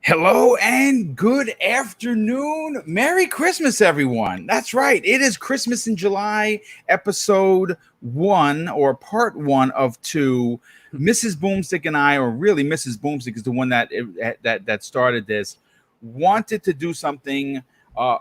Hello and good afternoon. Merry Christmas, everyone. That's right. It is Christmas in July, episode 1 or part 1 of 2. Mrs. Boomstick and I, or really Mrs. Boomstick is the one that started this, wanted to do something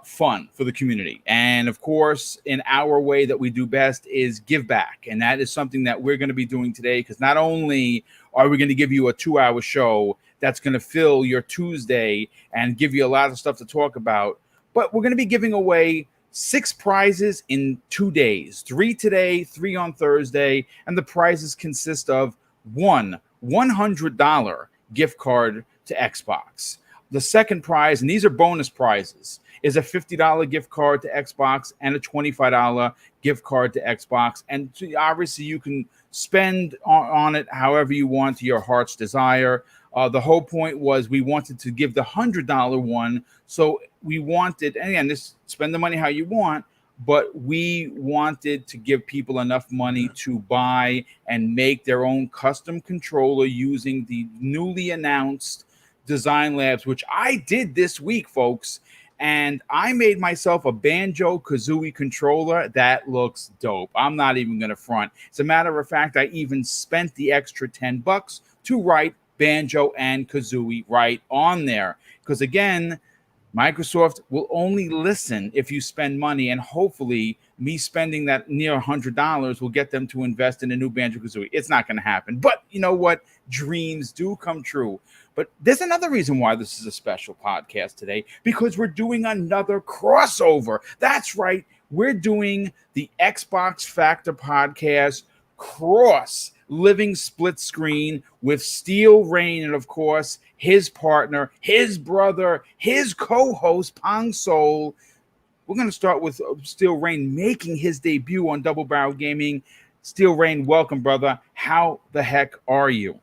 fun for the community. And of course, in our way that we do best is give back. And that is something that we're going to be doing today, because not only are we going to give you a 2-hour show that's going to fill your Tuesday and give you a lot of stuff to talk about, but we're going to be giving away 6 prizes in 2 days, 3 today, 3 on Thursday. And the prizes consist of one $100 gift card to Xbox. The second prize, and these are bonus prizes, is a $50 gift card to Xbox and a $25 gift card to Xbox. And obviously you can spend on it however you want to your heart's desire. The whole point was we wanted to give the $100 one. So we wanted, and again, this spend the money how you want, but we wanted to give people enough money to buy and make their own custom controller using the newly announced Design Labs, which I did this week, folks. And I made myself a Banjo-Kazooie controller that looks dope. I'm not even going to front. As a matter of fact, I even spent the extra $10 to write Banjo and Kazooie right on there. Because again, Microsoft will only listen if you spend money, and hopefully me spending that near $100 will get them to invest in a new Banjo-Kazooie. It's not going to happen. But you know what? Dreams do come true. But there's another reason why this is a special podcast today, because we're doing another crossover. That's right. We're doing the Xbox Factor podcast cross living split screen with Steel Rain and, of course, his partner, his brother, his co-host, Pong Soul. We're going to start with Steel Rain making his debut on Double Barrel Gaming. Steel Rain, welcome, brother. How the heck are you?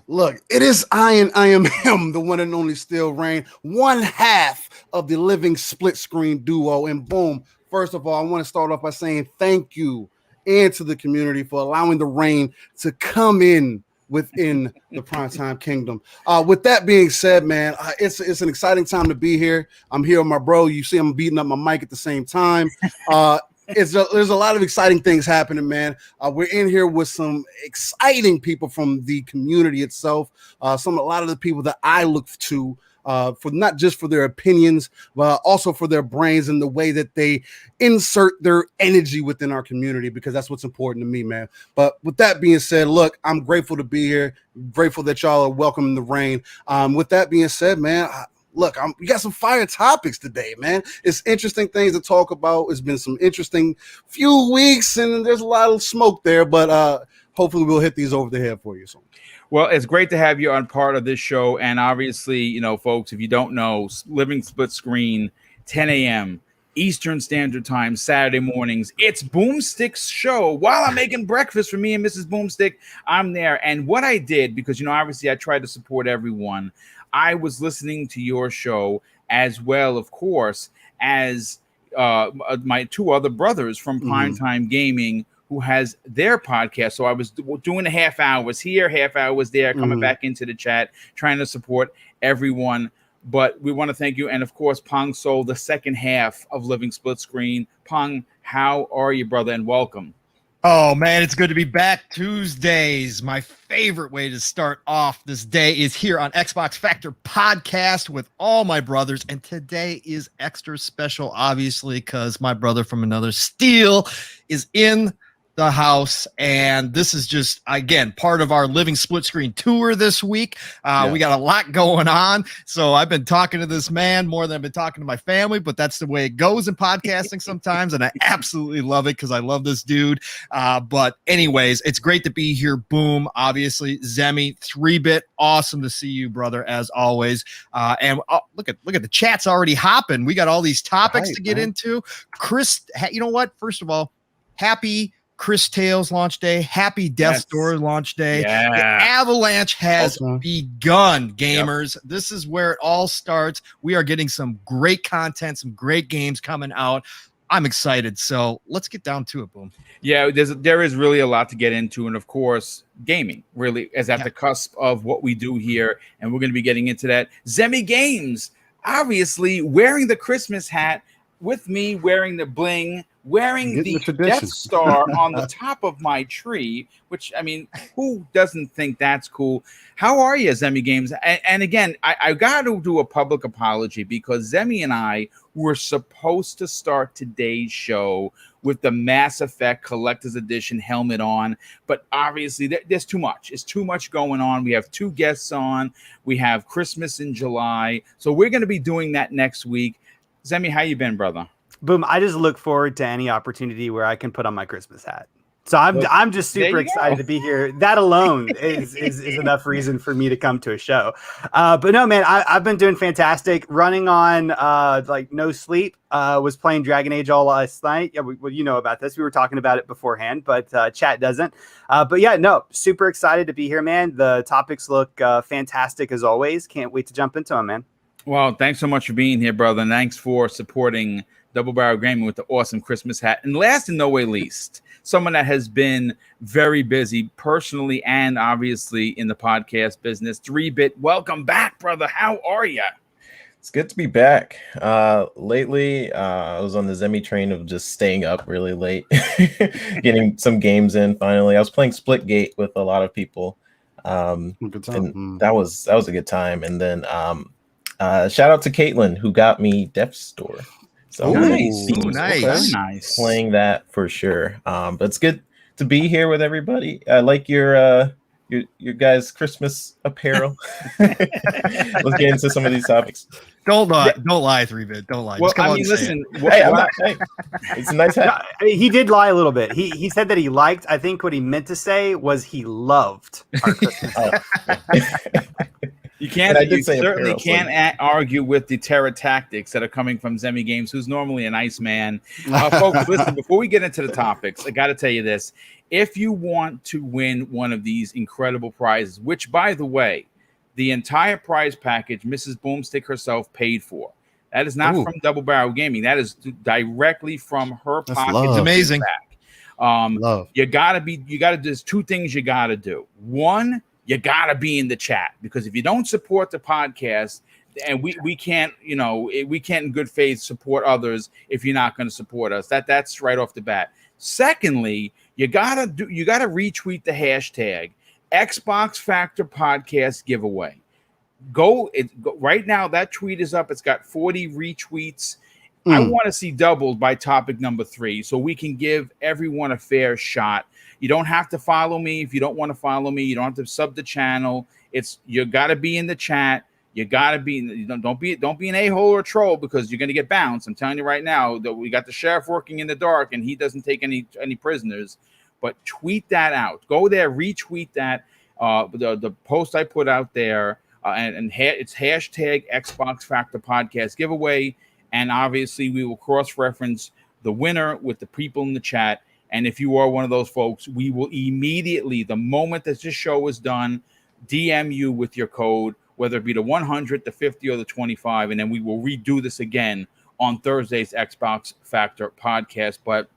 Look, it is I am him, the one and only Steel Rain, one half of the living split screen duo. And boom, first of all, I want to start off by saying thank you and to the community for allowing the rain to come in within the Primetime Kingdom. With that being said, man, it's an exciting time to be here. I'm here with my bro. You see I'm beating up my mic at the same time. There's a lot of exciting things happening, man. We're in here with some exciting people from the community itself. A lot of the people that I look to for not just for their opinions, but also for their brains and the way that they insert their energy within our community, because that's what's important to me, man. But with that being said, look, I'm grateful to be here. Grateful that y'all are welcoming the rain. With that being said, man, we got some fire topics today, man. It's interesting things to talk about. It's been some interesting few weeks, and there's a lot of smoke there, but hopefully we'll hit these over the head for you. So. Well, it's great to have you on part of this show. And obviously, you know, folks, if you don't know, Living Split Screen, 10 a.m. Eastern Standard Time, Saturday mornings. It's Boomstick's show. While I'm making breakfast for me and Mrs. Boomstick, I'm there. And what I did, because, you know, obviously I try to support everyone, I was listening to your show as well, of course, as my 2 other brothers from Primetime Gaming, who has their podcast. So I was doing a half hours here, half hours there, coming back into the chat, trying to support everyone. But we want to thank you. And of course, Pong Soul, the second half of Living Split Screen. Pong, how are you, brother? And welcome. Oh, man, it's good to be back. Tuesdays, my favorite way to start off this day is here on Xbox Factor Podcast with all my brothers. And today is extra special, obviously, because my brother from another Steel is in the house, and this is just, again, part of our Living Split Screen tour this week. We got a lot going on, so I've been talking to this man more than I've been talking to my family, but that's the way it goes in podcasting sometimes, and I absolutely love it because I love this dude. But anyways, it's great to be here. Boom, obviously, Zemi, 3-bit, awesome to see you, brother, as always. And look at the chat's already hopping. We got all these topics to get into. Chris, you know what? First of all, happy Chris Tales launch day. Happy Death's Door launch day. Yeah. The avalanche has begun, gamers. Yep. This is where it all starts. We are getting some great content, some great games coming out. I'm excited. So let's get down to it, Boom. Yeah, there is really a lot to get into, and of course, gaming really is at the cusp of what we do here, and we're going to be getting into that. Zemi Games, obviously wearing the Christmas hat, with me wearing the bling, wearing the Death Star on the top of my tree. Which, I mean, who doesn't think that's cool? How are you, Zemi Games? And again, I got to do a public apology because Zemi and I were supposed to start today's show with the Mass Effect Collector's Edition helmet on, but obviously there's too much. It's too much going on. We have 2 guests on. We have Christmas in July, so we're going to be doing that next week. Zemi, how you been, brother? Boom. I just look forward to any opportunity where I can put on my Christmas hat. So I'm just super excited to be here. That alone is enough reason for me to come to a show. But no, man, I've been doing fantastic. Running on like no sleep. Was playing Dragon Age all last night. Yeah, well, you know about this. We were talking about it beforehand, but chat doesn't. But yeah, no, super excited to be here, man. The topics look fantastic as always. Can't wait to jump into them, man. Well, thanks so much for being here, brother, and thanks for supporting Double Barrel Gaming with the awesome Christmas hat. And last and no way least, someone that has been very busy personally and obviously in the podcast business, 3-Bit. Welcome back, brother. How are you? It's good to be back. Lately, I was on the Zemi train of just staying up really late, getting some games in finally. I was playing Splitgate with a lot of people. And that was a good time. And then shout out to Caitlin who got me Death's Door. So nice. Playing that for sure. But it's good to be here with everybody. I like your guys' Christmas apparel. Let's get into some of these topics. Don't lie, 3-Bit. Don't lie. Well, I mean, listen. It's a nice hat. He did lie a little bit. He said that he liked. I think what he meant to say was he loved our Christmas hat. You certainly can't argue with the terror tactics that are coming from Zemi Games, who's normally a nice man. Folks, listen, before we get into the topics, I got to tell you this. If you want to win one of these incredible prizes, which, by the way, the entire prize package, Mrs. Boomstick herself paid for. That is not from Double Barrel Gaming. That is directly from her pocket. It's amazing. There's 2 things you got to do. One, you gotta be in the chat, because if you don't support the podcast, and we can't, we can't in good faith support others if you're not going to support us. That's right off the bat. Secondly, you gotta retweet the hashtag Xbox Factor Podcast giveaway. Go right now. That tweet is up. It's got 40 retweets. I want to see doubled by topic number 3, so we can give everyone a fair shot. You don't have to follow me if you don't want to follow me. You don't have to sub the channel. You got to be in the chat. You got to be. Don't be an a-hole or a troll, because you're going to get bounced. I'm telling you right now that we got the sheriff working in the dark, and he doesn't take any prisoners. But tweet that out. Go there, retweet that. The post I put out there, and it's hashtag Xbox Factor Podcast giveaway. And obviously, we will cross-reference the winner with the people in the chat. And if you are one of those folks, we will immediately, the moment that this show is done, DM you with your code, whether it be the 100, the 50, or the 25. And then we will redo this again on Thursday's Xbox Factor podcast. But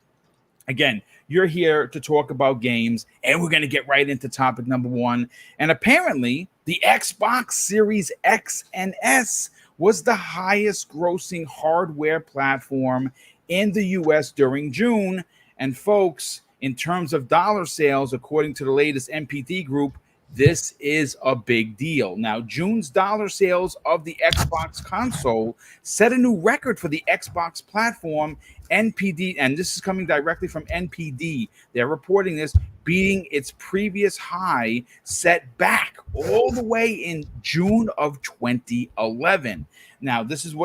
again, you're here to talk about games, and we're going to get right into topic number 1. And apparently, the Xbox Series X and S was the highest grossing hardware platform in the US during June. And folks, in terms of dollar sales, according to the latest NPD group, this is a big deal. Now, June's dollar sales of the Xbox console set a new record for the Xbox platform. NPD, and this is coming directly from NPD, they're reporting this, beating its previous high set back all the way in June of 2011. Now, this is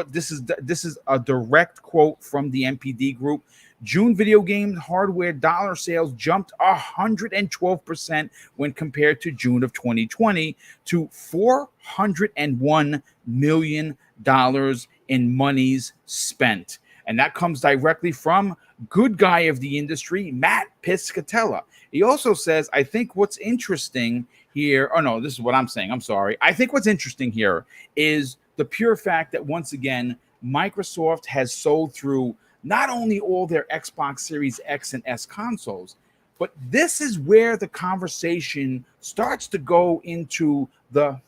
a direct quote from the NPD group. June video game hardware dollar sales jumped 112% when compared to June of 2020 to $401 million in monies spent. And that comes directly from good guy of the industry, Matt Piscatella. He also says, I think what's interesting here, this is what I'm saying. I'm sorry. I think what's interesting here is the pure fact that, once again, Microsoft has sold through not only all their Xbox Series X and S consoles, but this is where the conversation starts to go into the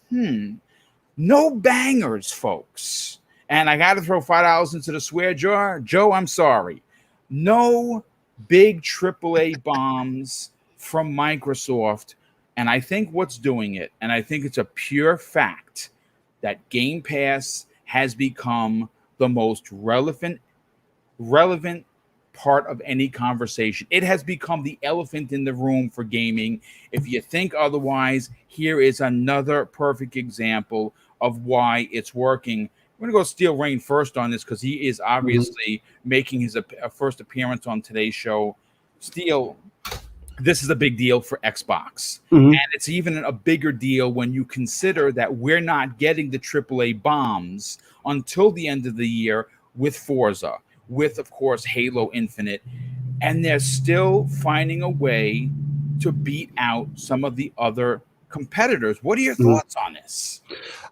no bangers, folks. And I got to throw $5 into the swear jar. Joe, I'm sorry. No big AAA bombs from Microsoft. And I think what's doing it, and I think it's a pure fact, that Game Pass has become the most relevant part of any conversation. It has become the elephant in the room for gaming. If you think otherwise, here is another perfect example of why it's working. I'm going to go Steel Rain first on this because he is obviously making his first appearance on today's show. Steel, this is a big deal for Xbox. And it's even a bigger deal when you consider that we're not getting the AAA bombs until the end of the year with Forza, with, of course, Halo Infinite. And they're still finding a way to beat out some of the other competitors. What are your thoughts on this?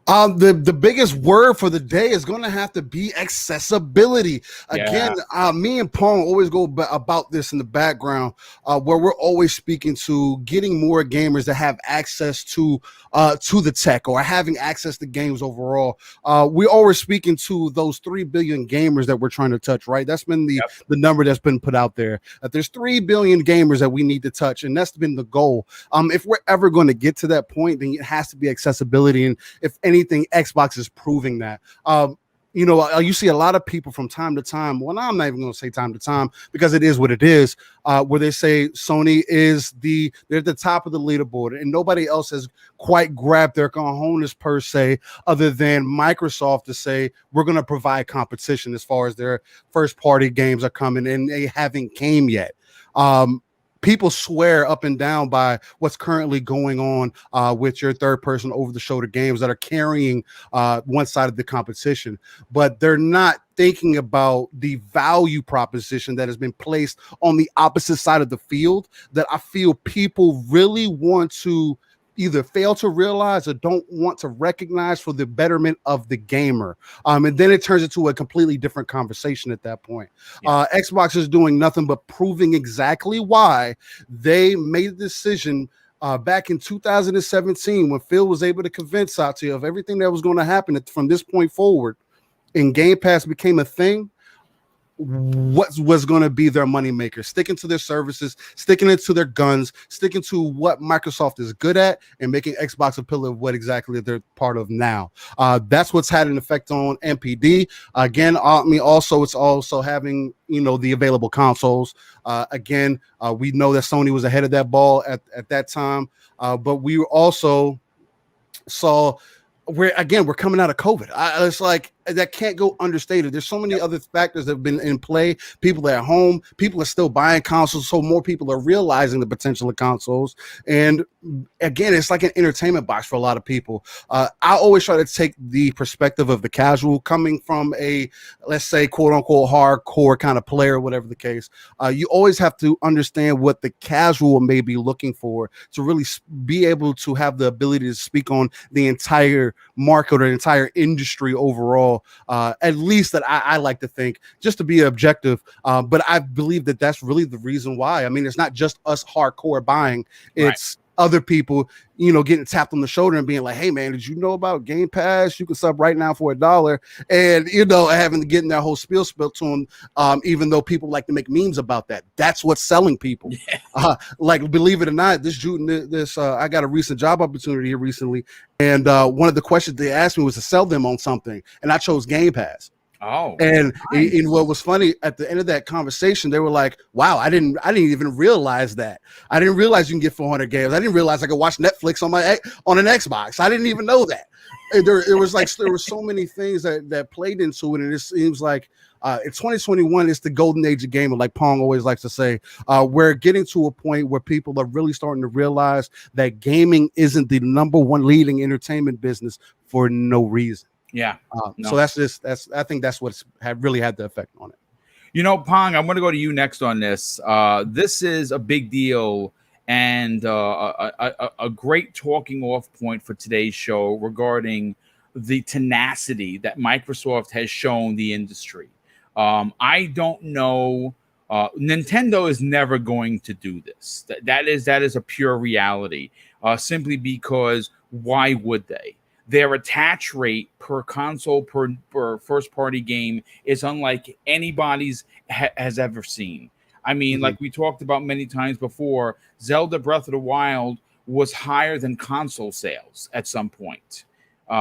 The biggest word for the day is going to have to be accessibility. Again, me and Pong always go about this in the background, where we're always speaking to getting more gamers that have access to the tech or having access to games overall. We're always speaking to those 3 billion gamers that we're trying to touch, right? That's been the number that's been put out there. That there's 3 billion gamers that we need to touch, and that's been the goal. If we're ever going to get to that point, then it has to be accessibility. And if anything, Xbox is proving that. You see a lot of people from time to time. Well, I'm not even going to say time to time because it is what it is. Where they say Sony they're at the top of the leaderboard, and nobody else has quite grabbed their cojones per se, other than Microsoft to say we're going to provide competition as far as their first party games are coming, and they haven't came yet. People swear up and down by what's currently going on with your third person over the shoulder games that are carrying one side of the competition, but they're not thinking about the value proposition that has been placed on the opposite side of the field that I feel people really want to either fail to realize or don't want to recognize for the betterment of the gamer. And then it turns into a completely different conversation at that point. Xbox is doing nothing but proving exactly why they made a decision back in 2017 when Phil was able to convince Satya of everything that was going to happen from this point forward, and Game Pass became a thing. What was going to be their moneymaker, sticking to their services, sticking it to their guns, sticking to what Microsoft is good at, and making Xbox a pillar of what exactly they're part of now. That's what's had an effect on MPD. Again, it's also having, the available consoles. We know that Sony was ahead of that ball at that time, but we also saw we're coming out of COVID. It's like that can't go understated. There's so many other factors that have been in play. People at home, people are still buying consoles, so more people are realizing the potential of consoles. And again, it's like an entertainment box for a lot of people. I always try to take the perspective of the casual, coming from a, let's say, quote unquote hardcore kind of player, whatever the case. You always have to understand what the casual may be looking for to really be able to have the ability to speak on the entire market or the entire industry overall. At least that I like to think, just to be objective. But I believe that that's really the reason why. I mean, it's not just us hardcore buying. It's other people, getting tapped on the shoulder and being like, hey, man, did you know about Game Pass? You can sub right now for $1. And, having to get in that whole spiel to them, even though people like to make memes about that. That's what's selling people. Like, believe it or not, I got a recent job opportunity here recently. And one of the questions they asked me was to sell them on something. And I chose Game Pass. Oh, and nice. And what was funny at the end of that conversation, they were like, wow, I didn't even realize that. I didn't realize you can get 400 games. I didn't realize I could watch Netflix on an Xbox. I didn't even know that. And there were so many things that played into it. And it seems like in 2021, it's the golden age of gaming, like Pong always likes to say. We're getting to a point where people are really starting to realize that gaming isn't the number one leading entertainment business for no reason. Yeah. So I think that's what's really had the effect on it. Pong, I'm going to go to you next on this. This is a big deal and a great talking off point for today's show regarding the tenacity that Microsoft has shown the industry. I don't know. Nintendo is never going to do this. That is a pure reality. Simply because why would they? Their attach rate per console per first party game is unlike anybody's has ever seen. I mean, like we talked about many times before, Zelda Breath of the Wild was higher than console sales at some point,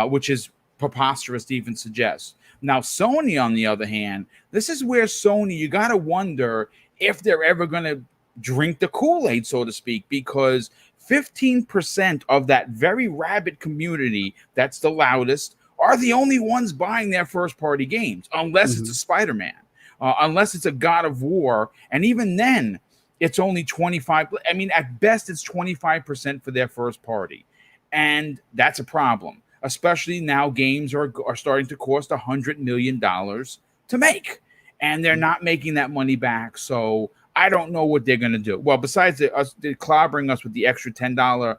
which is preposterous to even suggest. Now, Sony, on the other hand, this is where Sony, you got to wonder if they're ever going to drink the Kool-Aid, so to speak, because 15% of that very rabid community that's the loudest are the only ones buying their first-party games, unless it's a Spider-Man, unless it's a God of War, and even then, it's only 25. I mean, at best, it's 25% for their first party, and that's a problem. Especially now, games are starting to cost $100 million to make, and they're not making that money back. So I don't know what they're going to do. Well, besides they're clobbering us with the extra $10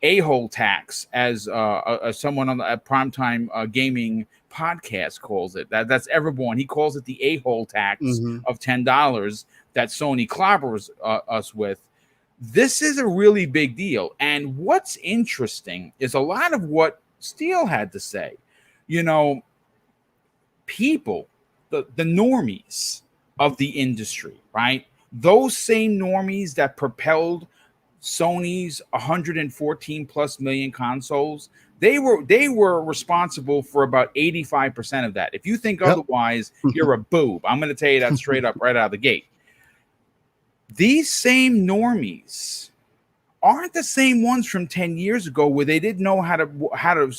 a-hole tax, as someone on the primetime gaming podcast calls it. That's Everborn. He calls it the a-hole tax of $10 that Sony clobbers us with. This is a really big deal. And what's interesting is a lot of what Steele had to say. You know, people, the normies of the industry, right? Those same normies that propelled Sony's 114 plus million consoles, they were responsible for about 85% of that. If you think otherwise, you're a boob. I'm going to tell you that straight up right out of the gate. These same normies aren't the same ones from 10 years ago where they didn't know how to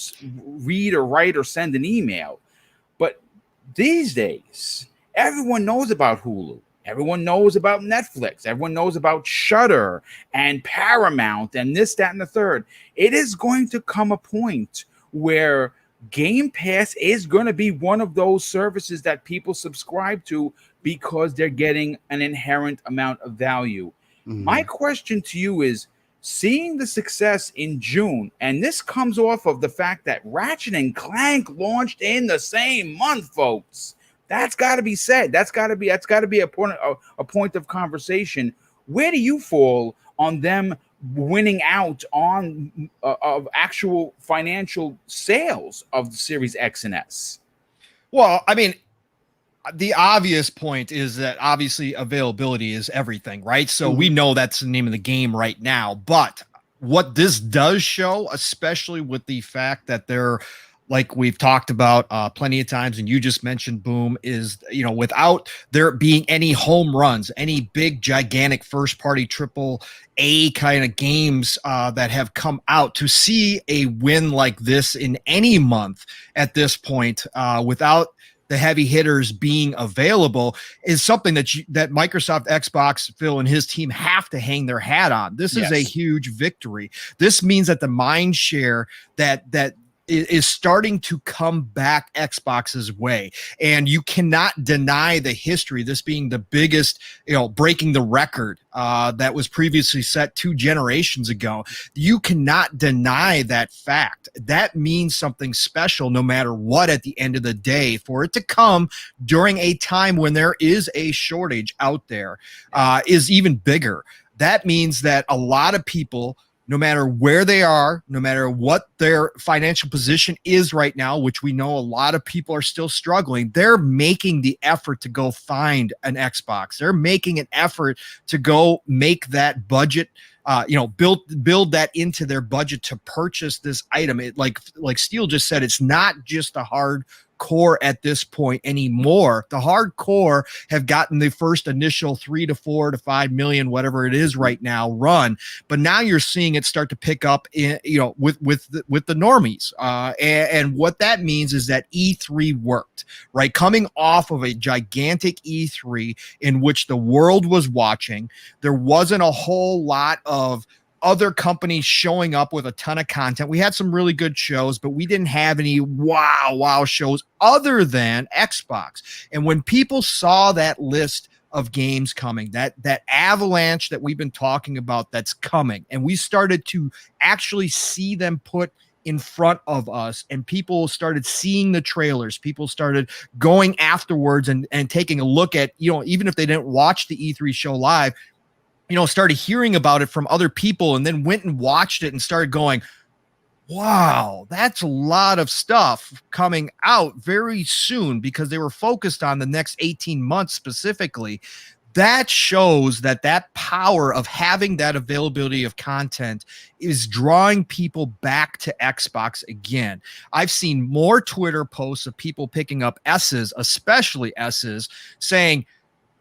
read or write or send an email. But these days, everyone knows about Hulu. Everyone knows about Netflix. Everyone knows about Shudder and Paramount and this, that, and the third. It is going to come a point where Game Pass is going to be one of those services that people subscribe to because they're getting an inherent amount of value. My question to you is, seeing the success in June, and this comes off of the fact that Ratchet and Clank launched in the same month, folks. That's got to be said. That's got to be a point of conversation. Where do you fall on them winning out on of actual financial sales of the Series X and S? Well, I mean, the obvious point is that obviously availability is everything, right? So we know that's the name of the game right now. But what this does show, especially with the fact that they're, like we've talked about plenty of times, and you just mentioned, Boom, is, you know, without there being any home runs, any big, gigantic first-party triple A kind of games that have come out, to see a win like this in any month at this point without the heavy hitters being available is something that Microsoft, Xbox, Phil, and his team have to hang their hat on. This is a huge victory. This means that the mind share that is starting to come back Xbox's way. And you cannot deny the history, this being the biggest, you know, breaking the record that was previously set 2 generations ago. You cannot deny that fact. That means something special no matter what at the end of the day. For it to come during a time when there is a shortage out there is even bigger. That means that a lot of people, no matter where they are, no matter what their financial position is right now, which we know a lot of people are still struggling, they're making the effort to go find an Xbox. They're making an effort to go make that budget, build that into their budget to purchase this item. It, like Steele just said, it's not just a hard core at this point anymore. The hardcore have gotten the first initial 3 to 4 to 5 million, whatever it is right now, run, but now you're seeing it start to pick up in, you know, with the normies. And what that means is that E3 worked, right? Coming off of a gigantic E3 in which the world was watching, there wasn't a whole lot of other companies showing up with a ton of content. We had some really good shows, but we didn't have any wow shows other than Xbox. And when people saw that list of games coming, that avalanche that we've been talking about that's coming, and we started to actually see them put in front of us, and people started seeing the trailers. People started going afterwards and taking a look at, even if they didn't watch the E3 show live, started hearing about it from other people, and then went and watched it and started going, wow, that's a lot of stuff coming out very soon, because they were focused on the next 18 months specifically. That shows that power of having that availability of content is drawing people back to Xbox again. I've seen more Twitter posts of people picking up S's, especially S's, saying,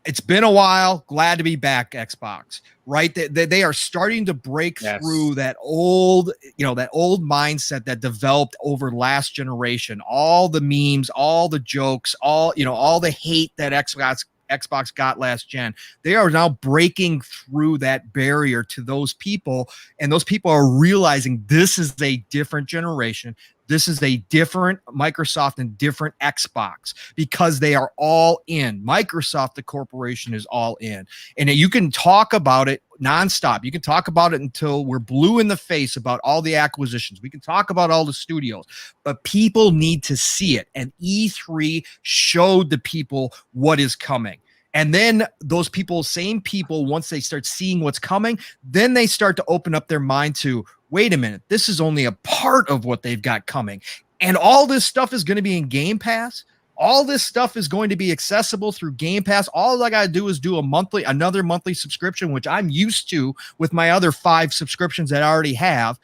it's been a while, glad to be back, Xbox, right? They are starting to break through that old mindset that developed over last generation. All the memes, all the jokes, all the hate that Xbox got last gen. They are now breaking through that barrier to those people, and those people are realizing this is a different generation. This is a different Microsoft and different Xbox, because they are all in. Microsoft, the corporation, is all in. And you can talk about it nonstop. You can talk about it until we're blue in the face about all the acquisitions. We can talk about all the studios, but people need to see it. And E3 showed the people what is coming. And then those people, same people, once they start seeing what's coming, then they start to open up their mind to, wait a minute, this is only a part of what they've got coming. And all this stuff is going to be in Game Pass. All this stuff is going to be accessible through Game Pass. All I got to do is do another monthly subscription, which I'm used to with my other 5 subscriptions that I already have.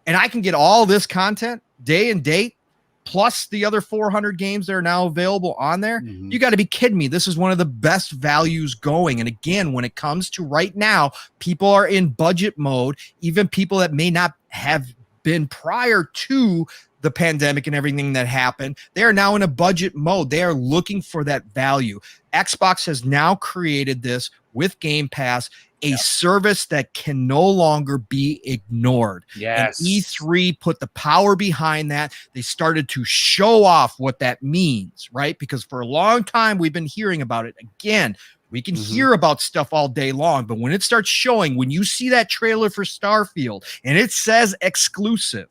And I can get all this content day and date, plus the other 400 games that are now available on there. You got to be kidding me. This is one of the best values going. And again, when it comes to right now, people are in budget mode. Even people that may not have been prior to the pandemic and everything that happened, they are now in a budget mode. They are looking for that value. Xbox has now created this with Game Pass, a service that can no longer be ignored. Yes. And E3 put the power behind that. They started to show off what that means, right? Because for a long time, we've been hearing about it. Again, we can hear about stuff all day long, but when it starts showing, when you see that trailer for Starfield and it says exclusive,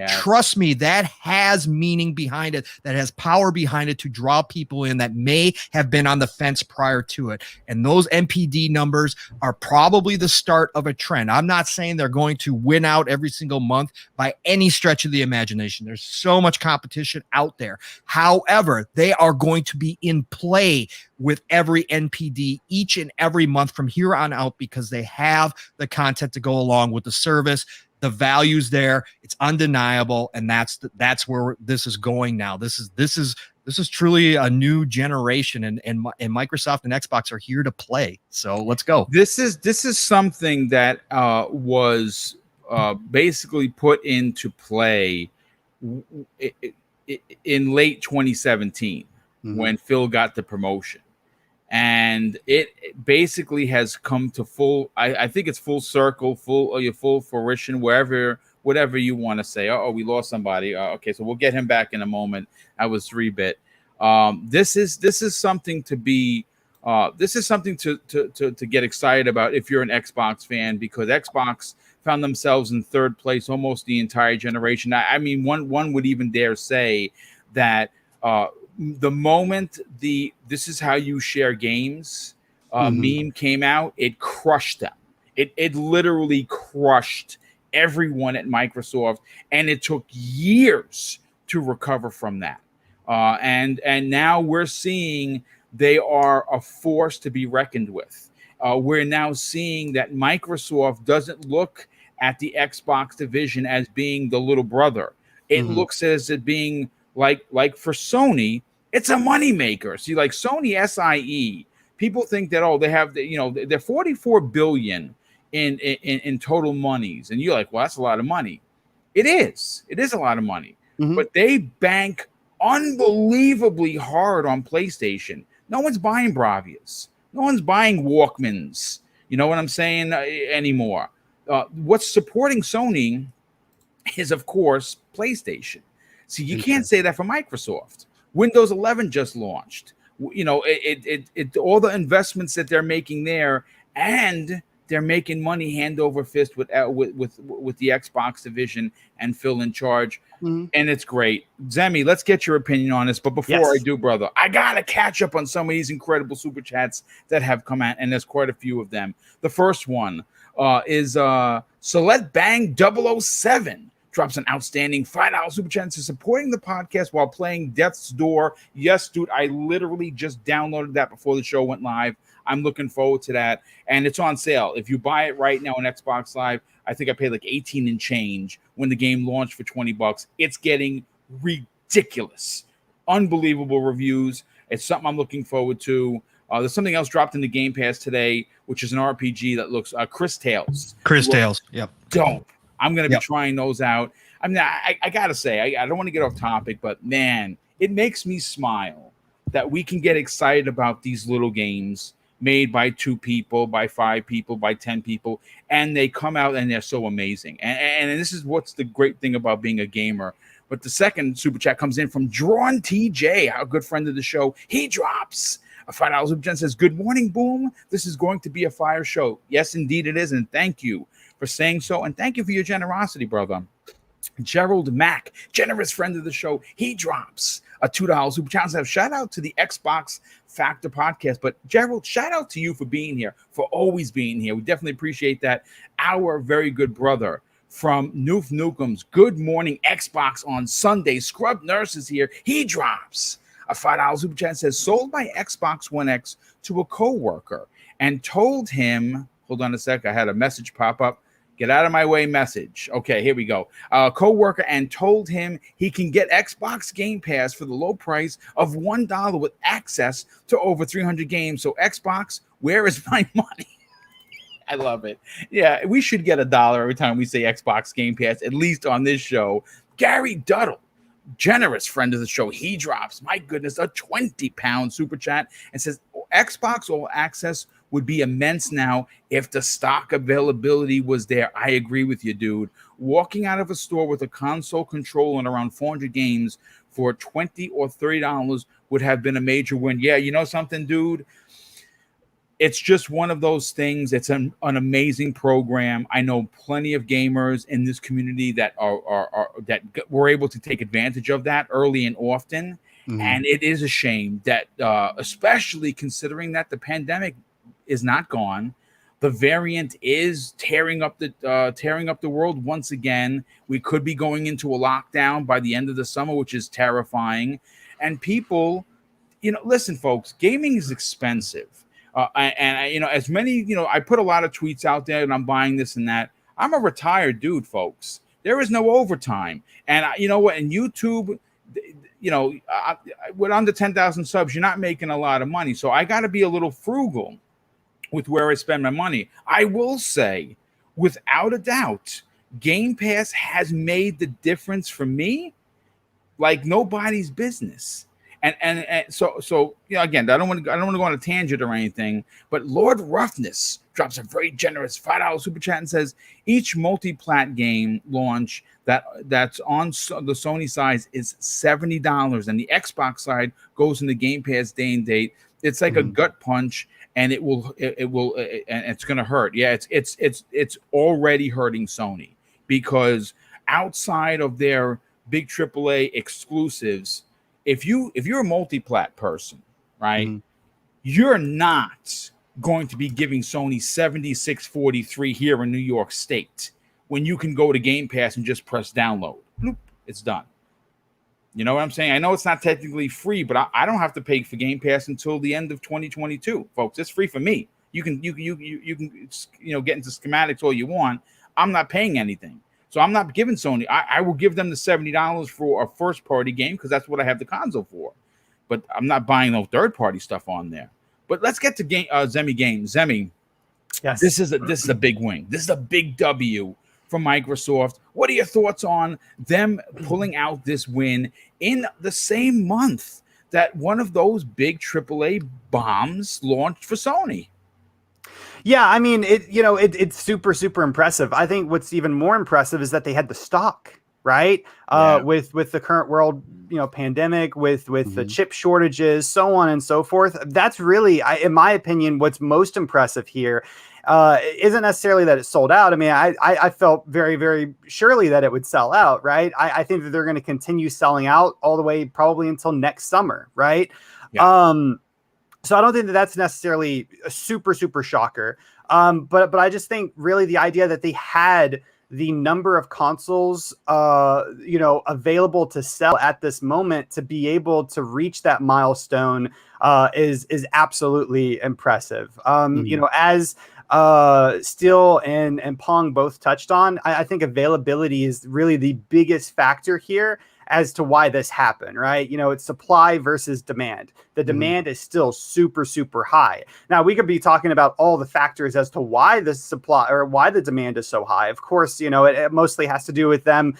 trust me, that has meaning behind it, that has power behind it to draw people in that may have been on the fence prior to it. And those NPD numbers are probably the start of a trend. I'm not saying they're going to win out every single month by any stretch of the imagination. There's so much competition out there. However, they are going to be in play with every NPD each and every month from here on out, because they have the content to go along with the service. The value's there, it's undeniable, and that's where this is going now. This is truly a new generation, and Microsoft and Xbox are here to play. So let's go. This is something that was basically put into play in late 2017 when Phil got the promotion. And it basically has come to full, I think it's full circle, full fruition, whatever you want to say. Oh, we lost somebody. Okay, so we'll get him back in a moment. I was 3-bit. This is something to be, this is something to get excited about if you're an Xbox fan, because Xbox found themselves in 3rd place almost the entire generation. I mean, one would even dare say that the moment this is how you share games meme came out, it crushed them. It literally crushed everyone at Microsoft, and it took years to recover from that. And now we're seeing they are a force to be reckoned with. We're now seeing that Microsoft doesn't look at the Xbox division as being the little brother. It looks as it being like for Sony, it's a moneymaker. See, like Sony SIE, people think that, they have they're 44 billion in total monies, and you're like, well, that's a lot of money. It is a lot of money, but they bank unbelievably hard on PlayStation. No one's buying Bravias, no one's buying Walkmans. You know what I'm saying anymore. What's supporting Sony is, of course, PlayStation. See, you can't say that for Microsoft. Windows 11 just launched. All the investments that they're making there, and they're making money hand over fist with the Xbox division and Phil in charge. And it's great. Zemi, let's get your opinion on this. But before I do, brother, I got to catch up on some of these incredible super chats that have come out, and there's quite a few of them. The first one is Celeste Bang 007 drops an outstanding $5 super chat to supporting the podcast while playing Death's Door. Yes, dude, I literally just downloaded that before the show went live. I'm looking forward to that. And it's on sale. If you buy it right now on Xbox Live, I think I paid like 18 and change when the game launched for $20. It's getting ridiculous. Unbelievable reviews. It's something I'm looking forward to. There's something else dropped in the Game Pass today, which is an RPG that looks Chris Tales. Chris Tales. Yep. Dope. I'm going to be trying those out. I mean, I got to say, I don't want to get off topic, but man, it makes me smile that we can get excited about these little games made by 2 people, by 5 people, by 10 people, and they come out and they're so amazing. And this is what's the great thing about being a gamer. But the second super chat comes in from Drawn TJ, our good friend of the show. He drops a $5 super chat, says, "Good morning, Boom. This is going to be a fire show." Yes, indeed it is. And thank you for saying so. And thank you for your generosity, brother. Gerald Mack, generous friend of the show. He drops a $2 super chat. Shout out to the Xbox Factor podcast. But Gerald, shout out to you for being here, for always being here. We definitely appreciate that. Our very good brother from Noof Nukem's Good Morning Xbox on Sunday. Scrub Nurse is here. He drops a $5 super chat. Says, sold my Xbox One X to a coworker and told him, hold on a sec, I had a message pop up. Get out of my way message. Okay, here we go. Coworker and told him he can get Xbox Game Pass for the low price of $1 with access to over 300 games. So Xbox, where is my money? I love it. Yeah, we should get $1 every time we say Xbox Game Pass, at least on this show. Gary Duddle, generous friend of the show, he drops, my goodness, a 20-pound super chat and says, Xbox All Access would be immense now if the stock availability was there. I agree with you, dude. Walking out of a store with a console controller and around 400 games for $20 or $30 would have been a major win. Yeah, you know something, dude? It's just one of those things. It's an amazing program. I know plenty of gamers in this community that that were able to take advantage of that early and often. Mm-hmm. And it is a shame that, especially considering that the pandemic is not gone, the variant is tearing up the world once again. We could be going into a lockdown by the end of the summer, which is terrifying. And people, listen, folks, gaming is expensive. And as many, I put a lot of tweets out there and I'm buying this and that. I'm a retired dude, folks. There is no overtime. And you know what? In YouTube, with under 10,000 subs, you're not making a lot of money. So I got to be a little frugal with where I spend my money. I will say, without a doubt, Game Pass has made the difference for me like nobody's business. And so again, I don't want to go on a tangent or anything, but Lord Roughness drops a very generous $5 super chat and says, each multi-plat game launch that's on the Sony side is $70, and the Xbox side goes in the Game Pass day and date. It's like a gut punch, and it will and it's going to hurt. Yeah, it's already hurting Sony, because outside of their big AAA exclusives, if you're a multi-plat person, right, you're not going to be giving Sony 7643 here in New York State when you can go to Game Pass and just press download. Bloop, it's done. You know what I'm saying? I know it's not technically free, but I don't have to pay for Game Pass until the end of 2022, folks. It's free for me. You can get into schematics all you want. I'm not paying anything. So I'm not giving Sony. I will give them the $70 for a first-party game because that's what I have the console for. But I'm not buying no third-party stuff on there. But let's get to Zemi Games. Zemi, yes, this is a big win. This is a big W from Microsoft. What are your thoughts on them pulling out this win in the same month that one of those big AAA bombs launched for Sony? Yeah, I mean, it's super, super impressive. I think what's even more impressive is that they had the stock right? Yeah. With the current world, pandemic, with the Mhm. chip shortages, so on and so forth. That's really, in my opinion, what's most impressive here. Isn't necessarily that it sold out. I mean, I felt very, very surely that it would sell out, right? I think that they're going to continue selling out all the way probably until next summer, right? Yeah. So I don't think that that's necessarily a super, super shocker. But I just think really the idea that they had the number of consoles, available to sell at this moment to be able to reach that milestone is absolutely impressive. Mhm. As Steele and Pong both touched on, I think availability is really the biggest factor here as to why this happened, right? It's supply versus demand. The demand is still super, super high. Now, we could be talking about all the factors as to why the supply or why the demand is so high. Of course, it mostly has to do with them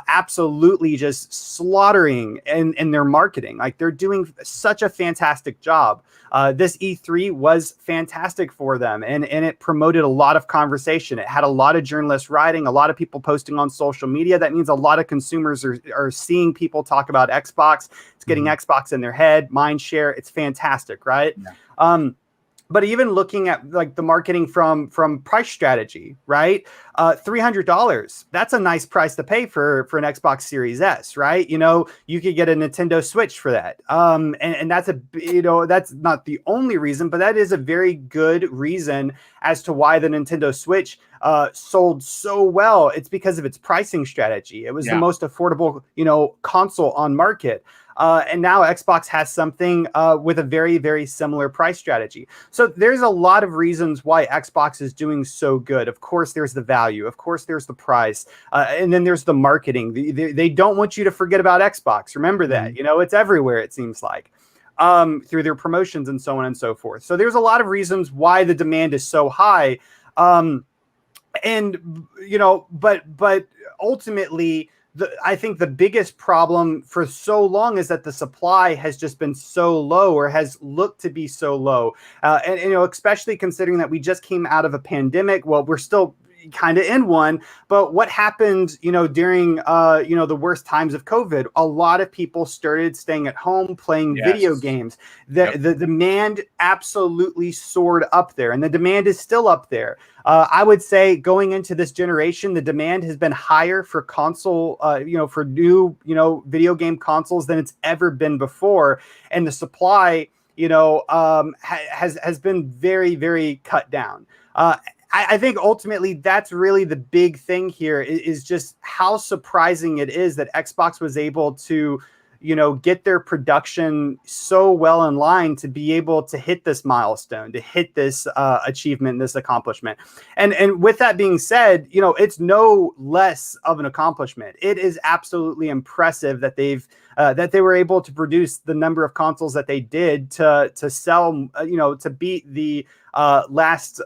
absolutely just slaughtering in their marketing. Like, they're doing such a fantastic job. This E3 was fantastic for them, and it promoted a lot of conversation. It had a lot of journalists writing, a lot of people posting on social media. That means a lot of consumers are seeing people talk about Xbox. It's getting Xbox in their head, mind share. It's fantastic, right? Yeah. But even looking at like the marketing from price strategy, right? $300. That's a nice price to pay for an Xbox Series S, right? You could get a Nintendo Switch for that. And that's that's not the only reason, but that is a very good reason as to why the Nintendo Switch sold so well. It's because of its pricing strategy. It was the most affordable, console on market. And now Xbox has something with a very, very similar price strategy. So there's a lot of reasons why Xbox is doing so good. Of course, there's the value. Of course, there's the price. And then there's the marketing. They don't want you to forget about Xbox. Remember that. It's everywhere, it seems like, through their promotions and so on and so forth. So there's a lot of reasons why the demand is so high. But ultimately, I think the biggest problem for so long is that the supply has just been so low, or has looked to be so low. And especially considering that we just came out of a pandemic. Well, we're still kind of in one, but what happened, during, the worst times of COVID, a lot of people started staying at home, playing video games. The demand absolutely soared up there, and the demand is still up there. I would say going into this generation, the demand has been higher for console, for new, video game consoles than it's ever been before. And the supply, has been very, very cut down. I think ultimately that's really the big thing here is just how surprising it is that Xbox was able to, get their production so well in line to be able to hit this milestone, to hit this achievement, this accomplishment. And with that being said, it's no less of an accomplishment. It is absolutely impressive that that they were able to produce the number of consoles that they did to sell, to beat the last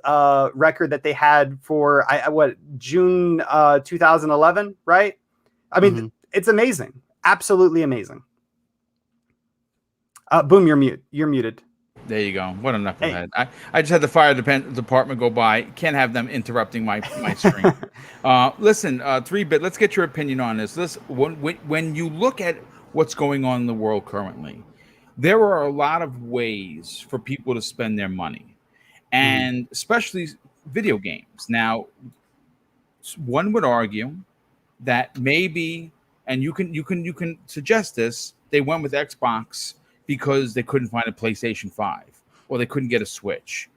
record that they had for June 2011, right? I mean, it's amazing. Absolutely amazing. Boom, you're muted. There you go. What a knucklehead. I just had the fire department go by. Can't have them interrupting my stream. Listen, 3-Bit, let's get your opinion on this. When you look at what's going on in the world currently, there are a lot of ways for people to spend their money, and especially video games. Now, one would argue that maybe, and you can suggest this, they went with Xbox because they couldn't find a PlayStation 5 or they couldn't get a Switch.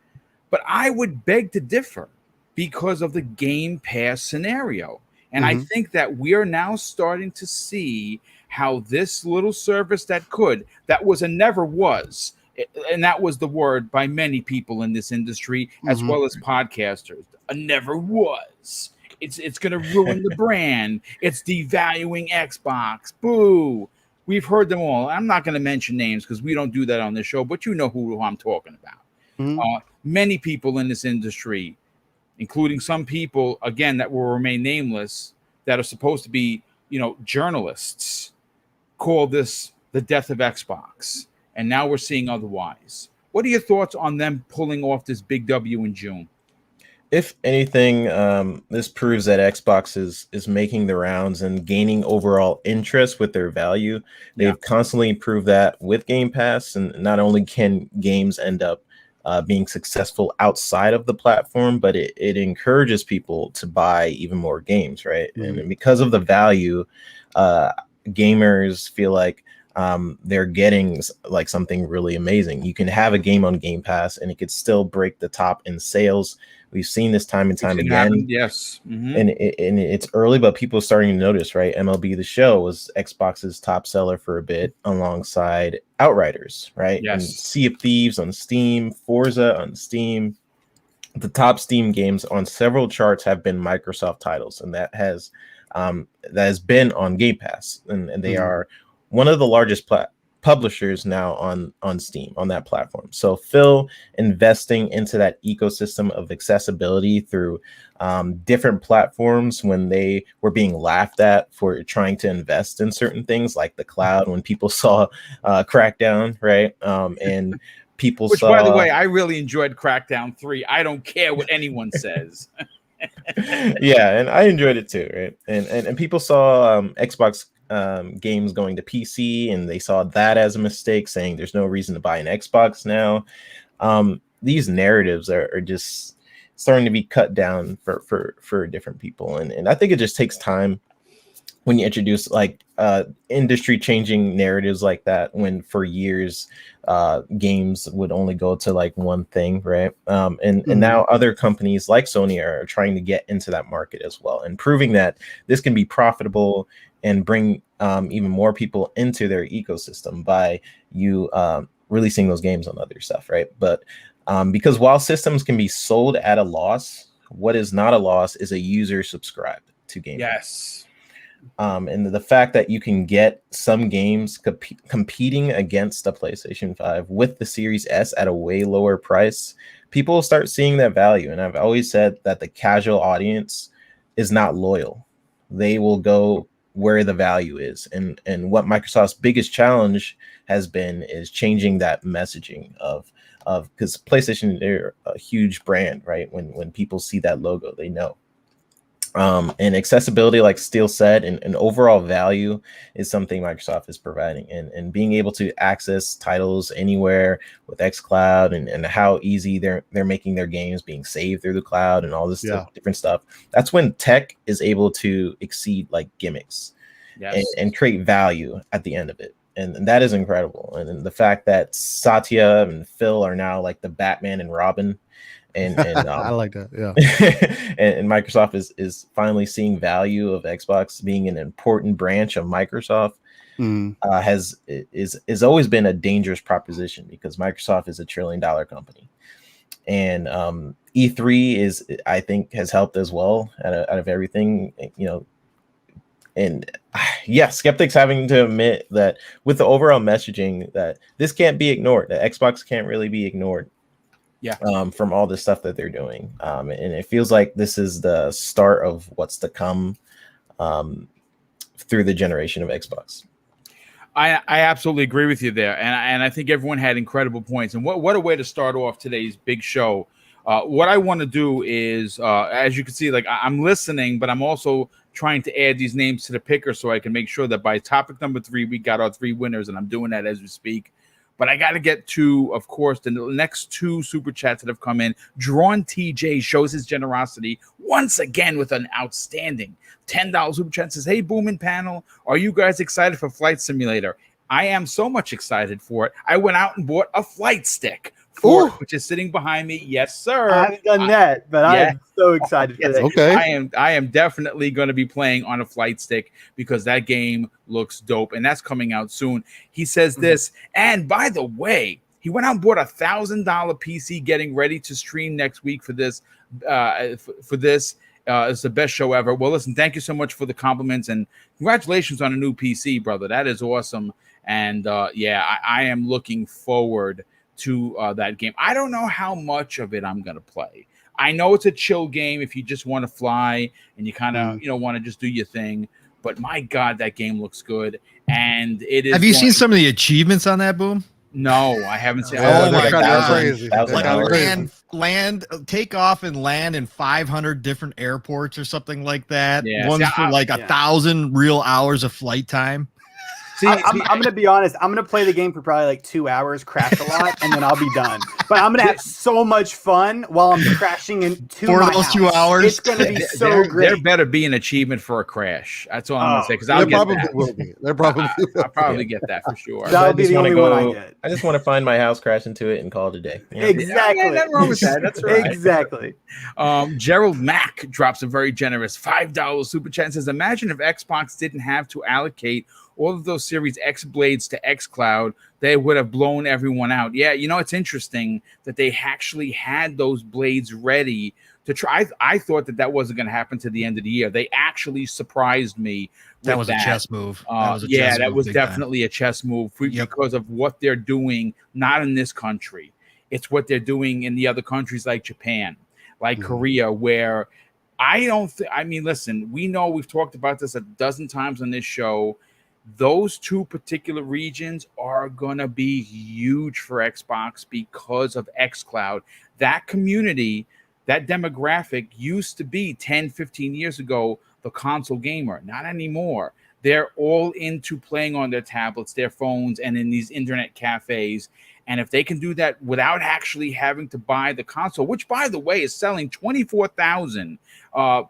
But I would beg to differ because of the Game Pass scenario. And I think that we are now starting to see how this little service that was and never was, and that was the word by many people in this industry, as well as podcasters, a never was. It's going to ruin the brand. It's devaluing Xbox. Boo. We've heard them all. I'm not going to mention names because we don't do that on this show, but you know who I'm talking about. Many people in this industry, including some people, again, that will remain nameless, that are supposed to be, journalists, call this the death of Xbox. And now we're seeing otherwise. What are your thoughts on them pulling off this big W in June? if anything, this proves that Xbox is making the rounds and gaining overall interest with their value. They've constantly improved that with Game Pass, and not only can games end up being successful outside of the platform, but it encourages people to buy even more games, right? And because of the value, gamers feel like they're getting like something really amazing. You can have a game on Game Pass and it could still break the top in sales. We've seen this time and time again. Yes. And it's early, but people are starting to notice, right? MLB The Show was Xbox's top seller for a bit alongside Outriders, right? Yes. And Sea of Thieves on Steam, Forza on Steam. The top Steam games on several charts have been Microsoft titles, and that has been on Game Pass, and they are one of the largest publishers now on Steam, on that platform. So Phil investing into that ecosystem of accessibility through different platforms when they were being laughed at for trying to invest in certain things like the cloud, when people saw Crackdown, right? And people Which, saw, by the way, I really enjoyed Crackdown 3. I don't care what anyone says. Yeah, and I enjoyed it too, right? And people saw Xbox games going to PC, and they saw that as a mistake, saying there's no reason to buy an Xbox now. These narratives are just starting to be cut down for different people, and I think it just takes time when you introduce like industry changing narratives like that, when for years games would only go to like one thing, right? And now other companies like Sony are trying to get into that market as well, and proving that this can be profitable and bring even more people into their ecosystem by you releasing those games on other stuff, right? But because while systems can be sold at a loss, what is not a loss is a user subscribed to games. Yes. And the fact that you can get some games competing against the PlayStation 5 with the Series S at a way lower price, people start seeing that value. And I've always said that the casual audience is not loyal. They will go where the value is. And what Microsoft's biggest challenge has been is changing that messaging of because PlayStation, they're a huge brand, right? When people see that logo, they know. And accessibility, like Steele said, and overall value is something Microsoft is providing, and being able to access titles anywhere with xCloud, and how easy they're making their games being saved through the cloud and all this different stuff. That's when tech is able to exceed like gimmicks and create value at the end of it. And that is incredible. And the fact that Satya and Phil are now like the Batman and Robin. And I like that, yeah. and Microsoft is finally seeing value of Xbox being an important branch of Microsoft. Has always been a dangerous proposition, because Microsoft is $1 trillion company, and E3 is, I think, has helped as well out of everything, you know. And yeah, skeptics having to admit that with the overall messaging that this can't be ignored, that Xbox can't really be ignored. From all the stuff that they're doing. And it feels like this is the start of what's to come through the generation of Xbox. I absolutely agree with you there. And I think everyone had incredible points. And what a way to start off today's big show. What I want to do is, as you can see, like I'm listening, but I'm also trying to add these names to the picker so I can make sure that by topic number 3, we got our 3 winners, and I'm doing that as we speak. But I got to get to, of course, the next 2 super chats that have come in. Drawn TJ shows his generosity once again with an outstanding $10 super chat. Says, "Hey, Boom and panel, are you guys excited for Flight Simulator? I am so much excited for it. I went out and bought a flight stick for it, which is sitting behind me. Yes, sir. I haven't done that, but I'm so excited for that. Okay. I am definitely going to be playing on a flight stick because that game looks dope, and that's coming out soon." He says this, and by the way, he went out and bought $1,000 PC, getting ready to stream next week for this. It's the best show ever. Well, listen, thank you so much for the compliments, and congratulations on a new PC, brother. That is awesome. And I am looking forward to that game. I don't know how much of it I'm going to play. I know it's a chill game if you just want to fly and you kind of want to just do your thing. But my God, that game looks good, and it is. Have you seen some of the achievements on that, Boom? No, I haven't seen. Oh that's my kinda God. crazy. That's Like kinda crazy. take off and land in 500 different airports or something like that. Yeah, Ones see, for like yeah. 1,000 real hours of flight time. I'm gonna be honest. I'm gonna play the game for probably like 2 hours, crash a lot, and then I'll be done. But I'm gonna have so much fun while I'm crashing into For my those house. 2 hours. It's gonna be so there great. better be an achievement for a crash. That's all I'm gonna say because I'll There get probably that. will be. There probably I'll probably get that for sure. That'll I be just the wanna only one I get. I just want to find my house, crash into it, and call it a day. Yeah. Exactly. Yeah, nothing wrong with that. That's right. Exactly. Gerald Mack drops a very generous $5 super chat and says, imagine if Xbox didn't have to allocate all of those Series X blades to xCloud, they would have blown everyone out. Yeah, it's interesting that they actually had those blades ready to try. I thought that wasn't going to happen to the end of the year. They actually surprised me. That was a chess move. That was definitely a chess move because of what they're doing, not in this country. It's what they're doing in the other countries like Japan, like Korea, where listen, we know we've talked about this a dozen times on this show. Those two particular regions are going to be huge for Xbox because of xCloud. That community, that demographic used to be 10, 15 years ago, the console gamer. Not anymore. They're all into playing on their tablets, their phones, and in these internet cafes. And if they can do that without actually having to buy the console, which, by the way, is selling 24,000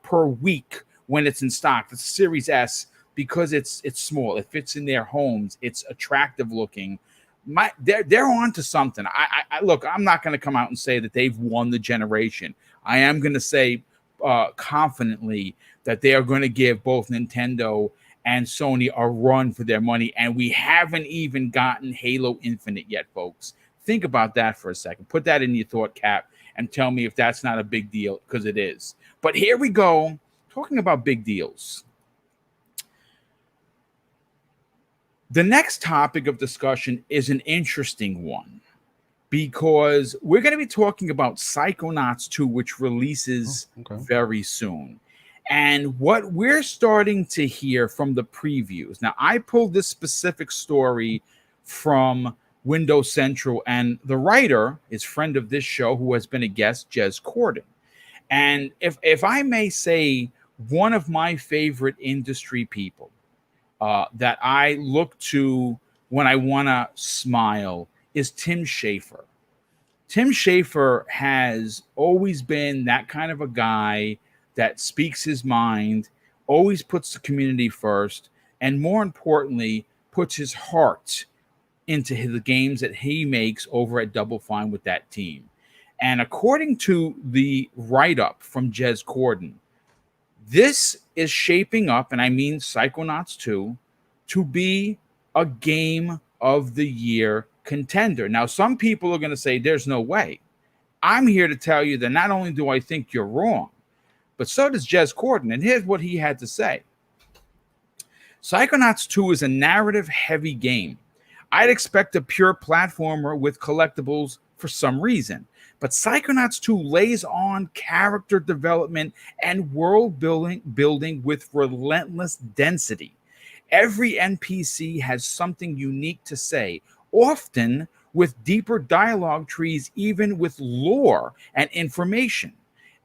per week when it's in stock, the Series S, because it's small, it fits in their homes, it's attractive looking. They're on to something. I look, I'm not going to come out and say that they've won the generation. I am going to say confidently that they are going to give both Nintendo and Sony a run for their money, and we haven't even gotten Halo Infinite yet, folks. Think about that for a second. Put that in your thought cap and tell me if that's not a big deal, because it is. But here we go, talking about big deals. The next topic of discussion is an interesting one because we're going to be talking about Psychonauts 2, which releases very soon. And what we're starting to hear from the previews. Now, I pulled this specific story from Windows Central, and the writer is friend of this show who has been a guest, Corden. And if I may say, one of my favorite industry people, that I look to when I want to smile is Tim Schafer. Tim Schafer has always been that kind of a guy that speaks his mind, always puts the community first, and more importantly, puts his heart into the games that he makes over at Double Fine with that team. And according to the write-up from Corden, this is shaping up, and I mean Psychonauts 2, to be a game of the year contender. Now, some people are going to say there's no way. I'm here to tell you that not only do I think you're wrong, but so does Corden. And here's what he had to say. Psychonauts 2 is a narrative-heavy game. I'd expect a pure platformer with collectibles for some reason. But Psychonauts 2 lays on character development and world building with relentless density. Every NPC has something unique to say, often with deeper dialogue trees, even with lore and information.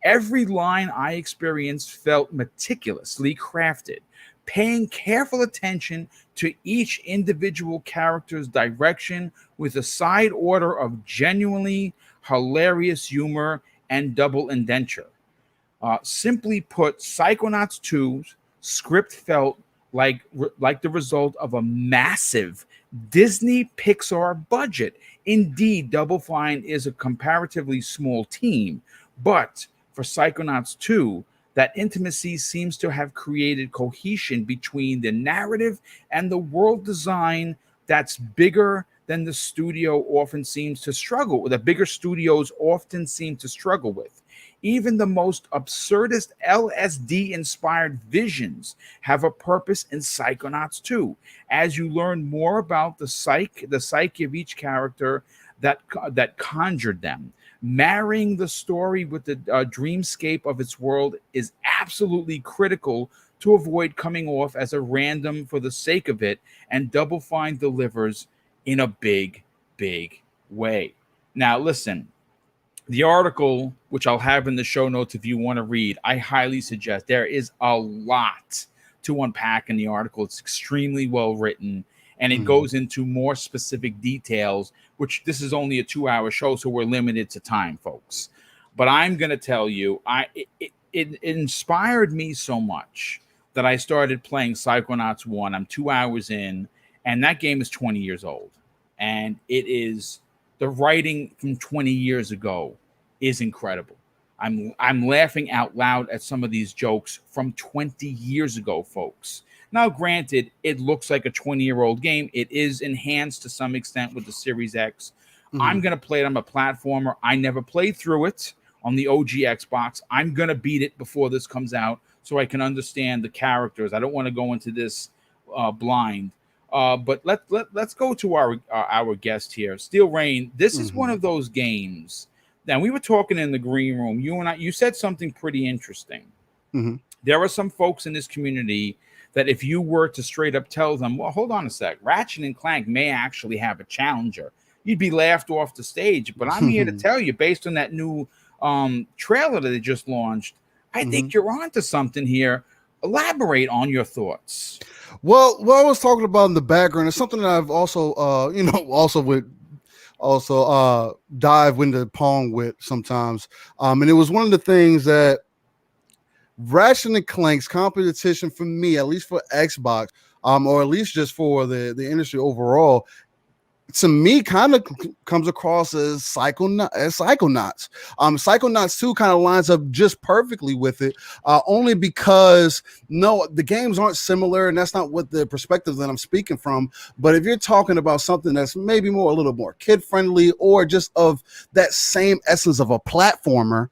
Every line I experienced felt meticulously crafted, paying careful attention to each individual character's direction with a side order of genuinely hilarious humor and double indenture. Simply put, Psychonauts 2's script felt like the result of a massive Disney Pixar budget. Indeed, Double Fine is a comparatively small team, but for Psychonauts 2, that intimacy seems to have created cohesion between the narrative and the world design that's bigger than the studio often seems to struggle with. The bigger studios often seem to struggle with. Even the most absurdist LSD-inspired visions have a purpose in Psychonauts 2. As you learn more about the psyche of each character that conjured them, marrying the story with the dreamscape of its world is absolutely critical to avoid coming off as a random for the sake of it, and Double Fine delivers in a big big way. Now, listen, the article, which I'll have in the show notes if you want to read, I highly suggest. There is a lot to unpack in the article. It's extremely well written, and it goes into more specific details, which this is only a 2-hour show, so we're limited to time, folks. But I'm going to tell you, it inspired me so much that I started playing Psychonauts 1. I'm 2 hours in, and that game is 20 years old. And it is, the writing from 20 years ago is incredible. I'm laughing out loud at some of these jokes from 20 years ago, folks. Now, granted, it looks like a 20-year-old game. It is enhanced to some extent with the Series X. I'm going to play it on a platformer. I never played through it on the OG Xbox. I'm going to beat it before this comes out so I can understand the characters. I don't want to go into this blind. But let's go to our guest here. Steel Rain, this is one of those games. Now, we were talking in the green room. You said something pretty interesting. There are some folks in this community that if you were to straight up tell them, well, hold on a sec, Ratchet and Clank may actually have a challenger, you'd be laughed off the stage. But I'm here to tell you, based on that new trailer that they just launched, I think you're onto something here. Elaborate on your thoughts. Well, what I was talking about in the background is something that I've also, dive into Pong with sometimes. And it was one of the things that Ratchet and Clank's competition for me, at least for Xbox, or at least just for the industry overall, to me kind of comes across as Psychonauts. Psychonauts 2 kind of lines up just perfectly with it, only because the games aren't similar, and that's not what the perspective that I'm speaking from. But if you're talking about something that's maybe a little more kid friendly, or just of that same essence of a platformer,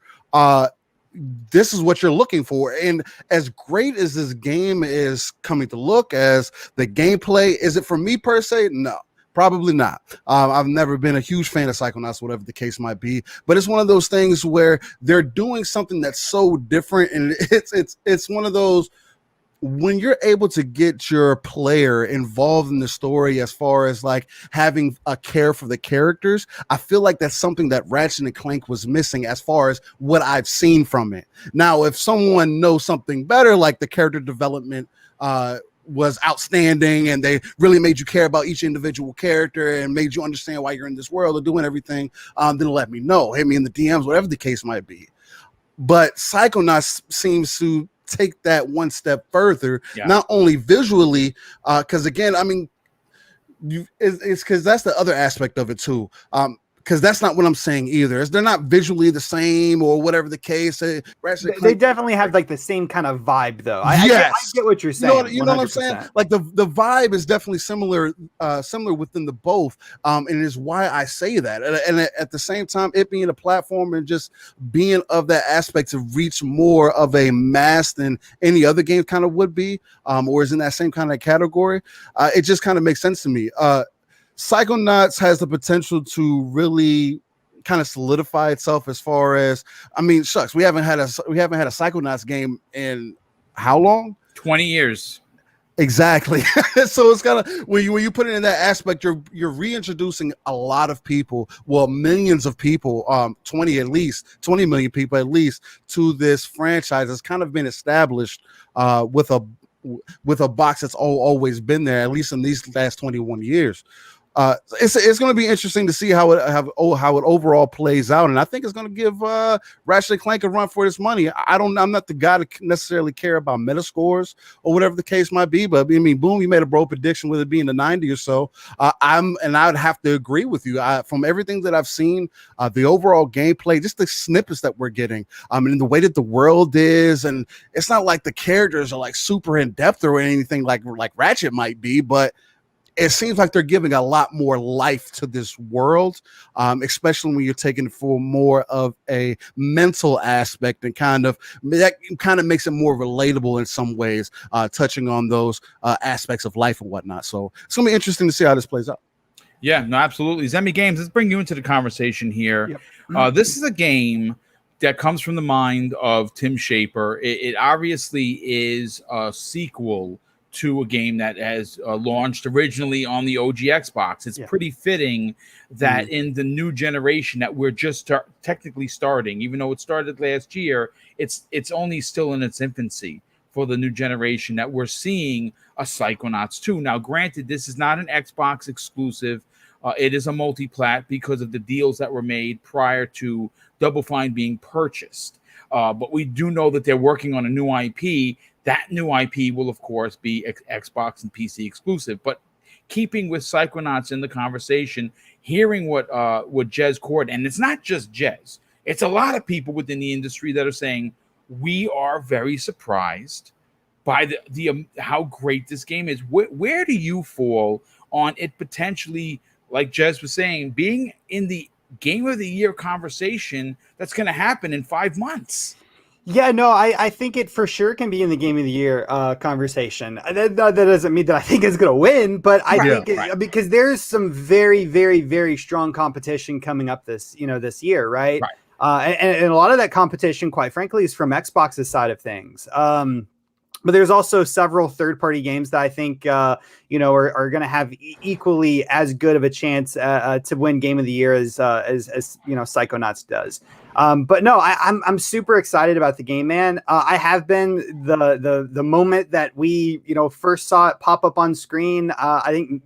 this is what you're looking for. And as great as this game is coming to look, as the gameplay, is it for me per se? No. Probably not. I've never been a huge fan of Psychonauts, whatever the case might be. But it's one of those things where they're doing something that's so different, and it's one of those, when you're able to get your player involved in the story, as far as like having a care for the characters, I feel like that's something that Ratchet and Clank was missing as far as what I've seen from it. Now, if someone knows something better, like the character development was outstanding, and they really made you care about each individual character and made you understand why you're in this world or doing everything, then let me know. Hit me in the DMs, whatever the case might be. But Psychonauts seems to take that one step further, not only visually, because again, I mean, it's because that's the other aspect of it too. Because that's not what I'm saying either. They're not visually the same or whatever the case. They definitely have like the same kind of vibe, though. I get what you're saying. You know what I'm saying? Like the vibe is definitely similar within the both, and it is why I say that. And at the same time, it being a platform and just being of that aspect to reach more of a mass than any other game kind of would be, or is in that same kind of category. It just kind of makes sense to me. Psychonauts has the potential to really kind of solidify itself as far as, I mean, shucks, we haven't had a Psychonauts game in how long? 20 years. Exactly. So it's kind of, when you put it in that aspect, you're reintroducing a lot of people, well, millions of people, 20 million people at least, to this franchise that's kind of been established with a box that's always been there, at least in these last 21 years. It's going to be interesting to see how it overall plays out, and I think it's going to give Ratchet and Clank a run for its money. I'm not the guy to necessarily care about meta scores or whatever the case might be, but I mean, boom, you made a bold prediction with it being the 90 or so. I would have to agree with you. From everything that I've seen, the overall gameplay, just the snippets that we're getting, and the way that the world is, and it's not like the characters are like super in depth or anything like Ratchet might be, but it seems like they're giving a lot more life to this world, especially when you're taking it for more of a mental aspect, and that kind of makes it more relatable in some ways, touching on those aspects of life and whatnot. So it's gonna be interesting to see how this plays out. Yeah, no, absolutely. Zemi Games, let's bring you into the conversation here. Yep. This is a game that comes from the mind of Tim Schafer. It obviously is a sequel to a game that has launched originally on the OG Xbox. It's pretty fitting that in the new generation that we're just technically starting, even though it started last year, it's only still in its infancy for the new generation that we're seeing a Psychonauts 2. Now, granted, this is not an Xbox exclusive. It is a multi-plat because of the deals that were made prior to Double Fine being purchased. But we do know that they're working on a new IP. That new IP will, of course, be Xbox and PC exclusive. But keeping with Psychonauts in the conversation, hearing what Jez Corden, and it's not just Jez, it's a lot of people within the industry that are saying, we are very surprised by the how great this game is. Where do you fall on it potentially, like Jez was saying, being in the Game of the Year conversation that's going to happen in 5 months? Yeah, no, I think it for sure can be in the Game of the Year conversation. That doesn't mean that I think it's going to win, but I think because there's some very, very, very strong competition coming up this year, right? And a lot of that competition, quite frankly, is from Xbox's side of things. But there's also several third-party games that I think are going to have equally as good of a chance to win Game of the Year as Psychonauts does. But no, I'm super excited about the game, man. I have been the moment that we first saw it pop up on screen. I think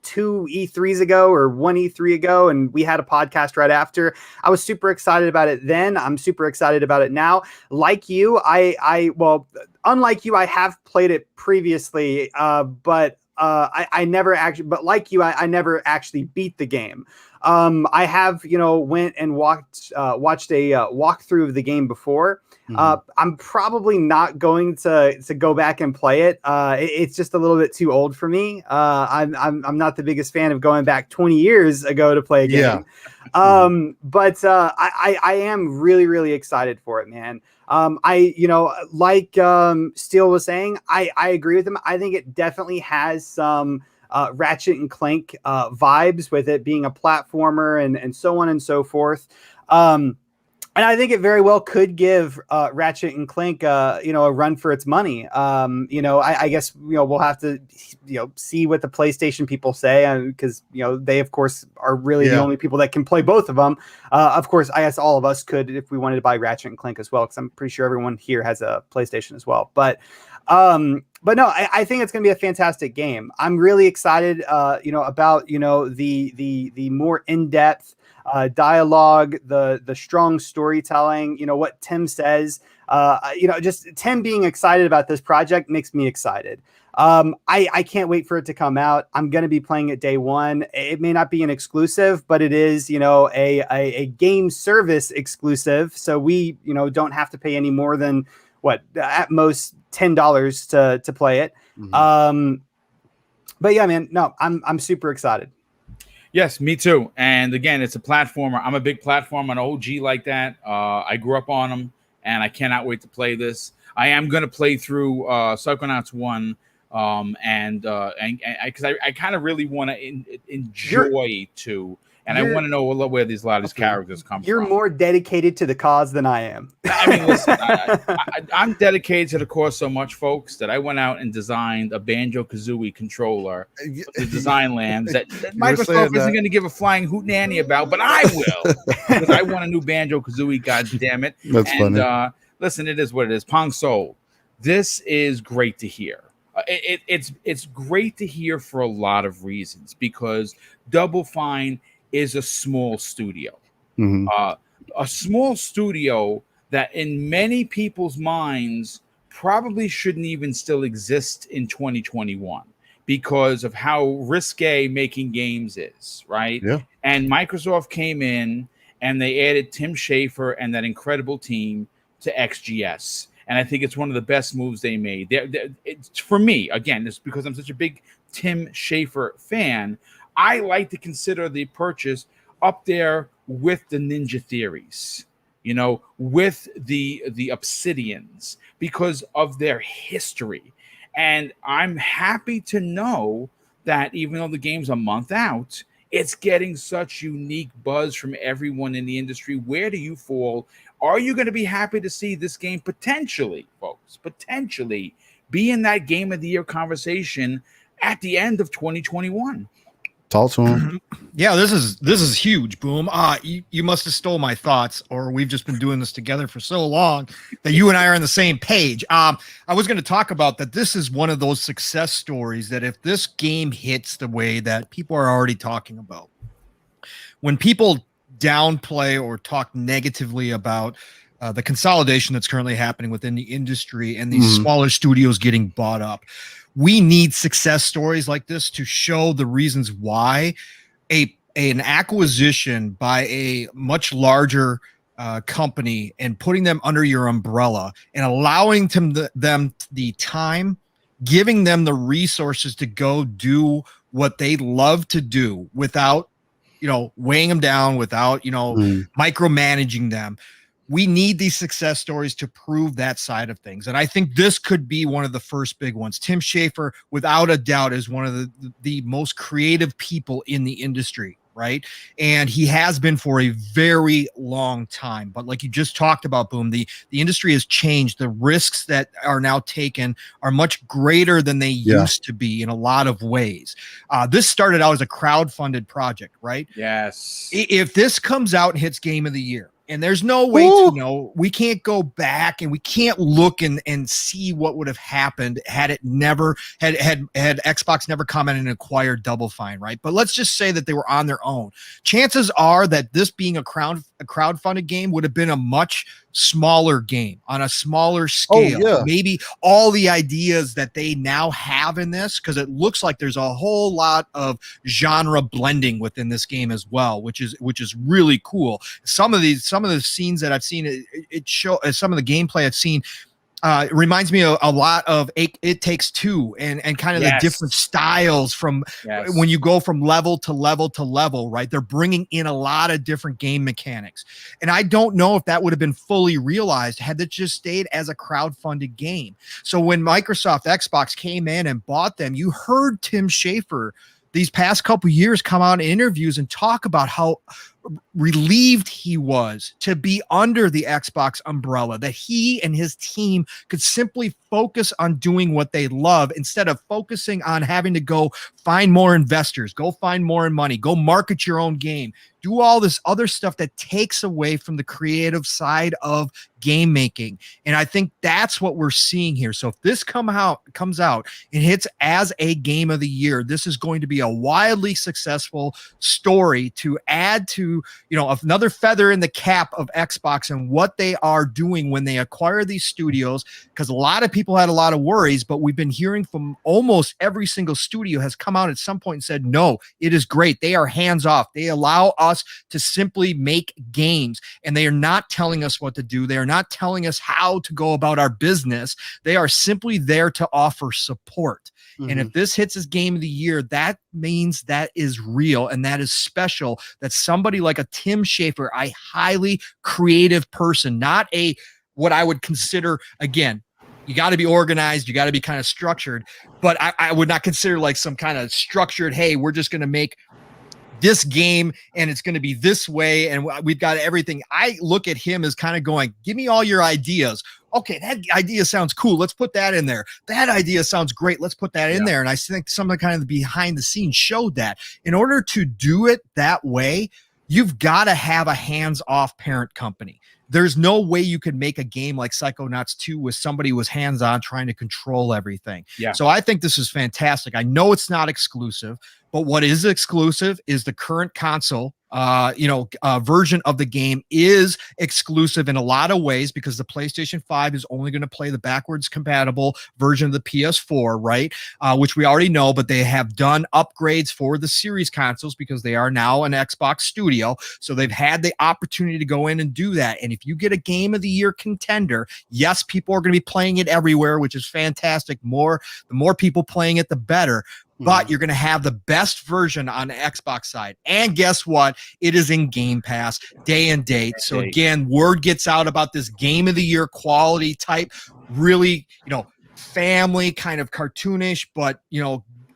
2 E3s ago or 1 E3 ago, and we had a podcast right after. I was super excited about it then. I'm super excited about it now. Like you, unlike you, I have played it previously, but I never actually. But like you, I never actually beat the game. I have went and watched a walkthrough of the game before. I'm probably not going to go back and play it. It's just a little bit too old for me. I'm not the biggest fan of going back 20 years ago to play a game. But I am really, really excited for it, man. Like Steele was saying, I agree with him. I think it definitely has some Ratchet and Clank vibes with it being a platformer and so on and so forth. And I think it very well could give Ratchet and Clank, a run for its money. I guess we'll have to, see what the PlayStation people say, because they of course are really the only people that can play both of them. Of course, I guess all of us could if we wanted to buy Ratchet and Clank as well, because I'm pretty sure everyone here has a PlayStation as well. But no, I think it's going to be a fantastic game. I'm really excited, about the more in-depth dialogue, the strong storytelling, what Tim says, just Tim being excited about this project makes me excited. I can't wait for it to come out. I'm going to be playing it day one. It may not be an exclusive, but it is, a game service exclusive. So we, don't have to pay any more than at most $10 to play it. But yeah, man, no, I'm super excited. Yes, me too. And again, it's a platformer. I'm a big platformer, an OG like that. I grew up on them, and I cannot wait to play this. I am going to play through Psychonauts 1, and because I kind of really want to enjoy 2, and I want to know where a lot of these characters come from. You're more dedicated to the cause than I am. I mean, listen, I'm dedicated to the cause so much, folks, that I went out and designed a Banjo-Kazooie controller, the design lands that Microsoft isn't going to give a flying hootenanny about, but I will, because I want a new Banjo-Kazooie, God damn it. That's funny. Listen, it is what it is. Pong Soul, this is great to hear. It's great to hear for a lot of reasons, because Double Fine is a small studio. A small studio that in many people's minds probably shouldn't even still exist in 2021 because of how risque making games is, right? Yeah. And Microsoft came in and they added Tim Schafer and that incredible team to XGS. And I think it's one of the best moves they made. It's, for me, again, it's because I'm such a big Tim Schafer fan, I like to consider the purchase up there with the Ninja Theories, with the Obsidians, because of their history. And I'm happy to know that even though the game's a month out, it's getting such unique buzz from everyone in the industry. Where do you fall? Are you going to be happy to see this game potentially, folks, be in that game of the year conversation at the end of 2021. Talk to him. Yeah, this is huge, Boom. You must have stole my thoughts, or we've just been doing this together for so long that you and I are on the same page. I was going to talk about that. This is one of those success stories that if this game hits the way that people are already talking about, when people downplay or talk negatively about the consolidation that's currently happening within the industry and these smaller studios getting bought up, we need success stories like this to show the reasons why an acquisition by a much larger company and putting them under your umbrella and allowing them the time, giving them the resources to go do what they love to do without, weighing them down, without, micromanaging them. We need these success stories to prove that side of things. And I think this could be one of the first big ones. Tim Schafer, without a doubt, is one of the most creative people in the industry, right? And he has been for a very long time. But like you just talked about, Boom, the industry has changed. The risks that are now taken are much greater than they used to be in a lot of ways. This started out as a crowdfunded project, right? Yes. If this comes out and hits Game of the Year, and there's no way to know, we can't go back and we can't look and see what would have happened had it never had Xbox never come in and acquired Double Fine, right? But let's just say that they were on their own. Chances are that this being a crowdfunded game would have been a much smaller game on a smaller scale. Maybe all the ideas that they now have in this, because it looks like there's a whole lot of genre blending within this game as well, which is really cool. Some of the scenes that I've seen, some of the gameplay I've seen, it reminds me a lot of It Takes Two and kind of the different styles from when you go from level to level to level, right? They're bringing in a lot of different game mechanics. And I don't know if that would have been fully realized had it just stayed as a crowdfunded game. So when Microsoft Xbox came in and bought them, you heard Tim Schafer these past couple years come out in interviews and talk about how relieved he was to be under the Xbox umbrella, that he and his team could simply focus on doing what they love instead of focusing on having to go find more investors, go find more money, go market your own game, do all this other stuff that takes away from the creative side of game making. And I think that's what we're seeing here. So if this comes out and hits as a game of the year, this is going to be a wildly successful story to add to, another feather in the cap of Xbox and what they are doing when they acquire these studios, because a lot of people had a lot of worries, but we've been hearing from almost every single studio has come out at some point and said, no, it is great. They are hands off. They allow us to simply make games, and they are not telling us what to do. They are not telling us how to go about our business. They are simply there to offer support. And if this hits as game of the year, that means that is real and that is special, that somebody like a Tim Schafer, a highly creative person, not what I would consider, again, you got to be organized, you got to be kind of structured, but I would not consider like some kind of structured, hey, we're just going to make this game and it's going to be this way and we've got everything. I look at him as kind of going, give me all your ideas. Okay, that idea sounds cool. Let's put that in there. That idea sounds great. Let's put that in there. And I think some of the kind of the behind the scenes showed that in order to do it that way, you've got to have a hands-off parent company. There's no way you could make a game like Psychonauts 2 with somebody who was hands-on trying to control everything. Yeah. So I think this is fantastic. I know it's not exclusive, but what is exclusive is the current console version of the game is exclusive in a lot of ways because the PlayStation 5 is only going to play the backwards compatible version of the PS4, right? Which we already know, but they have done upgrades for the series consoles because they are now an Xbox studio. So they've had the opportunity to go in and do that. And if you get a game of the year contender, yes, people are going to be playing it everywhere, which is fantastic. The more people playing it, the better. But you're going to have the best version on the Xbox side. And guess what? It is in Game Pass day and date. So again, word gets out about this game of the year quality type, really, family kind of cartoonish, but,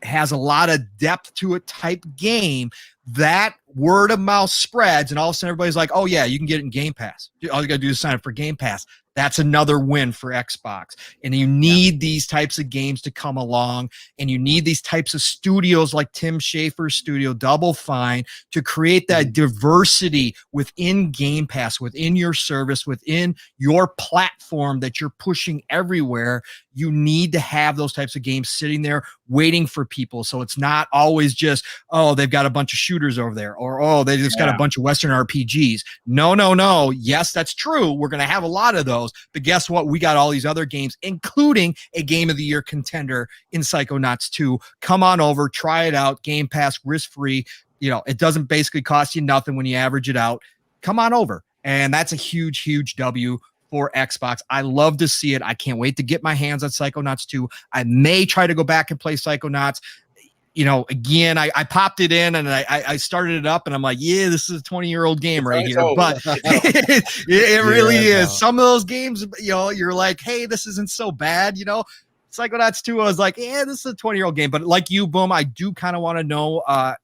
has a lot of depth to it type game. That word of mouth spreads and all of a sudden everybody's like, oh yeah, you can get it in Game Pass. All you got to do is sign up for Game Pass. That's another win for Xbox. And you need these types of games to come along, and you need these types of studios like Tim Schafer's studio, Double Fine, to create that diversity within Game Pass, within your service, within your platform that you're pushing everywhere. You need to have those types of games sitting there waiting for people. So it's not always just, oh, they've got a bunch of shooters over there, or, oh, they just got a bunch of Western RPGs. No. Yes, that's true. We're going to have a lot of those. But guess what? We got all these other games, including a Game of the Year contender in Psychonauts 2. Come on over, try it out. Game Pass, risk-free. You know, it doesn't basically cost you nothing when you average it out. Come on over. And that's a huge, huge W for Xbox. I love to see it. I can't wait to get my hands on Psychonauts 2. I may try to go back and play Psychonauts. You know, again, I popped it in and I started it up and I'm like, yeah, this is a 20-year-old game right here. But it really is. Some of those games, you know, you're like, hey, this isn't so bad, you know. Psychonauts 2, I was like, yeah, this is a 20-year-old game. But like you, Boom, I do kind of want to know. I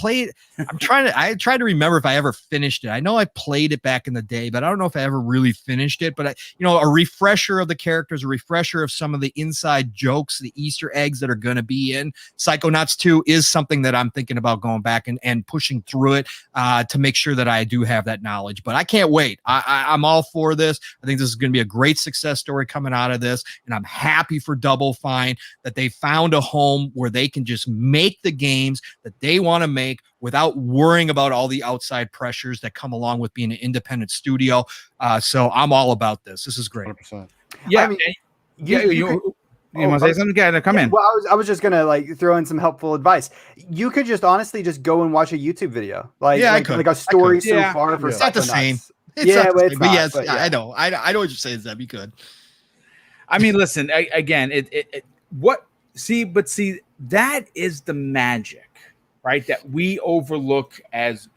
tried to remember if I ever finished it. I know I played it back in the day, but I don't know if I ever really finished it. But a refresher of the characters, a refresher of some of the inside jokes, the Easter eggs that are going to be in Psychonauts 2 is something that I'm thinking about going back and pushing through it to make sure that I do have that knowledge. But I can't wait. I'm all for this. I think this is going to be a great success story coming out of this, and I'm happy for Double Fine that they found a home where they can just make the games that they want to make without worrying about all the outside pressures that come along with being an independent studio. So I'm all about this. This is great. 100%. Yeah. I mean, you want to say something? Yeah, come in. Well, I was just gonna like throw in some helpful advice. You could just honestly just go and watch a YouTube video, like a story so far for It's not the same. But yes, I know. I know what you're saying, Zeb. You could. I mean, listen, again, that is the magic, right? That we overlook as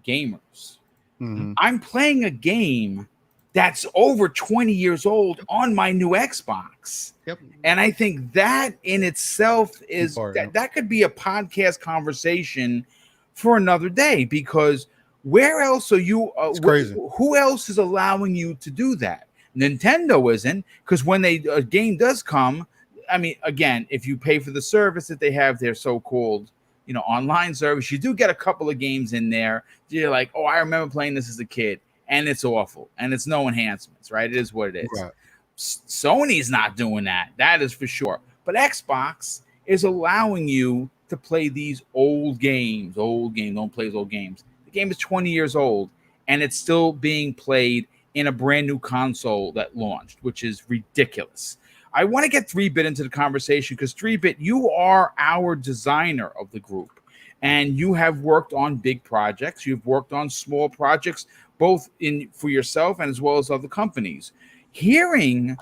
gamers. Mm-hmm. I'm playing a game that's over 20 years old on my new Xbox. Yep. And I think that in itself is that could be a podcast conversation for another day, because where else are you? It's crazy. Who else is allowing you to do that? Nintendo isn't, because when a game does come, I mean, again, if you pay for the service that they have, their so-called, online service, you do get a couple of games in there. You're like, oh, I remember playing this as a kid, and it's awful, and it's no enhancements, right? It is what it is. Right. Sony's not doing that. That is for sure. But Xbox is allowing you to play these old games. Don't play those old games. The game is 20 years old, and it's still being played in a brand new console that launched, which is ridiculous. I want to get 3-Bit into the conversation because 3-Bit, you are our designer of the group, and you have worked on big projects. You've worked on small projects, both for yourself and as well as other companies. Hearing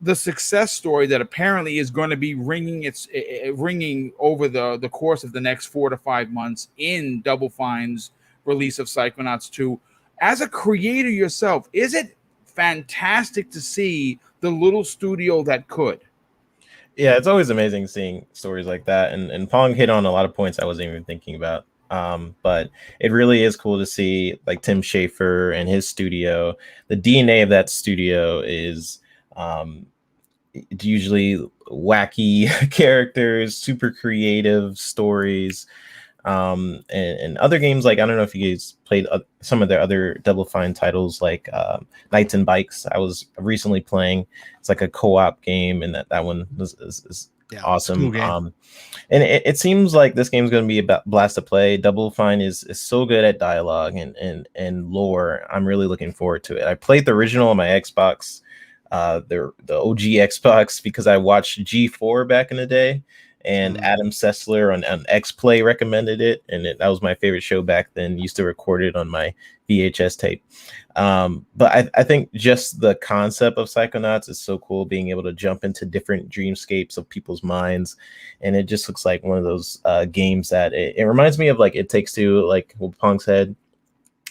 the success story that apparently is going to be ringing over the course of the next 4 to 5 months in Double Fine's release of Psychonauts 2, as a creator yourself, is it fantastic to see the little studio that could? Yeah, it's always amazing seeing stories like that. And Pong hit on a lot of points I wasn't even thinking about. But it really is cool to see like Tim Schafer and his studio. The DNA of that studio is it's usually wacky characters, super creative stories. And other games, like I don't know if you guys played some of their other Double Fine titles, like Knights and Bikes. I was recently playing. It's like a co-op game, and that one is awesome. Cool, and it seems like this game's going to be a blast to play. Double Fine is so good at dialogue and lore. I'm really looking forward to it. I played the original on my Xbox, the OG Xbox, because I watched G4 back in the day. And Adam Sessler on X Play recommended it, and that was my favorite show back then. Used to record it on my VHS tape. But I think just the concept of Psychonauts is so cool, being able to jump into different dreamscapes of people's minds, and it just looks like one of those games that it reminds me of, like It Takes Two, like what Pong said,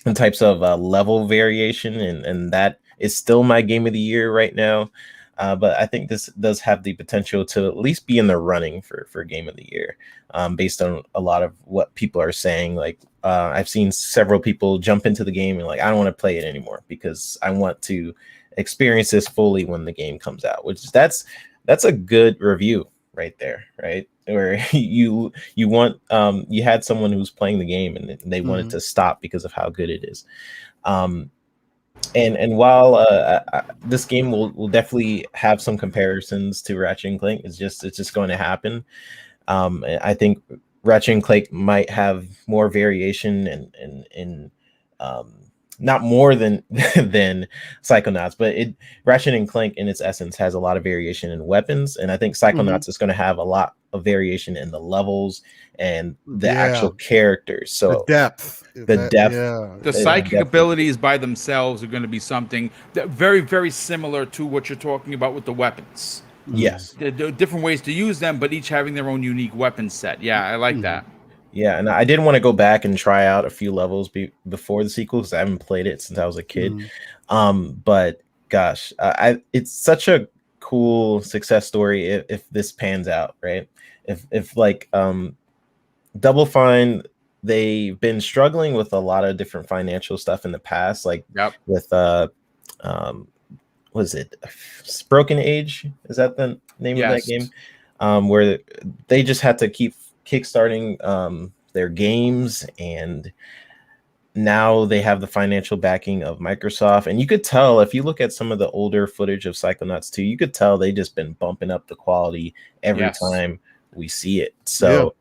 and types of level variation, and that is still my game of the year right now. But I think this does have the potential to at least be in the running for Game of the Year, based on a lot of what people are saying. Like I've seen several people jump into the game and like, I don't want to play it anymore because I want to experience this fully when the game comes out, which that's a good review right there, right? Where you want you had someone who's playing the game and they wanted to stop because of how good it is. And while this game will definitely have some comparisons to Ratchet and Clank, it's just going to happen. I think Ratchet and Clank might have more variation and not more than than Psychonauts, but Ratchet and Clank in its essence has a lot of variation in weapons, and I think Psychonauts is going to have a lot of variation in the levels and the actual characters. So the depth. The psychic abilities by themselves are going to be something that very, very similar to what you're talking about with the weapons. Yes, there are different ways to use them, but each having their own unique weapon set. Yeah, I like that. Yeah, and I did want to go back and try out a few levels before the sequel because I haven't played it since I was a kid. But gosh, it's such a cool success story if this pans out, right? If like Double Fine, they've been struggling with a lot of different financial stuff in the past, like with was it Broken Age? Is that the name of that game? Where they just had to keep kickstarting their games, and now they have the financial backing of Microsoft. And you could tell if you look at some of the older footage of Psychonauts 2, you could tell they just been bumping up the quality every time we see it. So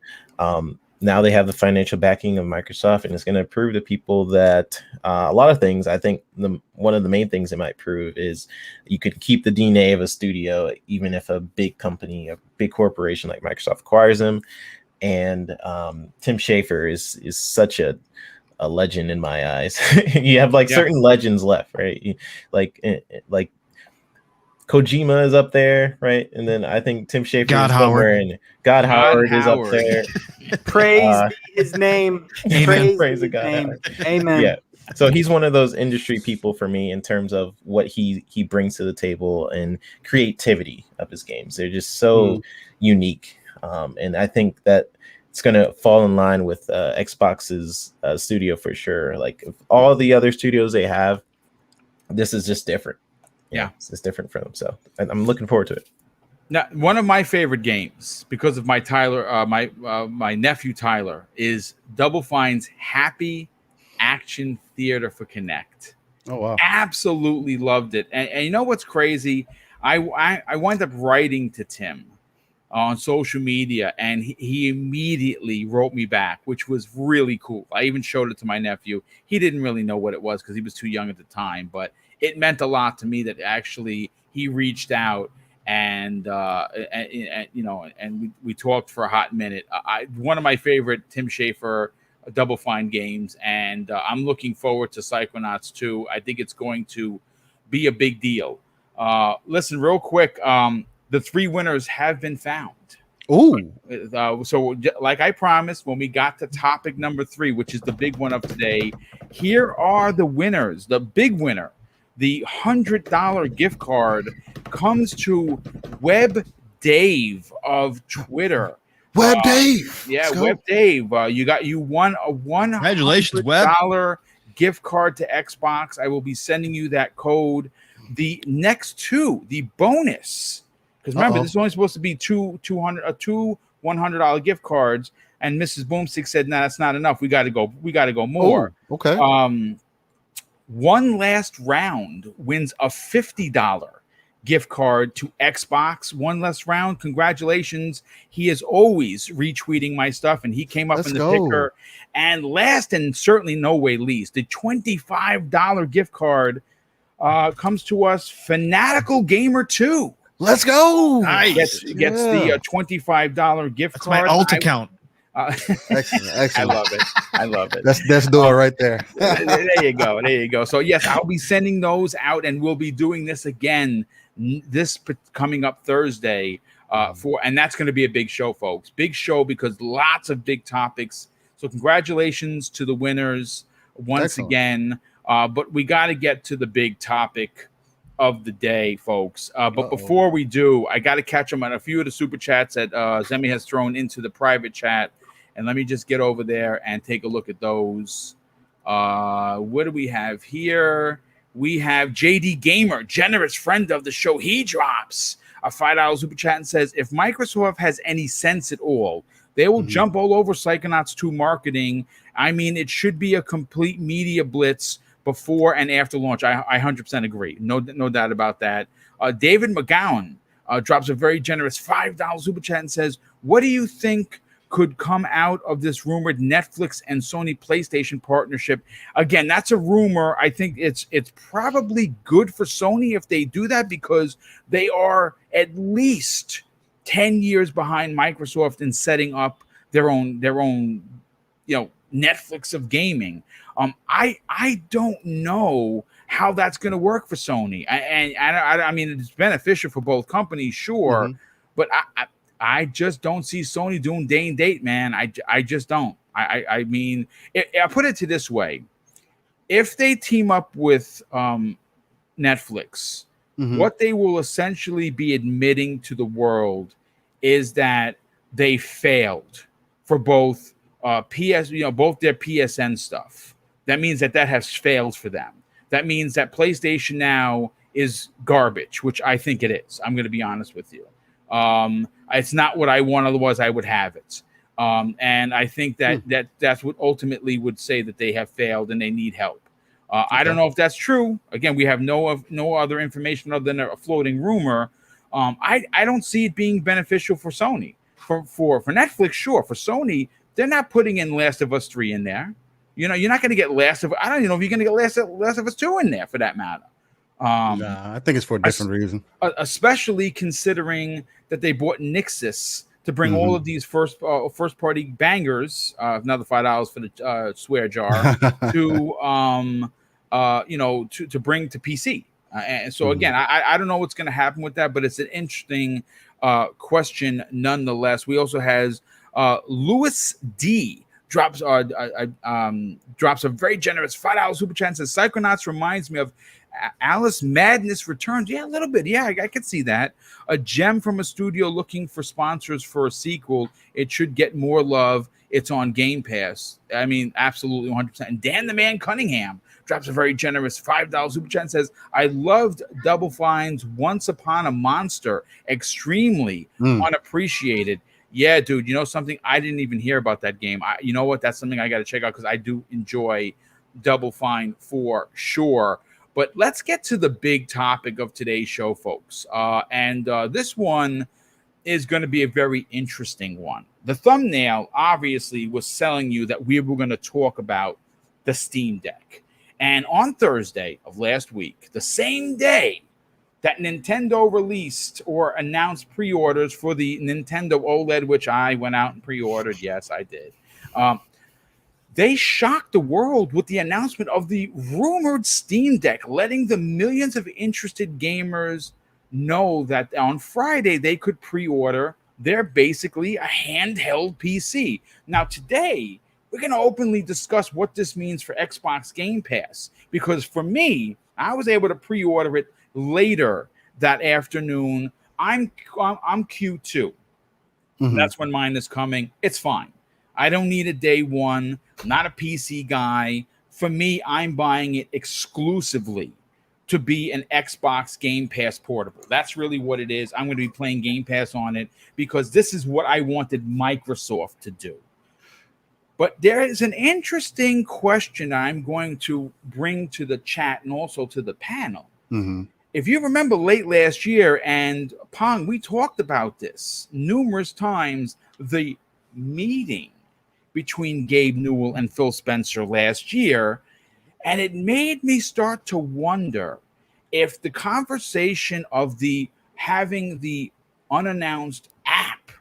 now they have the financial backing of Microsoft, and it's going to prove to people that a lot of things. I think one of the main things it might prove is you could keep the DNA of a studio even if a big company, a big corporation like Microsoft acquires them. And Tim Schafer is such a legend in my eyes. You have like certain legends left, right? Like Kojima is up there, right? And then I think Tim Schafer is somewhere, and God Howard is up there. Praise be his name. Amen. Praise the God. Name. Amen. Yeah. So he's one of those industry people for me in terms of what he brings to the table and creativity of his games. They're just so unique. And I think that it's going to fall in line with Xbox's studio for sure. Like all the other studios they have, this is just different. Yeah, it's different for them. So I'm looking forward to it. Now, one of my favorite games, because of my my nephew Tyler, is Double Fine's Happy Action Theater for Kinect. Oh wow! Absolutely loved it. And you know what's crazy? I wound up writing to Tim on social media, and he immediately wrote me back, which was really cool. I even showed it to my nephew. He didn't really know what it was because he was too young at the time, but it meant a lot to me that actually he reached out and you know, and we talked for a hot minute. One of my favorite Tim Schafer Double Fine games, and I'm looking forward to Psychonauts 2. I think it's going to be a big deal. Listen, real quick, the 3 winners have been found. Ooh. So like I promised, when we got to topic number 3, which is the big one of today, here are the winners. The big winner, the $100 gift card, comes to Web Dave of Twitter. Web Dave. Yeah, Web Dave. You won a $100 gift card to Xbox. I will be sending you that code. The next 2, the bonus, because remember, this is only supposed to be two $100 gift cards, and Mrs. Boomstick said, "No, that's not enough. We got to go more." Oh, okay. One last round wins a $50 gift card to Xbox. One last round. Congratulations. He is always retweeting my stuff, and he came up in the picker. And last, and certainly no way least, the $25 gift card comes to us, Fanatical Gamer 2. Let's go. Nice. Gets the $25 gift card. My alt account. Excellent. I love it. Let's do it right there. There you go. So yes, I'll be sending those out, and we'll be doing this again this coming up Thursday and that's going to be a big show, folks. Big show because lots of big topics. So congratulations to the winners once again. But we got to get to the big topic of the day, folks. But before we do, I got to catch them on a few of the super chats that Zemi has thrown into the private chat. And let me just get over there and take a look at those. What do we have here? We have JD Gamer, generous friend of the show. He drops a $5 super chat and says, if Microsoft has any sense at all, they will jump all over Psychonauts 2 marketing. I mean, it should be a complete media blitz before and after launch. I 100% agree. No doubt about that. David McGowan drops a very generous $5 super chat and says, what do you think could come out of this rumored Netflix and Sony PlayStation partnership? Again, that's a rumor. I think it's probably good for Sony if they do that, because they are at least 10 years behind Microsoft in setting up their own Netflix of gaming. I don't know how that's going to work for Sony. I mean, it's beneficial for both companies, sure, but I just don't see Sony doing day and date, man. I just don't. I mean, I put it to this way: if they team up with Netflix, what they will essentially be admitting to the world is that they failed for both both their PSN stuff. That means that has failed for them. That means that PlayStation Now is garbage, which I think it is. I'm going to be honest with you. It's not what I want, otherwise I would have it. And I think that's what ultimately would say that they have failed and they need help. I don't know if that's true. Again, we have no other information other than a floating rumor. I don't see it being beneficial for Sony. For Netflix, sure. For Sony, they're not putting in Last of Us 3 in there. You're not going to get I don't even know if you're going to get Last of Us 2 in there, for that matter. I think it's for a different reason. Especially considering that they bought Nixis to bring all of these first party bangers, another $5 for the swear jar, to bring to PC. And so again, I don't know what's going to happen with that, but it's an interesting question nonetheless. We also has Louis D. drops a very generous $5 super chat and says, Psychonauts reminds me of Alice Madness Returns. Yeah, a little bit. Yeah, I could see that. A gem from a studio looking for sponsors for a sequel. It should get more love. It's on Game Pass. I mean, absolutely 100%. And Dan the Man Cunningham drops a very generous $5 super chat and says, I loved Double Fine's Once Upon a Monster. Extremely unappreciated. Yeah, dude, you know something? I didn't even hear about that game. You know what? That's something I got to check out, because I do enjoy Double Fine for sure. But let's get to the big topic of today's show, folks. And this one is going to be a very interesting one. The thumbnail obviously was telling you that we were going to talk about the Steam Deck. And on Thursday of last week, the same day that Nintendo released or announced pre-orders for the Nintendo OLED, which I went out and pre-ordered. Yes, I did. They shocked the world with the announcement of the rumored Steam Deck, letting the millions of interested gamers know that on Friday they could pre-order their basically a handheld PC. Now today, we're going to openly discuss what this means for Xbox Game Pass, because for me, I was able to pre-order it later that afternoon. I'm Q2. That's when mine is coming. It's fine. I don't need a day one. I'm not a PC guy. For me, I'm buying it exclusively to be an Xbox Game Pass portable. That's really what it is. I'm going to be playing Game Pass on it because this is what I wanted Microsoft to do. But there is an interesting question I'm going to bring to the chat and also to the panel. If you remember late last year, and Pong, we talked about this numerous times, the meeting between Gabe Newell and Phil Spencer last year, and it made me start to wonder if the conversation of having the unannounced app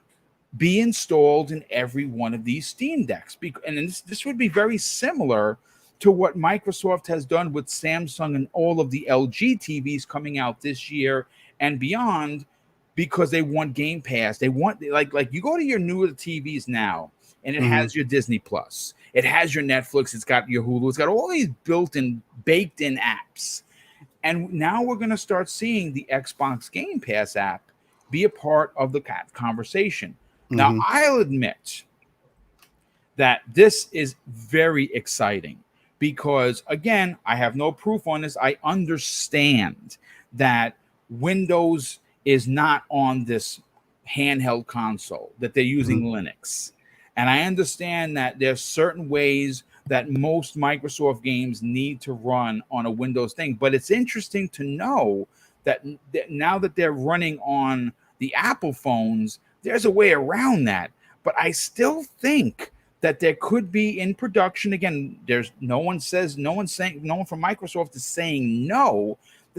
be installed in every one of these Steam Decks, and this would be very similar to what Microsoft has done with Samsung and all of the LG TVs coming out this year and beyond, because they want Game Pass. They want, like you go to your newer TVs now, and it has your Disney Plus, it has your Netflix, it's got your Hulu, it's got all these built-in, baked-in apps. And now we're going to start seeing the Xbox Game Pass app be a part of the conversation. Now, I'll admit that this is very exciting because, again, I have no proof on this. I understand that Windows is not on this handheld console, that they're using Linux. And I understand that there's certain ways that most Microsoft games need to run on a Windows thing. But it's interesting to know that now that they're running on the Apple phones, there's a way around that. But I still think that there could be in production. Again, there's no one from Microsoft is saying no,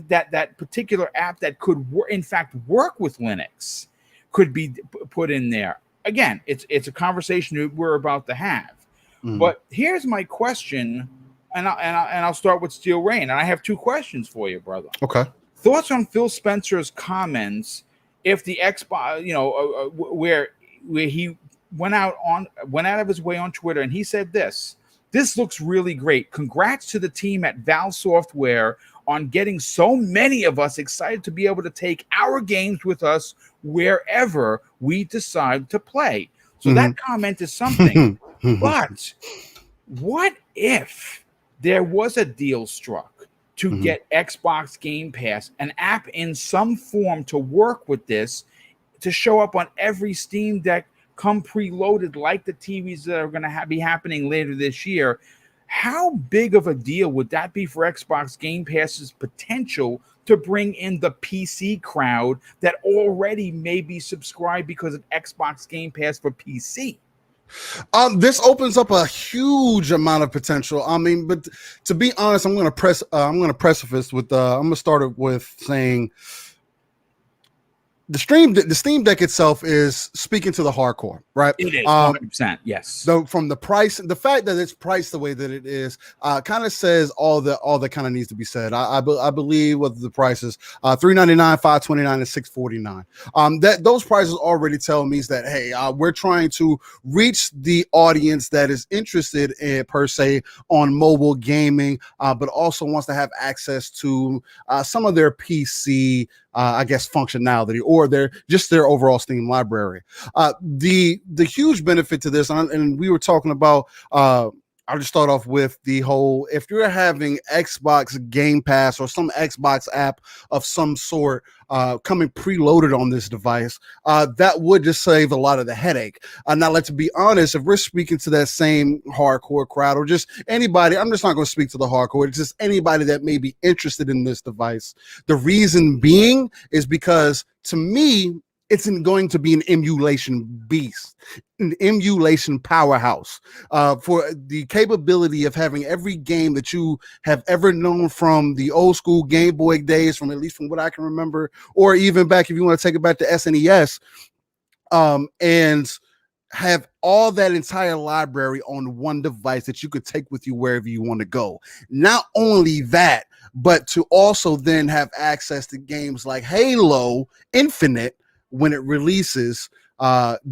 that particular app that could in fact work with Linux could be put in there. Again, it's a conversation we're about to have. But here's my question, and I'll start with Steel Rain. And I have two questions for you, brother. Okay. Thoughts on Phil Spencer's comments? If the Xbox, where he went out of his way on Twitter, and he said this looks really great. Congrats to the team at Valve Software on getting so many of us excited to be able to take our games with us wherever we decide to play. So that comment is something. But what if there was a deal struck to get Xbox Game Pass, an app in some form to work with this, to show up on every Steam Deck, come preloaded like the TVs that are going to be happening later this year? How big of a deal would that be for Xbox Game Pass's potential to bring in the PC crowd that already may be subscribed because of Xbox Game Pass for PC? This opens up a huge amount of potential. I mean, but to be honest, I'm going to preface with I'm going to start it with saying the Steam Deck itself is speaking to the hardcore, right? It is 100%, yes. So from the price, the fact that it's priced the way that it is, kind of says all that kind of needs to be said. I believe what the price is, $399, $529, and $649. That those prices already tell me that hey, we're trying to reach the audience that is interested in per se on mobile gaming, but also wants to have access to some of their PC. I guess functionality or their overall Steam library. The huge benefit to this, and we were talking about. I'll just start off with the whole. If you're having Xbox Game Pass or some Xbox app of some sort coming preloaded on this device, that would just save a lot of the headache. Now, let's be honest, if we're speaking to that same hardcore crowd or just anybody, I'm just not going to speak to the hardcore, it's just anybody that may be interested in this device. The reason being is because, to me, it's going to be an emulation beast, an emulation powerhouse for the capability of having every game that you have ever known from the old school Game Boy days, from at least from what I can remember, or even back if you want to take it back to SNES, and have all that entire library on one device that you could take with you wherever you want to go. Not only that, but to also then have access to games like Halo Infinite when it releases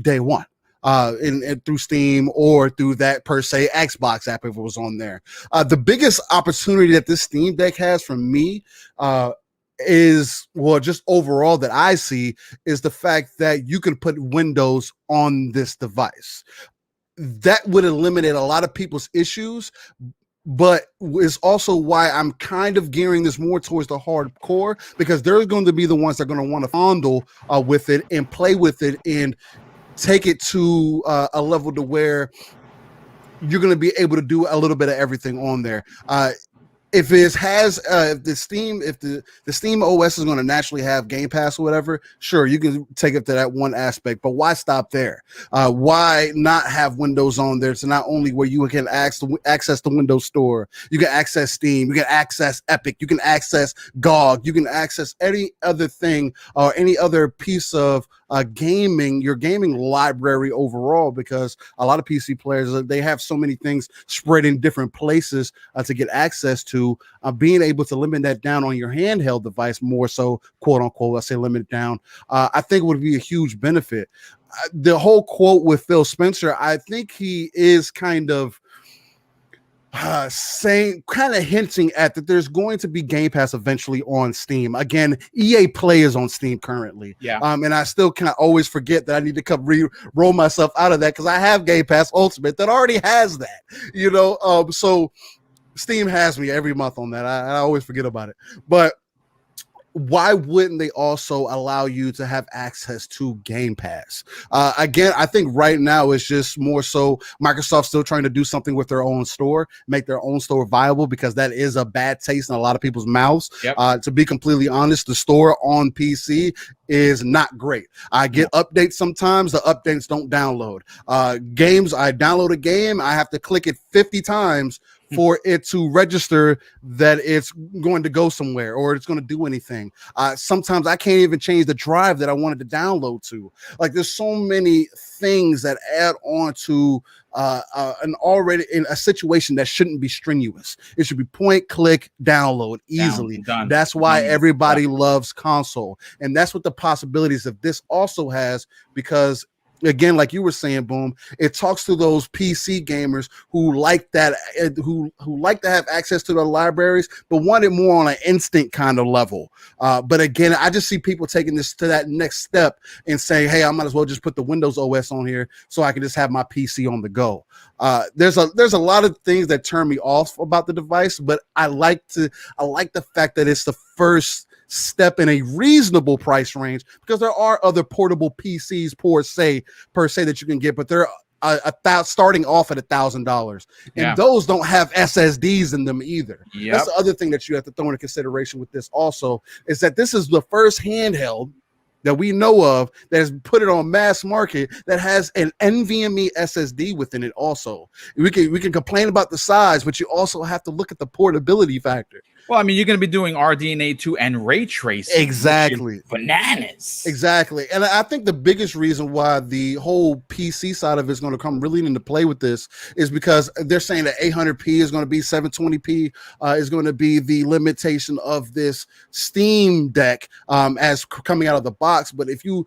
day one, and through Steam or through that per se Xbox app if it was on there. The biggest opportunity that this Steam Deck has for me is, well, just overall that I see, is the fact that you can put Windows on this device. That would eliminate a lot of people's issues, but it's also why I'm kind of gearing this more towards the hardcore, because there's going to be the ones that are going to want to fondle with it and play with it and take it to a level to where you're going to be able to do a little bit of everything on there. If it has if the Steam OS is going to naturally have Game Pass or whatever, sure, you can take it to that one aspect, but why stop there? Why not have Windows on there? So not only where you can access the Windows Store, you can access Steam, you can access Epic, you can access GOG, you can access any other thing or any other piece of your gaming library overall, because a lot of PC players, they have so many things spread in different places to get access to. Being able to limit that down on your handheld device more so, quote unquote, let's say limit it down, I think would be a huge benefit. The whole quote with Phil Spencer, I think he is kind of hinting at that there's going to be Game Pass eventually on Steam. Again, EA Play is on Steam currently. Yeah. And I still kind of always forget that I need to roll myself out of that, because I have Game Pass Ultimate that already has that. So Steam has me every month on that. I always forget about it. But why wouldn't they also allow you to have access to Game Pass? Again, I think right now it's just more so Microsoft still trying to do something with their own store, make their own store viable, because that is a bad taste in a lot of people's mouths. Yep. To be completely honest, the store on PC is not great. I get updates sometimes. The updates don't download. Games, I download a game, I have to click it 50 times for it to register that it's going to go somewhere or it's going to do anything. Sometimes I can't even change the drive that I wanted to download to. Like, there's so many things that add on to an already in a situation that shouldn't be strenuous. It should be point, click, download easily. Done. That's why everybody loves console. And that's what the possibilities of this also has, because again, like you were saying, Boom, it talks to those PC gamers who like that, who like to have access to the libraries, but want it more on an instant kind of level. But again, I just see people taking this to that next step and saying, hey, I might as well just put the Windows OS on here so I can just have my PC on the go. There's a lot of things that turn me off about the device, but I like the fact that it's the first step in a reasonable price range, because there are other portable PCs per se that you can get, but they're starting off at $1,000, and those don't have SSDs in them either. That's the other thing that you have to throw into consideration with this also, is that this is the first handheld that we know of that has put it on mass market that has an NVMe SSD within it also. We can complain about the size, but you also have to look at the portability factor. Well, I mean, you're going to be doing RDNA2 and ray tracing. Exactly. Bananas. Exactly. And I think the biggest reason why the whole PC side of it is going to come really into play with this is because they're saying that 800p is going to be 720p is going to be the limitation of this Steam Deck as coming out of the box. But if you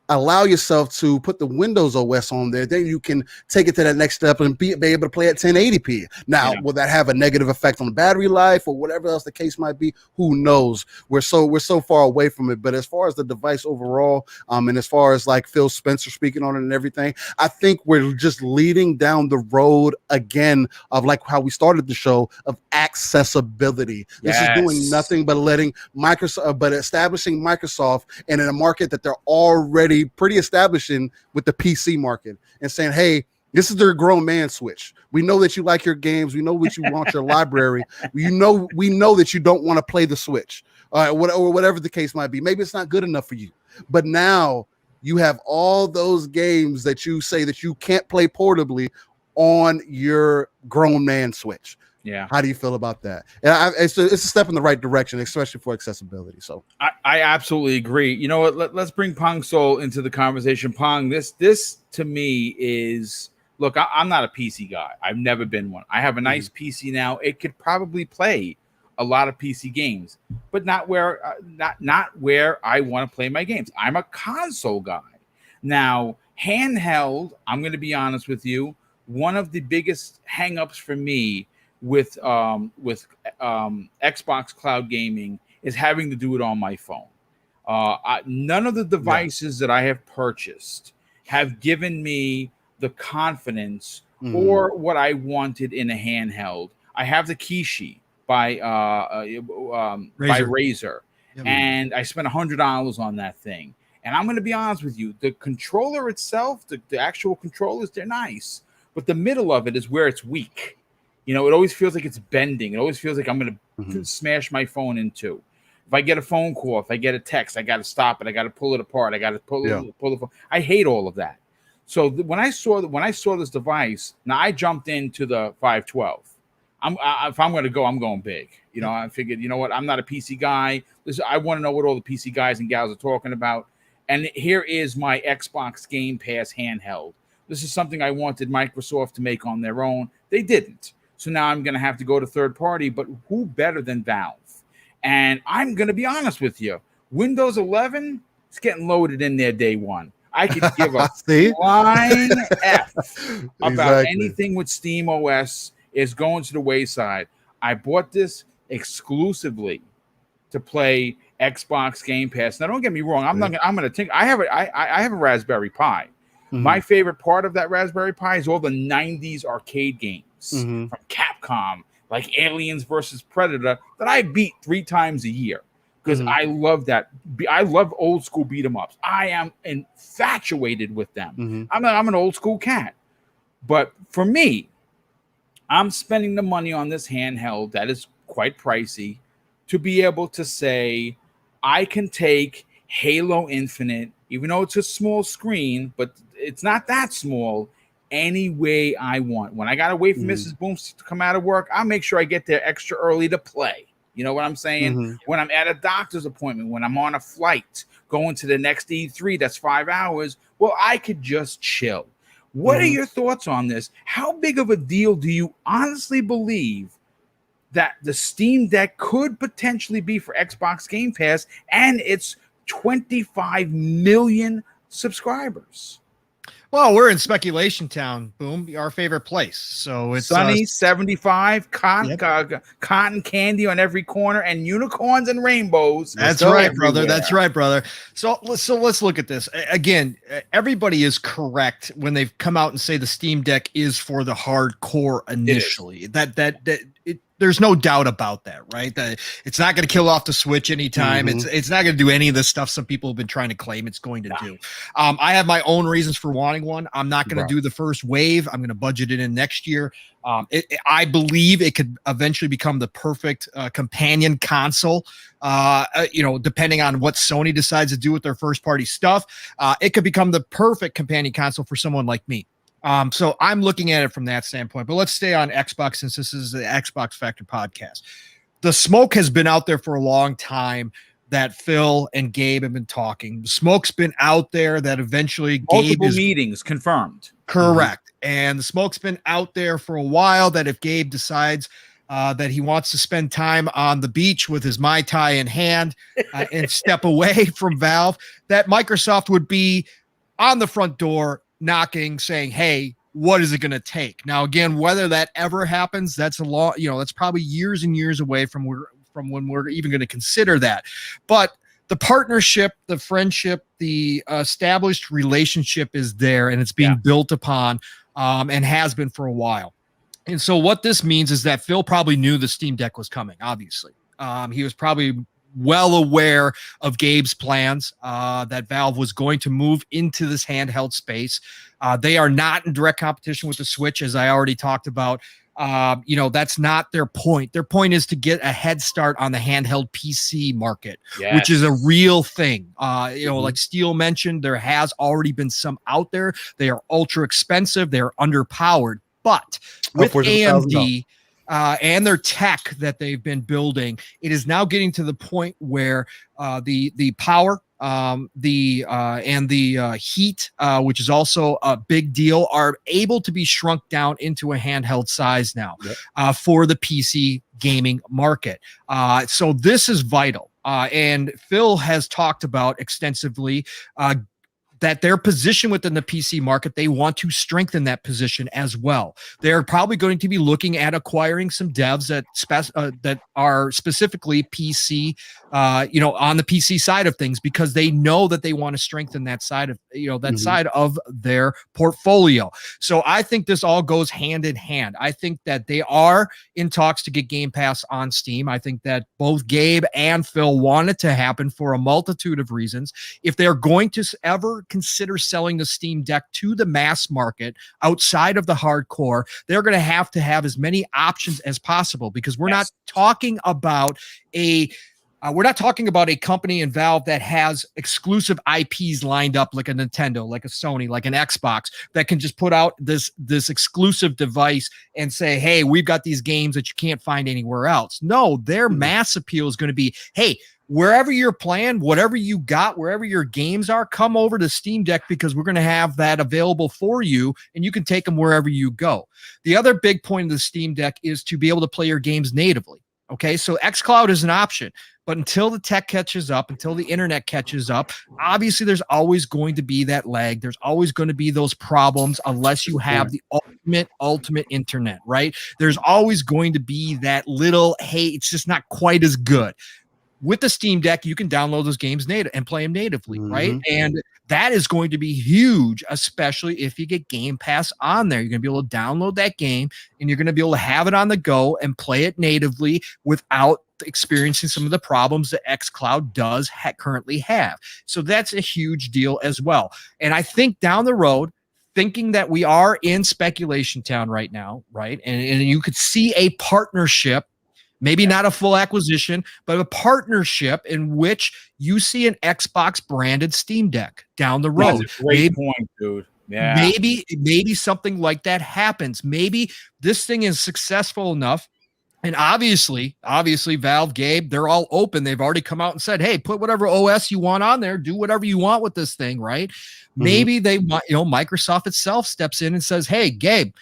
allow yourself to put the Windows OS on there, then you can take it to that next step and be able to play at 1080p. Now, will that have a negative effect on battery life or whatever else the case might be? Who knows? We're so far away from it. But as far as the device overall, and as far as like Phil Spencer speaking on it and everything, I think we're just leading down the road again of like how we started the show, of accessibility. This is doing nothing but letting Microsoft, but establishing Microsoft in a market that they're already pretty establishing with the PC market, and saying, hey, this is their grown man switch. We know that you like your games. We know what you want your library. We know that you don't want to play the Switch, or whatever the case might be. Maybe it's not good enough for you, but now you have all those games that you say that you can't play portably on your grown man Switch. Yeah. How do you feel about that? And it's a step in the right direction, especially for accessibility. So I absolutely agree. You know what? Let's bring Pong Soul into the conversation. Pong, this to me is, look, I'm not a PC guy. I've never been one. I have a nice PC now. It could probably play a lot of PC games, but not where I want to play my games. I'm a console guy. Now, handheld, I'm going to be honest with you, one of the biggest hangups for me with Xbox Cloud Gaming is having to do it on my phone. None of the devices that I have purchased have given me the confidence or what I wanted in a handheld. I have the Kishi by Razer, and I spent $100 on that thing. And I'm going to be honest with you, the controller itself, the actual controllers, they're nice, but the middle of it is where it's weak. You know, it always feels like it's bending. It always feels like I'm going to smash my phone in two. If I get a phone call, if I get a text, I got to stop it. I got to pull it apart. I got to pull the phone. I hate all of that. So when I saw this device, now I jumped into the 512. If I'm going to go, I'm going big. You know, I figured, you know what? I'm not a PC guy. I want to know what all the PC guys and gals are talking about. And here is my Xbox Game Pass handheld. This is something I wanted Microsoft to make on their own. They didn't. So now I'm going to have to go to third party, but who better than Valve? And I'm going to be honest with you. Windows 11 is getting loaded in there day one. I could give a flying F about anything with Steam OS is going to the wayside. I bought this exclusively to play Xbox Game Pass. Now, don't get me wrong. I'm going to think I have a Raspberry Pi. My favorite part of that Raspberry Pi is all the 90s arcade games from Capcom like Aliens versus Predator, that I beat 3 times a year because I love that. I love old school beat 'em ups. I am infatuated with them. I'm an old school cat. But for me, I'm spending the money on this handheld that is quite pricey to be able to say I can take Halo Infinite, even though it's a small screen, but it's not that small, any way I want. When I got to wait for Mrs. Booms to come out of work, I'll make sure I get there extra early to play. You know what I'm saying? When I'm at a doctor's appointment, when I'm on a flight going to the next E3, that's 5 hours, well, I could just chill. What are your thoughts on this? How big of a deal do you honestly believe that the Steam Deck could potentially be for Xbox Game Pass and its 25 million subscribers? Well, we're in speculation town, Boom, our favorite place. So it's sunny, 75, cotton candy on every corner, and unicorns and rainbows. That's right, brother. That's right, brother. So let's look at this again. Everybody is correct when they've come out and say the Steam Deck is for the hardcore initially. There's no doubt about that, right? That it's not going to kill off the Switch anytime. It's not going to do any of the stuff some people have been trying to claim it's going to do. I have my own reasons for wanting one. I'm not going to do the first wave. I'm going to budget it in next year. I believe it could eventually become the perfect companion console. Depending on what Sony decides to do with their first party stuff, it could become the perfect companion console for someone like me. So I'm looking at it from that standpoint, but let's stay on Xbox since this is the Xbox Factor podcast. The smoke has been out there for a long time that Phil and Gabe have been talking. The smoke's been out there that eventually multiple meetings confirmed. Correct. And the smoke's been out there for a while that if Gabe decides that he wants to spend time on the beach with his Mai Tai in hand and step away from Valve, that Microsoft would be on the front door knocking, saying, hey, what is it going to take? Now, again, whether that ever happens, that's that's probably years and years away from when we're even going to consider that. But the partnership, the friendship, the established relationship is there, and it's being built upon and has been for a while. And so what this means is that Phil probably knew the Steam Deck was coming, obviously. He was probably well aware of Gabe's plans, that Valve was going to move into this handheld space. They are not in direct competition with the Switch, as I already talked about. That's not their point. Their point is to get a head start on the handheld PC market, which is a real thing. Like Steele mentioned, there has already been some out there. They are ultra expensive. They're underpowered, but with AMD, and their tech that they've been building, it is now getting to the point where the power, and the heat, which is also a big deal, are able to be shrunk down into a handheld size now for the PC gaming market. So this is vital. And Phil has talked about extensively that their position within the PC market, they want to strengthen that position as well. They're probably going to be looking at acquiring some devs that are specifically PC, on the PC side of things, because they know that they want to strengthen that side of, side of their portfolio. So I think this all goes hand in hand. I think that they are in talks to get Game Pass on Steam. I think that both Gabe and Phil want it to happen for a multitude of reasons. If they're going to ever consider selling the Steam Deck to the mass market outside of the hardcore, they're going to have as many options as possible, because we're not talking about a company in Valve that has exclusive IPs lined up like a Nintendo, like a Sony, like an Xbox, that can just put out this exclusive device and say, hey, we've got these games that you can't find anywhere else. No, their mass appeal is going to be, hey, wherever you're playing, whatever you got, wherever your games are, come over to Steam Deck, because we're going to have that available for you, and you can take them wherever you go. The other big point of the Steam Deck is to be able to play your games natively. Okay, so xCloud is an option, but until the tech catches up, until the internet catches up, obviously there's always going to be that lag. There's always going to be those problems unless you have the ultimate internet, right? There's always going to be that little, hey, it's just not quite as good. with the Steam Deck, you can download those games native and play them natively, right? Mhm. And that is going to be huge, especially if you get Game Pass on there. You're going to be able to download that game and you're going to be able to have it on the go and play it natively without experiencing some of the problems that xCloud does currently have. So that's a huge deal as well. And I think down the road, thinking that we are in speculation town right now, right? And you could see a partnership, maybe not a full acquisition, but a partnership in which you see an Xbox branded Steam Deck down the road. That's a great point, dude. Yeah. Maybe something like that happens. Maybe this thing is successful enough. And obviously, Valve, Gabe, they're all open. They've already come out and said, hey, put whatever OS you want on there. Do whatever you want with this thing, right? Maybe Microsoft itself steps in and says, hey, Gabe,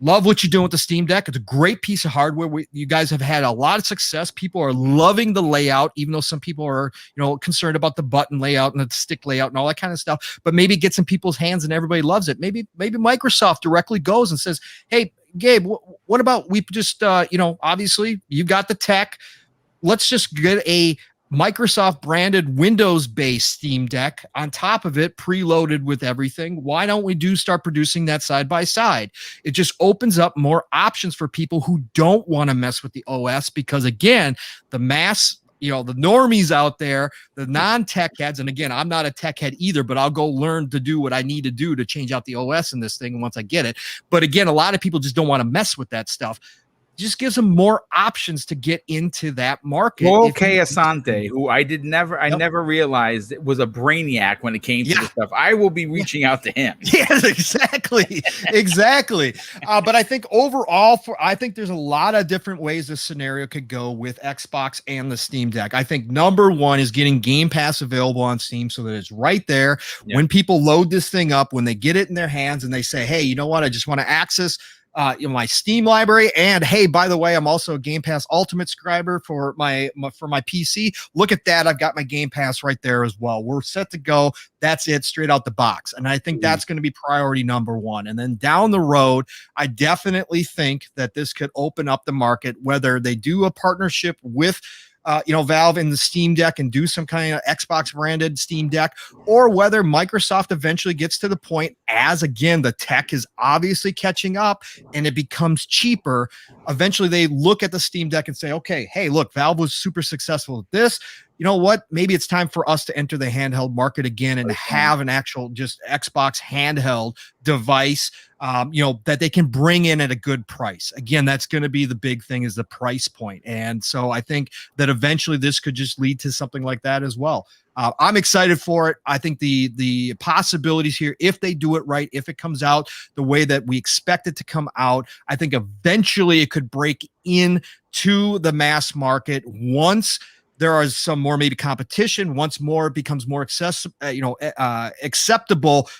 love what you're doing with the Steam Deck. It's a great piece of hardware. You guys have had a lot of success. People are loving the layout, even though some people are, concerned about the button layout and the stick layout and all that kind of stuff. But maybe it gets in people's hands and everybody loves it. Maybe Microsoft directly goes and says, hey, Gabe, what about we just, obviously you've got the tech. Let's just get a Microsoft branded Windows based Steam Deck on top of it, preloaded with everything. Why don't we start producing that side by side? It just opens up more options for people who don't want to mess with the OS, because again, the mass, the normies out there, the non-tech heads, and again, I'm not a tech head either, but I'll go learn to do what I need to do to change out the OS in this thing once I get it. But again, a lot of people just don't want to mess with that stuff. Just gives them more options to get into that market. Okay, Asante, who I never realized it was a brainiac when it came to this stuff. I will be reaching out to him. Yes, exactly. But I think overall, I think there's a lot of different ways this scenario could go with Xbox and the Steam Deck. I think number one is getting Game Pass available on Steam so that it's right there when people load this thing up, when they get it in their hands and they say, hey, you know what? I just want to access my Steam library, and hey, by the way, I'm also a Game Pass Ultimate subscriber for my PC. Look at that, I've got my Game Pass right there as well. We're set to go. That's it, straight out the box. And I think that's going to be priority number one. And then down the road, I definitely think that this could open up the market, whether they do a partnership with Valve and the Steam Deck and do some kind of Xbox branded Steam Deck, or whether Microsoft eventually gets to the point, as again, the tech is obviously catching up and it becomes cheaper. Eventually they look at the Steam Deck and say, okay, hey, look, Valve was super successful with this. You know what? Maybe it's time for us to enter the handheld market again and have an actual just Xbox handheld device, that they can bring in at a good price. Again, that's going to be the big thing, is the price point. And so I think that eventually this could just lead to something like that as well. I'm excited for it. I think the possibilities here, if they do it right, if it comes out the way that we expect it to come out, I think eventually it could break into the mass market once there is some more maybe competition, once more it becomes more acceptable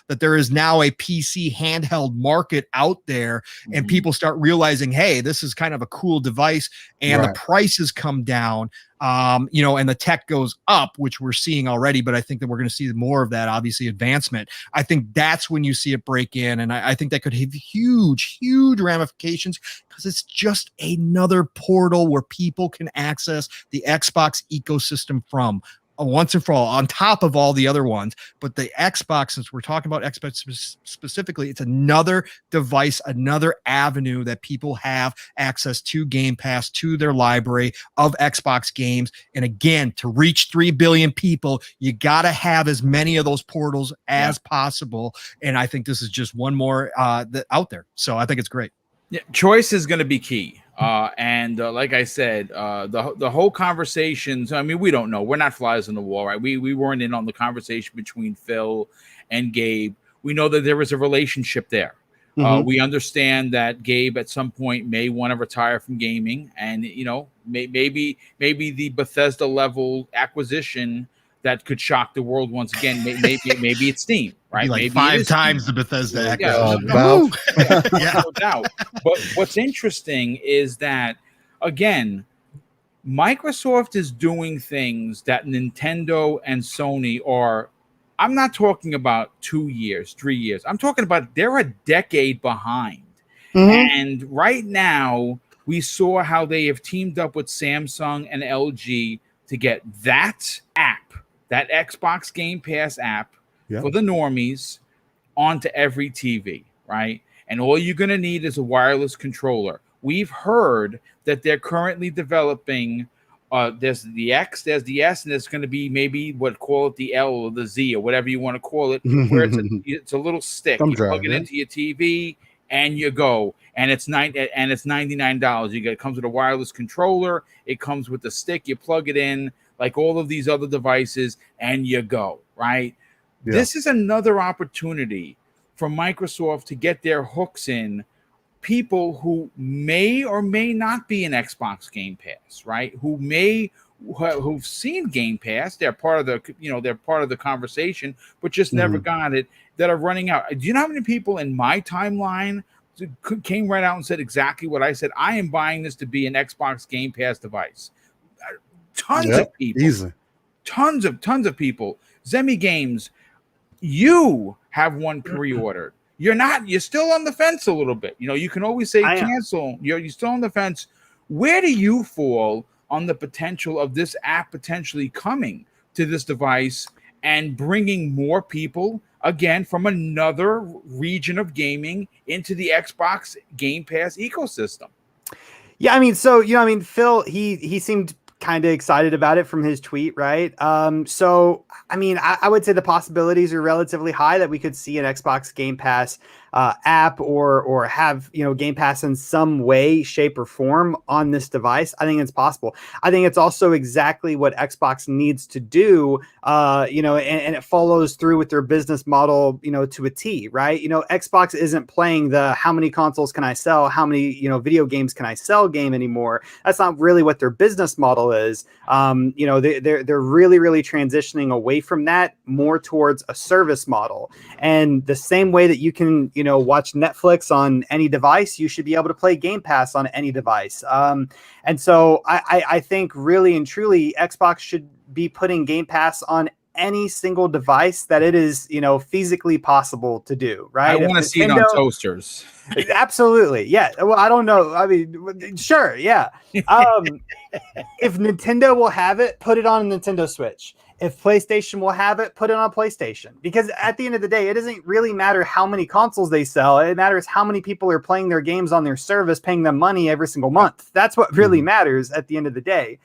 that there is now a PC handheld market out there, and people start realizing, hey, this is kind of a cool device, and the prices come down, and the tech goes up, which we're seeing already, but I think that we're going to see more of that, obviously, advancement. I think that's when you see it break in, and I think that could have huge, huge ramifications, because it's just another portal where people can access the Xbox ecosystem from once and for all, on top of all the other ones. But the Xbox, since we're talking about Xbox specifically, it's another device, another avenue that people have access to Game Pass, to their library of Xbox games. And again, to reach 3 billion people, you got to have as many of those portals as possible. And I think this is just one more out there. So I think it's great. Yeah, choice is going to be key. And like I said, the whole conversations, I mean, we don't know. We're not flies on the wall, right? We weren't in on the conversation between Phil and Gabe. We know that there is a relationship there. We understand that Gabe at some point may want to retire from gaming, and maybe the Bethesda level acquisition that could shock the world once again. Maybe it's Steam, right? Like maybe 5 times the Bethesda acquisition. No doubt. But what's interesting is that, again, Microsoft is doing things that Nintendo and Sony are. I'm not talking about 2 years, 3 years. I'm talking about they're a decade behind. And right now, we saw how they have teamed up with Samsung and LG to get that app, that Xbox Game Pass app for the normies onto every TV, right? And all you're going to need is a wireless controller. We've heard that they're currently developing, there's the X, there's the S, and there's going to be maybe call it the L or the Z or whatever you want to call it, where it's a little stick. You plug it into your TV and you go. And it's $99. It comes with a wireless controller. It comes with the stick. You plug it in like all of these other devices and you go, right? Yeah. This is another opportunity for Microsoft to get their hooks in people who may or may not be in Xbox Game Pass, right? Who've seen Game Pass, they're part of the conversation, but just never got it, that are running out. Do you know how many people in my timeline came right out and said exactly what I said? I am buying this to be an Xbox Game Pass device. Tons of people. Easy. Tons of people. Zemi Games, you have one pre-ordered. You're still on the fence a little bit. You can always say cancel. You're still on the fence. Where do you fall on the potential of this app potentially coming to this device and bringing more people, again, from another region of gaming into the Xbox Game Pass ecosystem? Yeah, Phil, he seemed kind of excited about it from his tweet, right? I would say the possibilities are relatively high that we could see an Xbox Game Pass app or have Game Pass in some way, shape, or form on this device. I think it's possible. I think it's also exactly what Xbox needs to do, and it follows through with their business model, to a T, right? Xbox isn't playing the how many consoles can I sell, how many video games can I sell game anymore. That's not really what their business model is. They're really transitioning away from that, more towards a service model. And the same way that you can watch Netflix on any device, you should be able to play Game Pass on any device. And so I think really and truly Xbox should be putting Game Pass on any single device that it is, physically possible to do, right? I want to see it on toasters. Absolutely. Yeah. Well, I don't know. I mean, sure. Yeah. If Nintendo will have it, put it on a Nintendo Switch. If PlayStation will have it, put it on PlayStation. Because at the end of the day, it doesn't really matter how many consoles they sell. It matters how many people are playing their games on their service, paying them money every single month. That's what really matters at the end of the day.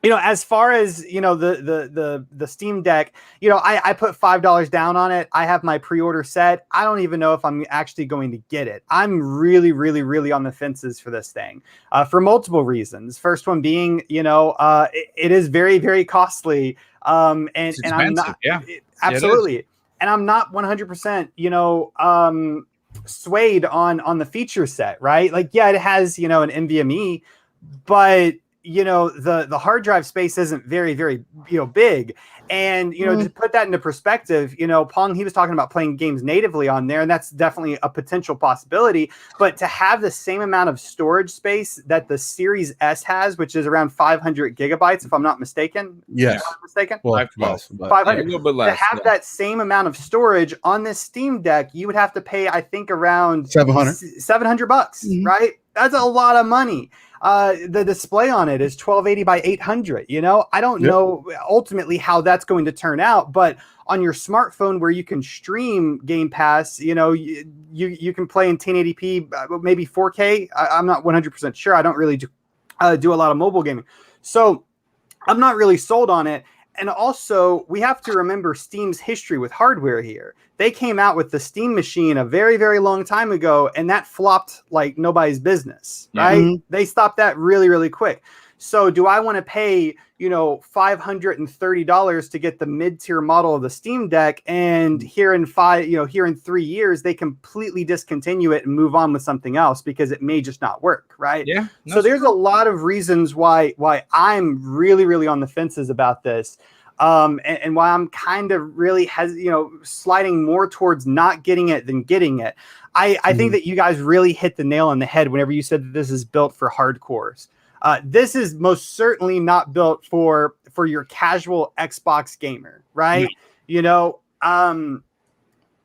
As far as, the Steam Deck, I put $5 down on it. I have my pre-order set. I don't even know if I'm actually going to get it. I'm really on the fences for this thing, for multiple reasons. First one being, it is very costly. And I'm not, absolutely. And I'm not 100%, swayed on the feature set, right? Like, yeah, it has, an NVMe, but the hard drive space isn't very big. And to put that into perspective, Pong, he was talking about playing games natively on there, and that's definitely a potential possibility. But to have the same amount of storage space that the Series S has, which is around 500 gigabytes, if I'm not mistaken. Yes. If I'm not mistaken. Well, 500. A little bit less. To have that same amount of storage on this Steam Deck, you would have to pay, I think, around $700, right? That's a lot of money. The display on it is 1280 by 800. I don't know ultimately how that's going to turn out, but on your smartphone where you can stream Game Pass, you can play in 1080p, maybe 4K. I'm not 100% sure. I don't really do a lot of mobile gaming, so I'm not really sold on it. And also, we have to remember Steam's history with hardware here. They came out with the Steam machine a very long time ago, and that flopped like nobody's business, right? Mm-hmm. They stopped that really quick. So do I want to pay, $530 to get the mid-tier model of the Steam Deck, and here in 3 years, they completely discontinue it and move on with something else because it may just not work, right? Yeah. So there's a lot of reasons why I'm really on the fences about this. And why I'm kind of really sliding more towards not getting it than getting it. I think that you guys really hit the nail on the head whenever you said that this is built for hardcores. This is most certainly not built for your casual Xbox gamer, right? No.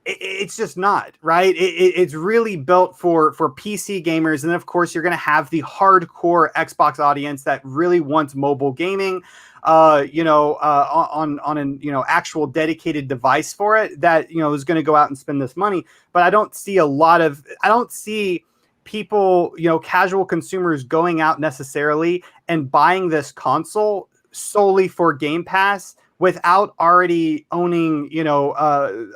it's just not, right. It's really built for PC gamers, and then of course you're going to have the hardcore Xbox audience that really wants mobile gaming, on an actual dedicated device for it, that is going to go out and spend this money. But I don't see people, casual consumers going out necessarily and buying this console solely for Game Pass without already owning, or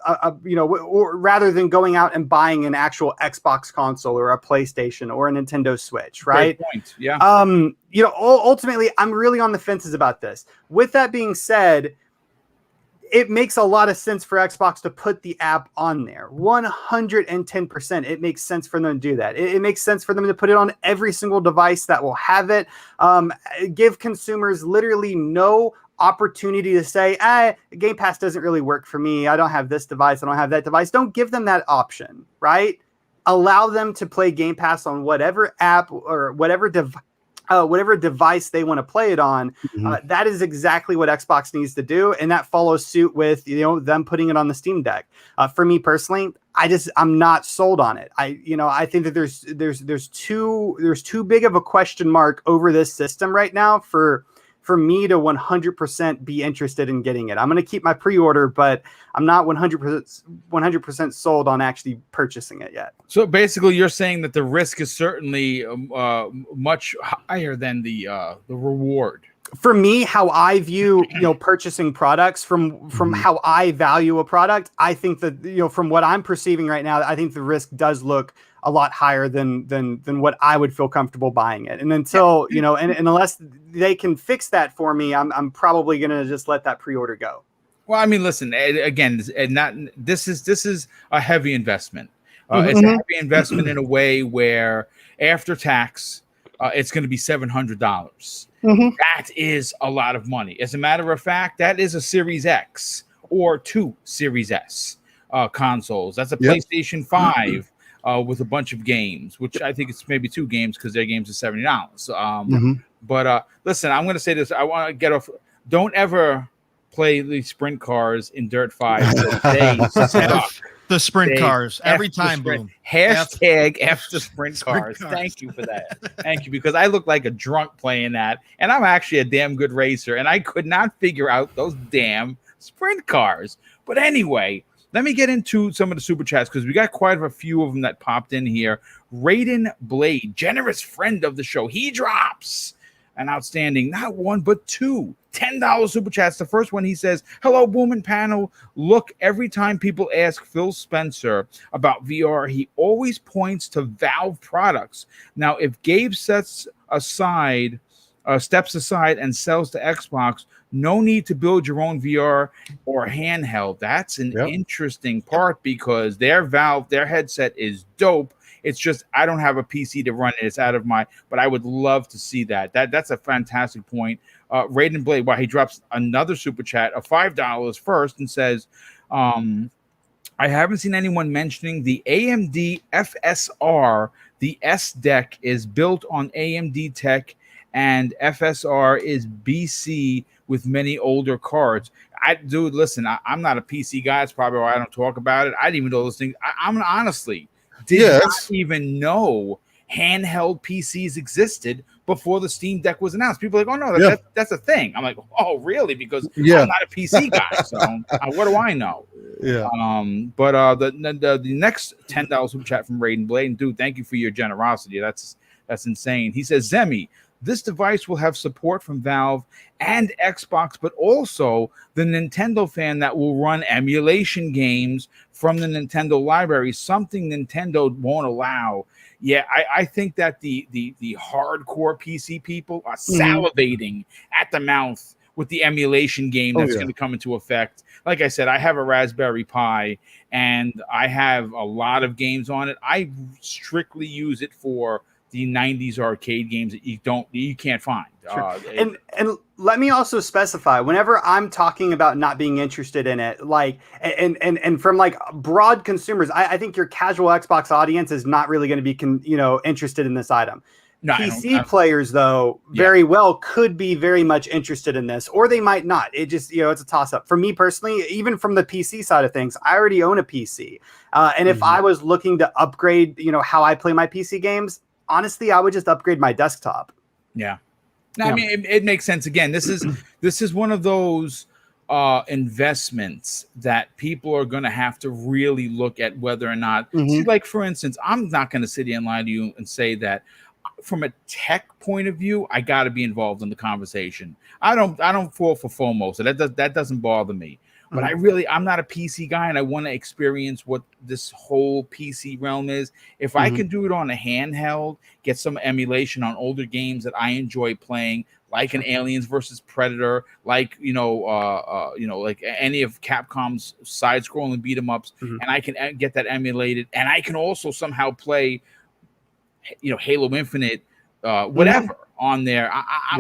rather than going out and buying an actual Xbox console or a PlayStation or a Nintendo Switch, right? Great point. Yeah. Ultimately, I'm really on the fences about this. With that being said, it makes a lot of sense for Xbox to put the app on there. 110%. It makes sense for them to do that. It makes sense for them to put it on every single device that will have it. Give consumers literally no opportunity to say, Game Pass doesn't really work for me. I don't have this device. I don't have that device. Don't give them that option, right? Allow them to play Game Pass on whatever app or whatever device they want to play it on. That is exactly what Xbox needs to do, and that follows suit with them putting it on the Steam Deck. For me personally, I'm not sold on it. I think that there's too big of a question mark over this system right now for me to 100% be interested in getting it. I'm going to keep my pre-order, but I'm not 100% sold on actually purchasing it yet. So basically, you're saying that the risk is certainly much higher than the reward. For me, how I view purchasing products from how I value a product, I think that from what I'm perceiving right now, I think the risk does look a lot higher than what I would feel comfortable buying it. And until and unless they can fix that for me, I'm probably gonna just let that pre-order go. Well, I mean, listen, again, this is a heavy investment. It's a heavy investment in a way where after tax, it's going to be $700. That is a lot of money. As a matter of fact, that is a Series X or 2 Series S consoles. That's a PlayStation 5 with a bunch of games, which I think it's maybe 2 games because their games are $70. But listen, I'm going to say this. I want to get off. Don't ever play the sprint cars in Dirt 5. They suck. The sprint cars every time. Boom. Hashtag F the sprint cars. Thank you for that. Thank you, because I look like a drunk playing that, and I'm actually a damn good racer, and I could not figure out those damn sprint cars. But anyway, let me get into some of the super chats because we got quite a few of them that popped in here. Raiden Blade, generous friend of the show, he drops an outstanding, not 1 but 2 $10 super chats. The first one, he says, "Hello, Boom and Panel. Look, every time people ask Phil Spencer about VR, he always points to Valve products. Now, if Gabe steps aside and sells to Xbox, no need to build your own VR or handheld." That's an interesting part because their headset is dope. It's just I don't have a PC to run it. It's out of but I would love to see that. That's a fantastic point. Raiden Blade, he drops another super chat of $5 first and says, I haven't seen anyone mentioning the AMD FSR. The S deck is built on AMD tech, and FSR is BC with many older cards. Listen, I'm not a PC guy. It's probably why I don't talk about it. I didn't even know those things. I'm honestly did not even know handheld PCs existed before the Steam Deck was announced. People are like, "Oh no, that's a thing." I'm like, "Oh really?" Because I'm not a PC guy, so what do I know? But the next $10 super chat from Raiden Blade, and dude, thank you for your generosity. That's insane. He says, "Zemi, this device will have support from Valve and Xbox, but also the Nintendo fan that will run emulation games from the Nintendo library, something Nintendo won't allow." Yeah, I think that the hardcore PC people are salivating at the mouth with the emulation game that's going to come into effect. Like I said, I have a Raspberry Pi, and I have a lot of games on it. I strictly use it for the 90s arcade games that you can't find. Sure. And let me also specify, whenever I'm talking about not being interested in it, and from broad consumers, I think your casual Xbox audience is not really going to be interested in this item. No, PC players, though, very well could be very much interested in this, or they might not. It just, it's a toss up. For me personally, even from the PC side of things, I already own a PC. And if I was looking to upgrade, how I play my PC games, honestly, I would just upgrade my desktop. Yeah. No, I mean, it makes sense. Again, this is one of those investments that people are going to have to really look at whether or not. See, like, for instance, I'm not going to sit here and lie to you and say that from a tech point of view, I got to be involved in the conversation. I don't fall for FOMO, so that doesn't bother me. But I'm not a PC guy, and I want to experience what this whole PC realm is. If I can do it on a handheld, get some emulation on older games that I enjoy playing, like an Aliens versus Predator, like like any of Capcom's side-scrolling beat 'em ups, and I can get that emulated, and I can also somehow play, Halo Infinite, whatever on there.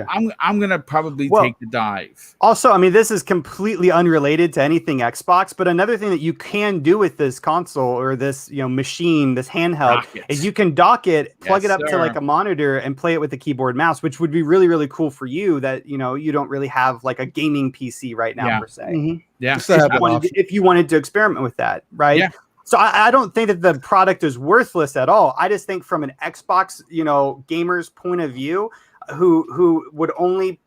I'm gonna probably take the dive. Also, I mean, this is completely unrelated to anything Xbox, but another thing that you can do with this console or this machine, this handheld, is you can dock it, plug it up to like a monitor, and play it with the keyboard mouse, which would be really, really cool for you. That you don't really have like a gaming PC right now per se. If you wanted to experiment with that, right? Yeah. So I don't think that the product is worthless at all. I just think from an Xbox, gamer's point of view, who would only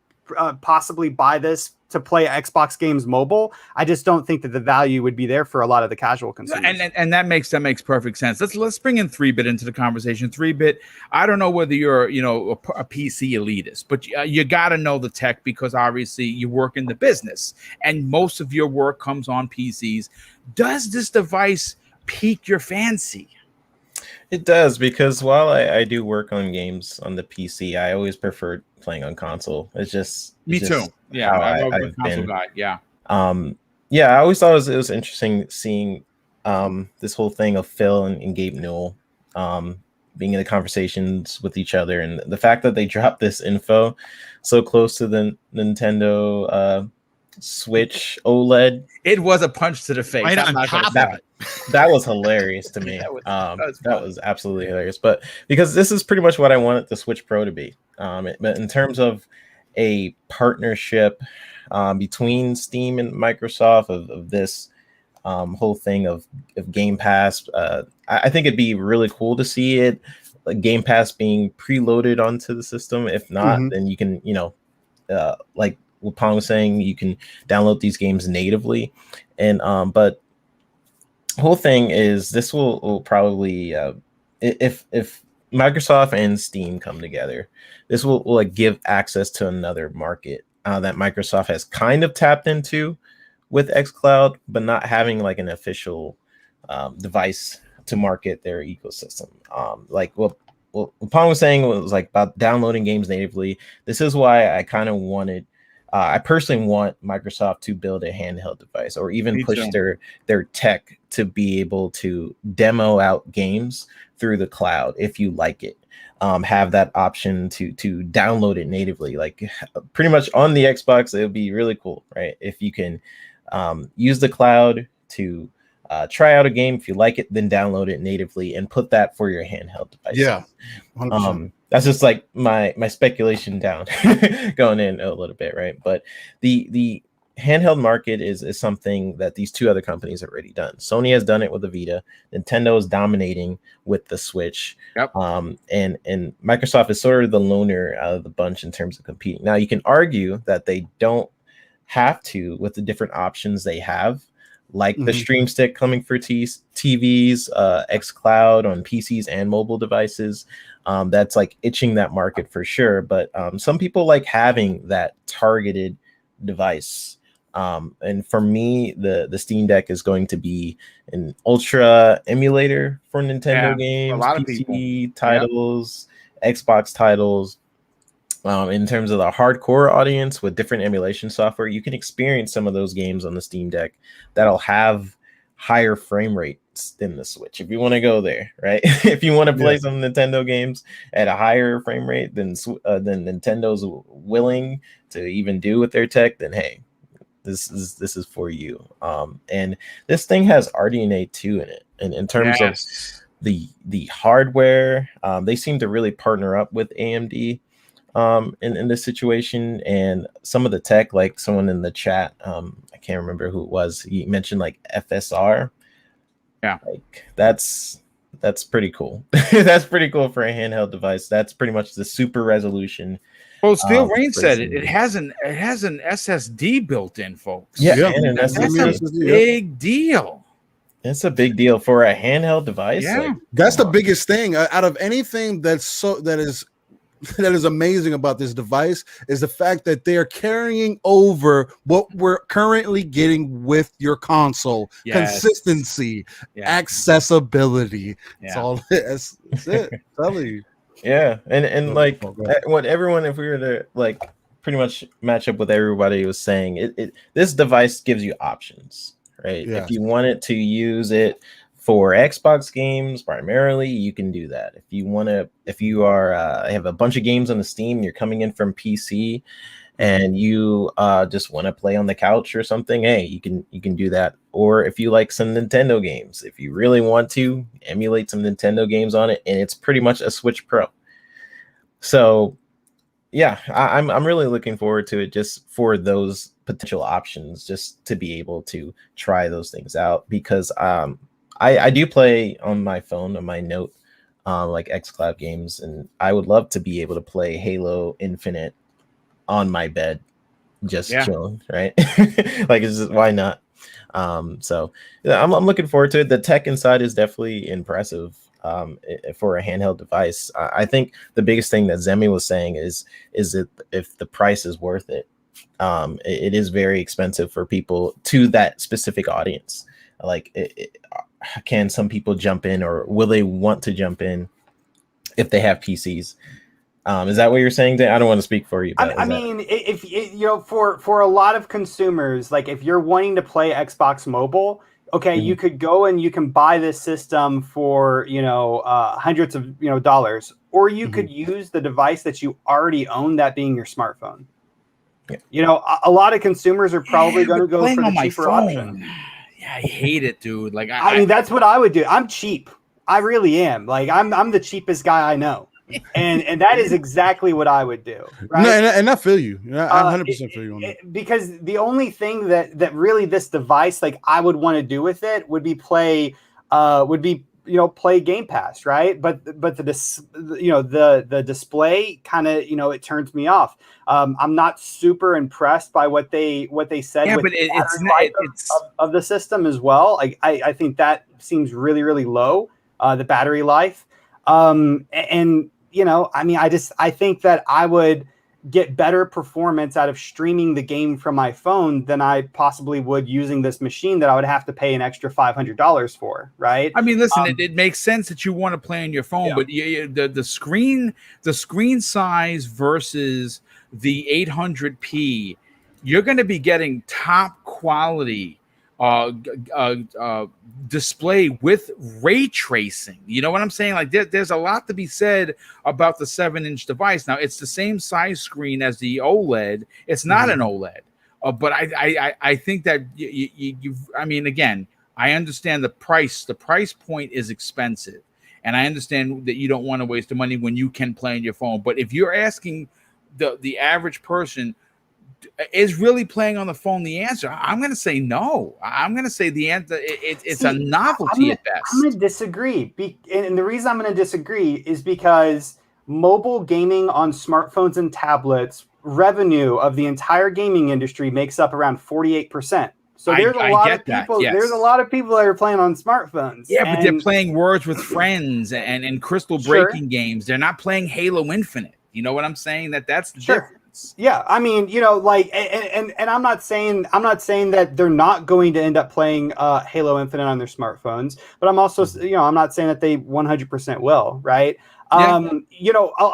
possibly buy this to play Xbox games mobile, I just don't think that the value would be there for a lot of the casual consumers. And that makes perfect sense. Let's bring in 3-Bit into the conversation. 3-Bit, I don't know whether you're a PC elitist, but you got to know the tech because obviously you work in the business and most of your work comes on PCs. Does this device pique your fancy? It does, because while I do work on games on the PC, I always prefer playing on console. It's just me too. Yeah, I'm a console guy. Yeah. I always thought it was interesting seeing this whole thing of Phil and Gabe Newell being in the conversations with each other, and the fact that they dropped this info so close to the Nintendo Switch OLED. It was a punch to the face. Right on top of it. That was hilarious to me. that was absolutely hilarious. But because this is pretty much what I wanted the Switch Pro to be. But in terms of a partnership between Steam and Microsoft of this whole thing of Game Pass, I think it'd be really cool to see it, like Game Pass being preloaded onto the system. If not, then you can, like what Pong was saying, you can download these games natively. And but whole thing is this will probably if Microsoft and Steam come together, this will like give access to another market that Microsoft has kind of tapped into with xCloud, but not having like an official device to market their ecosystem. Like what Pong was saying was like about downloading games natively. This is why I kind of wanted. I personally want Microsoft to build a handheld device or even push their tech to be able to demo out games through the cloud if you like it. Have that option to download it natively, like pretty much on the Xbox. It would be really cool, right? If you can use the cloud to try out a game, if you like it, then download it natively and put that for your handheld device. Yeah, 100%. That's just like my speculation down going in a little bit, right? But the handheld market is something that these two other companies have already done. Sony has done it with the Vita. Nintendo is dominating with the Switch. Yep. And Microsoft is sort of the loner out of the bunch in terms of competing. Now you can argue that they don't have to with the different options they have, like the Stream Stick coming for TVs, xCloud on PCs and mobile devices. That's like itching that market for sure. But some people like having that targeted device. And for me, the Steam Deck is going to be an ultra emulator for Nintendo games, a lot of PC titles, Xbox titles. In terms of the hardcore audience with different emulation software, you can experience some of those games on the Steam Deck that'll have higher frame rates than the Switch. If you want to go there, right? If you want to play some Nintendo games at a higher frame rate than Nintendo's willing to even do with their tech, then hey, this is for you. And this thing has RDNA 2 in it. And in terms of the hardware. They seem to really partner up with AMD in this situation, and some of the tech, like someone in the chat, I can't remember who it was, he mentioned like FSR. Yeah, like that's pretty cool. That's pretty cool for a handheld device. That's pretty much the super resolution. well, Steel Rain for said it. gaming. It has an SSD built in, folks. Yeah, Yeah, and an That's a SSD. big deal. It's a big deal for a handheld device. Yeah. Like, that's the biggest thing out of anything that is amazing about this device is the fact that they're carrying over what we're currently getting with your console. Yes. Consistency, Yeah. accessibility. That's Yeah. all. That's it. Tell you. yeah, and like Oh, go ahead. what everyone, if we were to like pretty much match up with everybody was saying, this device gives you options, right? Yeah. If you wanted to use it for Xbox games primarily, you can do that. If you have a bunch of games on the Steam, you're coming in from PC and you just want to play on the couch or something, hey, you can do that. Or if you like some Nintendo games, if you really want to emulate some Nintendo games on it, and it's pretty much a Switch Pro. So yeah, I'm really looking forward to it, just for those potential options, just to be able to try those things out, because I do play on my phone, on my Note, like xCloud games, and I would love to be able to play Halo Infinite on my bed, just chilling, right? Like, it's just, why not? So yeah, I'm looking forward to it. The tech inside is definitely impressive for a handheld device. I think the biggest thing that Zemi was saying is that if the price is worth it. It is very expensive for people, to that specific audience. Like, can some people jump in, or will they want to jump in if they have PCs? Is that what you're saying, Dan? I don't want to speak for you. But I mean, if for a lot of consumers, like if you're wanting to play Xbox Mobile, okay, you could go and you can buy this system for hundreds of dollars, or you could use the device that you already own, that being your smartphone. Yeah. A lot of consumers are probably going to go for the cheaper option. Yeah, I hate it, dude. Like, I mean, that's what I would do. I'm cheap. I really am. Like, I'm the cheapest guy I know. And that is exactly what I would do. Right? No, and I feel you. I 100% feel you on that. Because the only thing that really this device, like, I would want to do with it would be play Game Pass, right? But the display kind of, it turns me off. I'm not super impressed by what they said. Yeah, with but it's of the system as well. Like, I think that seems really, really low, the battery life. I think that I would get better performance out of streaming the game from my phone than I possibly would using this machine that I would have to pay an extra $500 for, right? I mean, listen, it makes sense that you want to play on your phone, but the screen size versus the 800p, you're going to be getting top quality display with ray tracing. You know what I'm saying? Like, there's a lot to be said about the 7-inch device. Now, it's the same size screen as the OLED. It's not an OLED, but I think that I mean, again, I understand the price. The price point is expensive, and I understand that you don't want to waste the money when you can play on your phone. But if you're asking the average person, is really playing on the phone the answer, I'm going to say no. I'm going to say the answer, it's a novelty at best. I'm going to disagree. And the reason I'm going to disagree is because mobile gaming on smartphones and tablets, revenue of the entire gaming industry makes up around 48%. So there's a lot of people. Yes. There's a lot of people that are playing on smartphones. Yeah, but they're playing Words with Friends and crystal breaking games. They're not playing Halo Infinite. You know what I'm saying? That's the difference. Yeah, I mean, like, and I'm not saying that they're not going to end up playing Halo Infinite on their smartphones, but I'm also, I'm not saying that they 100% will, right? A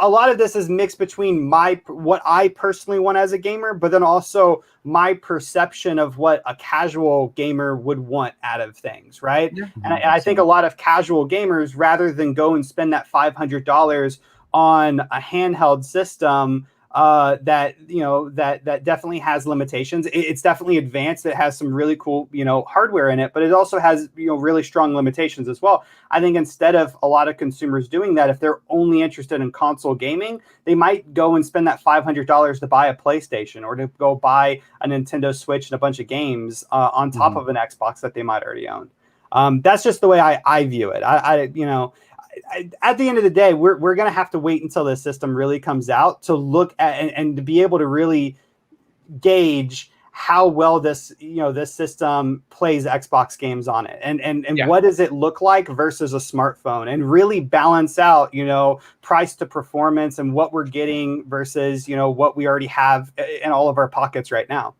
lot of this is mixed between what I personally want as a gamer, but then also my perception of what a casual gamer would want out of things, right? Yeah. And I think a lot of casual gamers, rather than go and spend that $500 on a handheld system, that that definitely has limitations. It's definitely advanced. It has some really cool hardware in it, but it also has really strong limitations as well. I think instead of a lot of consumers doing that, if they're only interested in console gaming, they might go and spend that $500 to buy a PlayStation or to go buy a Nintendo Switch and a bunch of games on top of an Xbox that they might already own. That's just the way I view it. At the end of the day, we're going to have to wait until this system really comes out to look at and to be able to really gauge how well this system plays Xbox games on it, and what does it look like versus a smartphone, and really balance out price to performance and what we're getting versus what we already have in all of our pockets right now.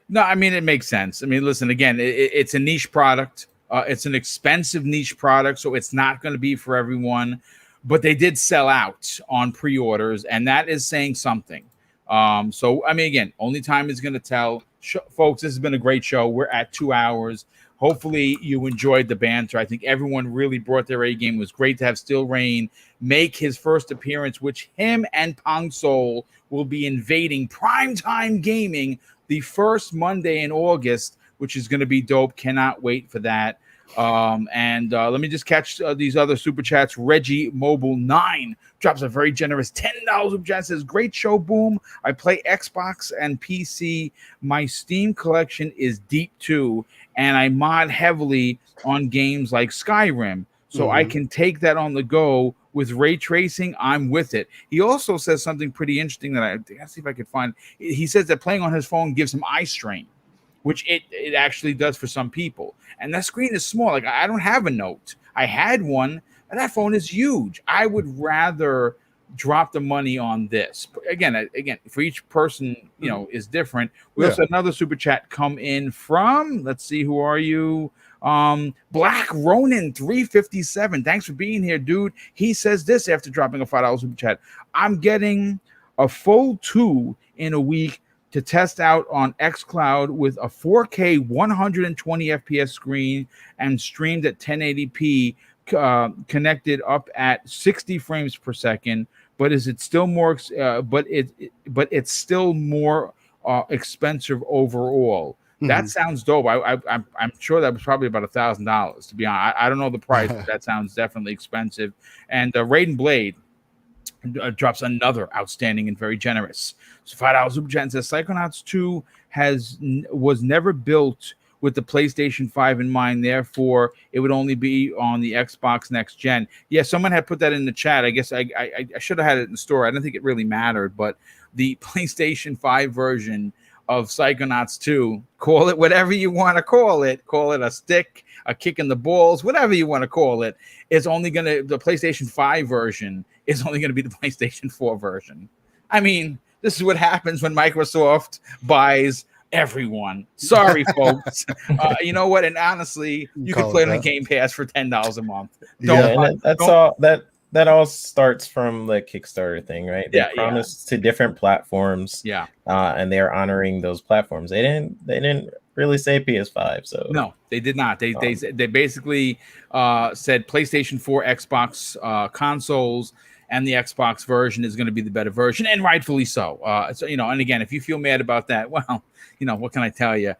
No, I mean, it makes sense. I mean, listen, again, it's a niche product. It's an expensive niche product, so it's not going to be for everyone. But they did sell out on pre-orders, and that is saying something. So, I mean, again, only time is going to tell. Folks, this has been a great show. We're at 2 hours. Hopefully, you enjoyed the banter. I think everyone really brought their A game. It was great to have Still Rain make his first appearance, which him and Pong Soul will be invading Primetime Gaming the first Monday in August, which is going to be dope. Cannot wait for that. And let me just catch these other super chats. Reggie Mobile 9 drops a very generous $10 super chat. Says, great show, Boom. I play Xbox and PC. My Steam collection is deep too, and I mod heavily on games like Skyrim. So I can take that on the go with ray tracing. I'm with it. He also says something pretty interesting that I gotta see if I could find. He says that playing on his phone gives him eye strain, which it actually does for some people. And that screen is small. Like, I don't have a Note. I had one, and that phone is huge. I would rather drop the money on this. Again, for each person, is different. We also had another super chat come in from, let's see, who are you? Black Ronin 357. Thanks for being here, dude. He says this after dropping a $5 super chat. I'm getting a full 2 in a week to test out on xCloud with a 4K 120 FPS screen and streamed at 1080p, connected up at 60 frames per second. But is it still more? But it's still more expensive overall. That sounds dope. I'm sure that was probably about $1,000. To be honest, I don't know the price, but that sounds definitely expensive. And Raiden Blade drops another outstanding and very generous. So $5 super chat says Psychonauts 2 was never built with the PlayStation 5 in mind. Therefore, it would only be on the Xbox next gen. Yeah, someone had put that in the chat. I guess I should have had it in the store. I don't think it really mattered, but the PlayStation 5 version of Psychonauts 2, call it whatever you want to call it a stick, a kick in the balls, whatever you want to call it, is only going to, the PlayStation 5 version is only going to be the PlayStation 4 version. I mean, this is what happens when Microsoft buys everyone. Sorry, folks. You know what? And honestly, you can play it on Game Pass for $10 a month. That all starts from the Kickstarter thing, right? They promised to different platforms. Yeah. And they're honoring those platforms. They didn't really say PS5. So no, they did not. They basically said PlayStation 4, Xbox consoles, and the Xbox version is going to be the better version, and rightfully so. So, and again, if you feel mad about that, well, what can I tell you?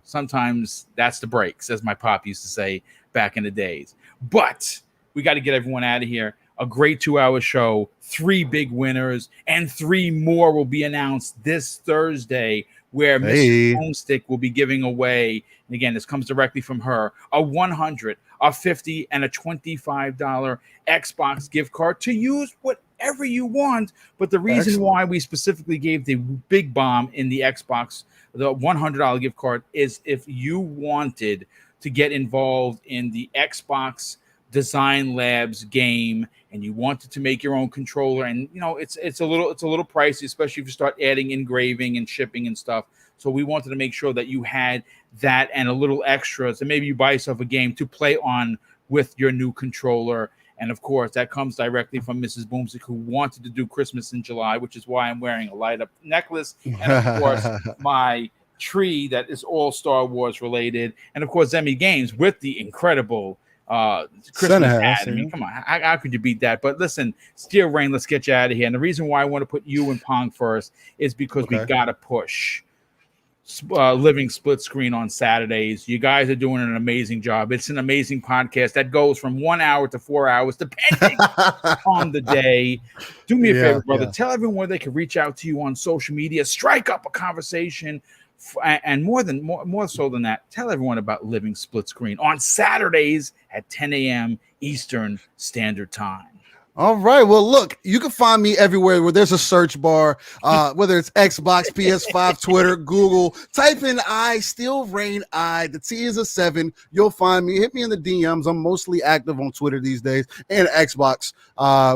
Sometimes that's the breaks, as my pop used to say back in the days. But we got to get everyone out of here. A great 2-hour show, 3 big winners, and 3 more will be announced this Thursday, where Mrs. Homestick will be giving away, and again, this comes directly from her, a $100, a $50, and a $25 Xbox gift card to use whatever you want. But the reason why we specifically gave the big bomb in the Xbox, the $100 gift card, is if you wanted to get involved in the Xbox Design Labs game and you wanted to make your own controller, and it's a little pricey, especially if you start adding engraving and shipping and stuff. So we wanted to make sure that you had that and a little extra, so maybe you buy yourself a game to play on with your new controller. And of course, that comes directly from Mrs. Boomstick, who wanted to do Christmas in July, which is why I'm wearing a light up necklace, and of course my tree that is all Star Wars related, and of course Zemi Games with the incredible Christmas hat. I mean, come on, how could you beat that? But listen, Steel Rain, let's get you out of here. And the reason why I want to put you and Pong first is because we got to push Living Split Screen on Saturdays. You guys are doing an amazing job. It's an amazing podcast that goes from 1 hour to 4 hours, depending on the day. Do me a favor, brother. Tell everyone where they can reach out to you on social media. Strike up a conversation. And more so than that, tell everyone about Living Split Screen on Saturdays at 10 a.m. Eastern Standard Time. All right. Well, look, you can find me everywhere where there's a search bar, whether it's Xbox, PS5, Twitter, Google. Type in Steel Rain the T is a 7. You'll find me. Hit me in the DMs. I'm mostly active on Twitter these days and Xbox,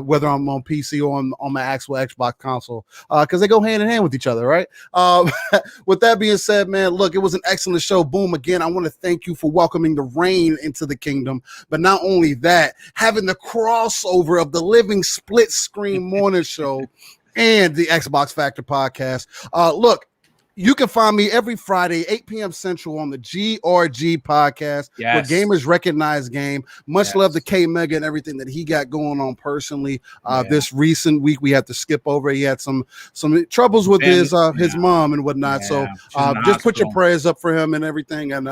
whether I'm on PC or on my actual Xbox console, because they go hand in hand with each other, right? With that being said, man, look, it was an excellent show. Boom. Again, I want to thank you for welcoming the rain into the kingdom. But not only that, having the crossover of the Living Split Screen Morning Show and the Xbox Factor podcast. Look, you can find me every Friday, 8 p.m. Central on the GRG podcast, where gamers recognize game. Much love to K Mega and everything that he got going on personally. This recent week we had to skip over. He had some troubles with his mom and whatnot. So just put your prayers up for him and everything, and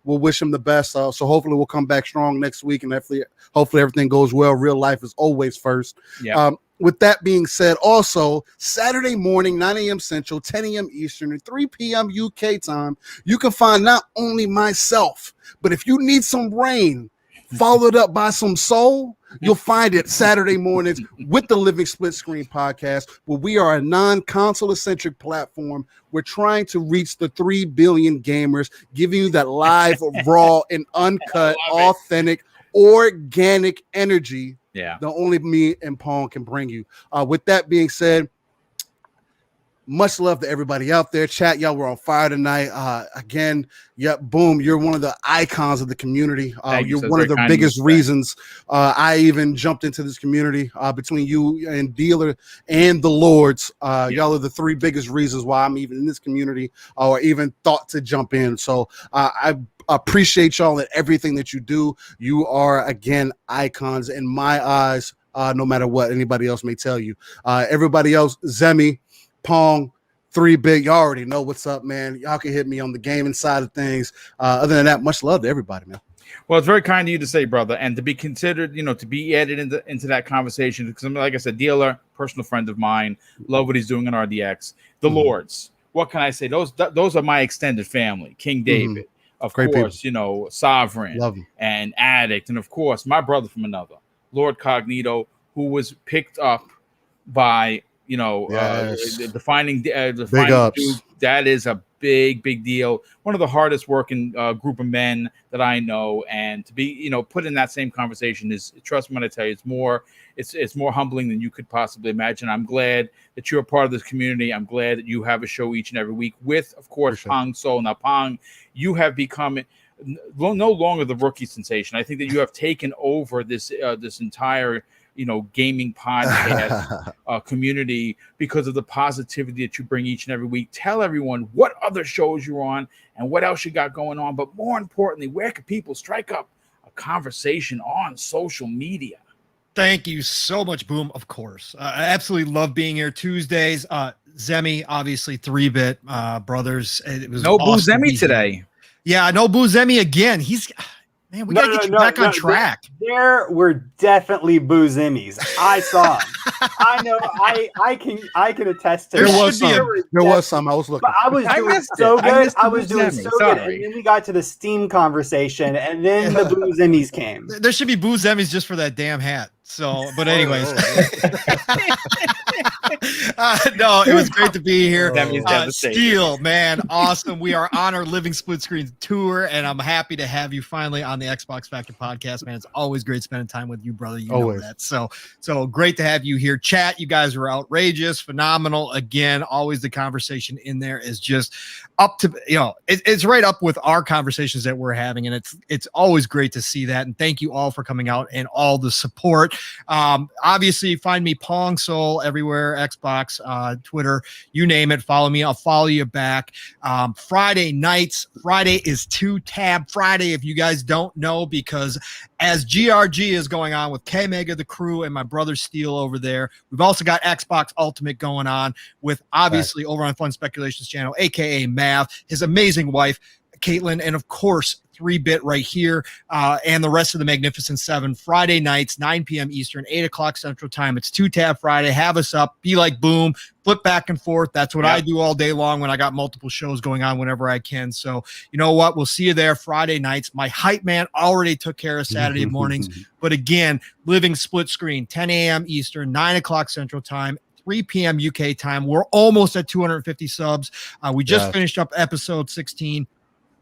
we'll wish him the best. So hopefully we'll come back strong next week, and hopefully everything goes well. Real life is always first. With that being said, also Saturday morning, 9 a.m. Central, 10 a.m. Eastern, and 3 p.m. UK time, you can find not only myself, but if you need some rain followed up by some soul, you'll find it Saturday mornings with the Living Split Screen podcast, where we are a non-console centric platform. We're trying to reach the 3 billion gamers, giving you that live, raw, and uncut, authentic, organic energy that only me and Pong can bring you. With that being said, much love to everybody out there. Chat, y'all were on fire tonight. Again, boom, you're one of the icons of the community. You're one of the biggest reasons I even jumped into this community, between you and Dealer and the Lords. Y'all are the 3 biggest reasons why I'm even in this community or even thought to jump in. So I appreciate y'all and everything that you do. You are, again, icons in my eyes, no matter what anybody else may tell you. Everybody else, Zemi, Pong, 3-Bit, you already know what's up, man. Y'all can hit me on the gaming side of things. Other than that, much love to everybody, man. Well, it's very kind of you to say, brother, and to be considered, to be added into that conversation. Because, like I said, Dealer, personal friend of mine, love what he's doing in RDX. The Lords, what can I say? Those are my extended family. King David, of Great course, people. Sovereign, and Addict, and of course, my brother from another, Lord Cognito, who was picked up by defining dude. That is a big deal. One of the hardest working group of men that I know, and to be put in that same conversation is, trust me when I tell you, it's more humbling than you could possibly imagine. I'm glad that you're a part of this community. I'm glad that you have a show each and every week with, of course, Pong Soul. Now, Pong, you have become no longer the rookie sensation. I think that you have taken over this entire gaming podcast community because of the positivity that you bring each and every week. Tell everyone what other shows you're on and what else you got going on, but more importantly, where can people strike up a conversation on social media? Thank you so much, Boom. Of course, I absolutely love being here Tuesdays. Zemi, obviously, 3-Bit brothers. It was no awesome Zemi today. Yeah, no Zemi again. Man, we gotta get you back on track. There were definitely Boozemies. I saw them. I know. I can attest to there that. There was some. I was looking. But I was doing so good. I was doing so good. And then we got to the Steam conversation, and then the Boozemies came. There should be Boozemies just for that damn hat. So, but anyways, no, it was great to be here. Steel, man, awesome. We are on our Living Split Screen tour, and I'm happy to have you finally on the Xbox Factor podcast, man. It's always great spending time with you, brother. You know that. So great to have you here. Chat, you guys were outrageous, phenomenal. Again, always the conversation in there is just up to, it's right up with our conversations that we're having, and it's always great to see that. And thank you all for coming out and all the support. Obviously, find me Pong Soul everywhere, Xbox, Twitter, you name it. Follow me. I'll follow you back. Friday nights. Friday is 2-Tab Friday, if you guys don't know, because as GRG is going on with K Mega, the crew, and my brother Steele over there, we've also got Xbox Ultimate going on with obviously over on Fun Speculations channel, aka Mav, his amazing wife, Caitlin, and of course, 3-Bit right here, and the rest of the Magnificent Seven. Friday nights, 9 p.m. Eastern, 8 o'clock Central Time. It's 2-Tab Friday. Have us up. Be like Boom. Flip back and forth. That's what I do all day long when I got multiple shows going on whenever I can. So, you know what? We'll see you there Friday nights. My hype man already took care of Saturday mornings. But again, living split screen, 10 a.m. Eastern, 9 o'clock Central Time. 3 p.m. UK time. We're almost at 250 subs. We just finished up episode 16.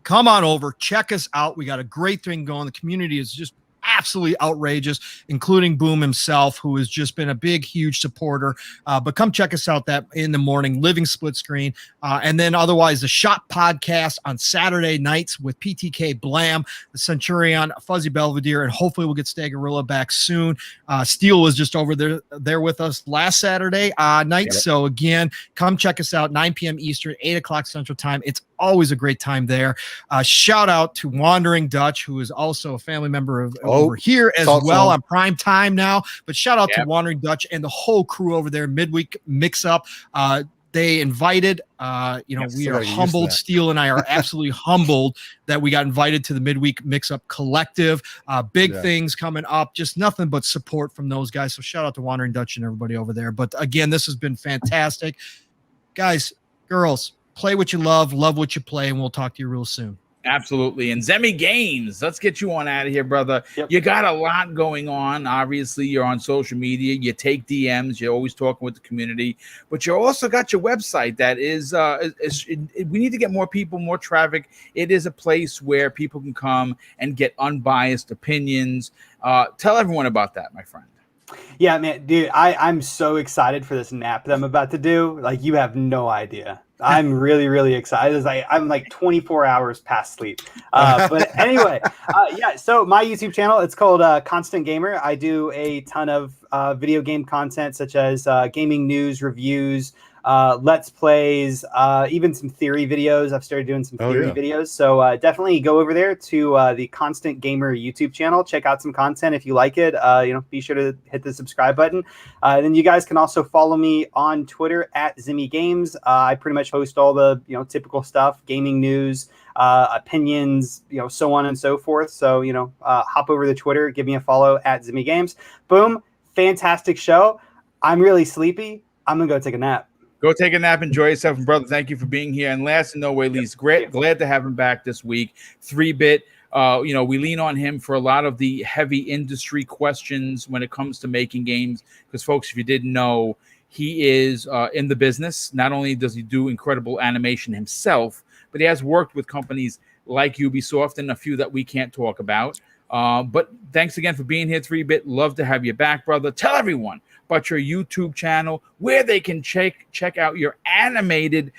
Come on over, check us out. We got a great thing going. The community is just absolutely outrageous, including Boom himself, who has just been a big, huge supporter. But come check us out that in the morning, Living Split Screen. And then otherwise, the Shop Podcast on Saturday nights with PTK Blam, the Centurion, Fuzzy Belvedere, and hopefully we'll get Stagorilla back soon. Steele was just over there with us last Saturday night. So again, come check us out, 9 p.m. Eastern, 8 o'clock Central Time. It's always a great time there. Shout out to Wandering Dutch, who is also a family member of over here as well on Prime Time now. But shout out to Wandering Dutch and the whole crew over there, Midweek Mix Up. They invited, we are humbled. Steele and I are absolutely humbled that we got invited to the Midweek Mix Up Collective. Big things coming up, just nothing but support from those guys. So shout out to Wandering Dutch and everybody over there. But again, this has been fantastic. Guys, girls, play what you love what you play, and we'll talk to you real soon. Absolutely. And Zemi Games, let's get you on out of here, brother. You got a lot going on. Obviously, you're on social media. You take DMs. You're always talking with the community. But you also got your website that is we need to get more people, more traffic. It is a place where people can come and get unbiased opinions. Tell everyone about that, my friend. Yeah, man, dude, I'm so excited for this nap that I'm about to do. Like, you have no idea. I'm really, really excited. I'm like 24 hours past sleep. But anyway, so my YouTube channel, it's called Constant Gamer. I do a ton of video game content, such as gaming news, reviews, let's plays, even some theory videos. I've started doing some theory videos. So definitely go over there to the Constant Gamer YouTube channel. Check out some content if you like it. Be sure to hit the subscribe button. Then you guys can also follow me on Twitter at Zimmy Games. I pretty much host all the typical stuff, gaming news, opinions, so on and so forth. So hop over to Twitter, give me a follow at Zimmy Games. Boom, fantastic show. I'm really sleepy. I'm gonna go take a nap. Go take a nap, enjoy yourself, and brother, thank you for being here. And last and no way least, glad to have him back this week. 3-Bit, we lean on him for a lot of the heavy industry questions when it comes to making games. Because, folks, if you didn't know, he is in the business. Not only does he do incredible animation himself, but he has worked with companies like Ubisoft and a few that we can't talk about. But thanks again for being here, 3-Bit. Love to have you back, brother. Tell everyone about your YouTube channel, where they can check out your animated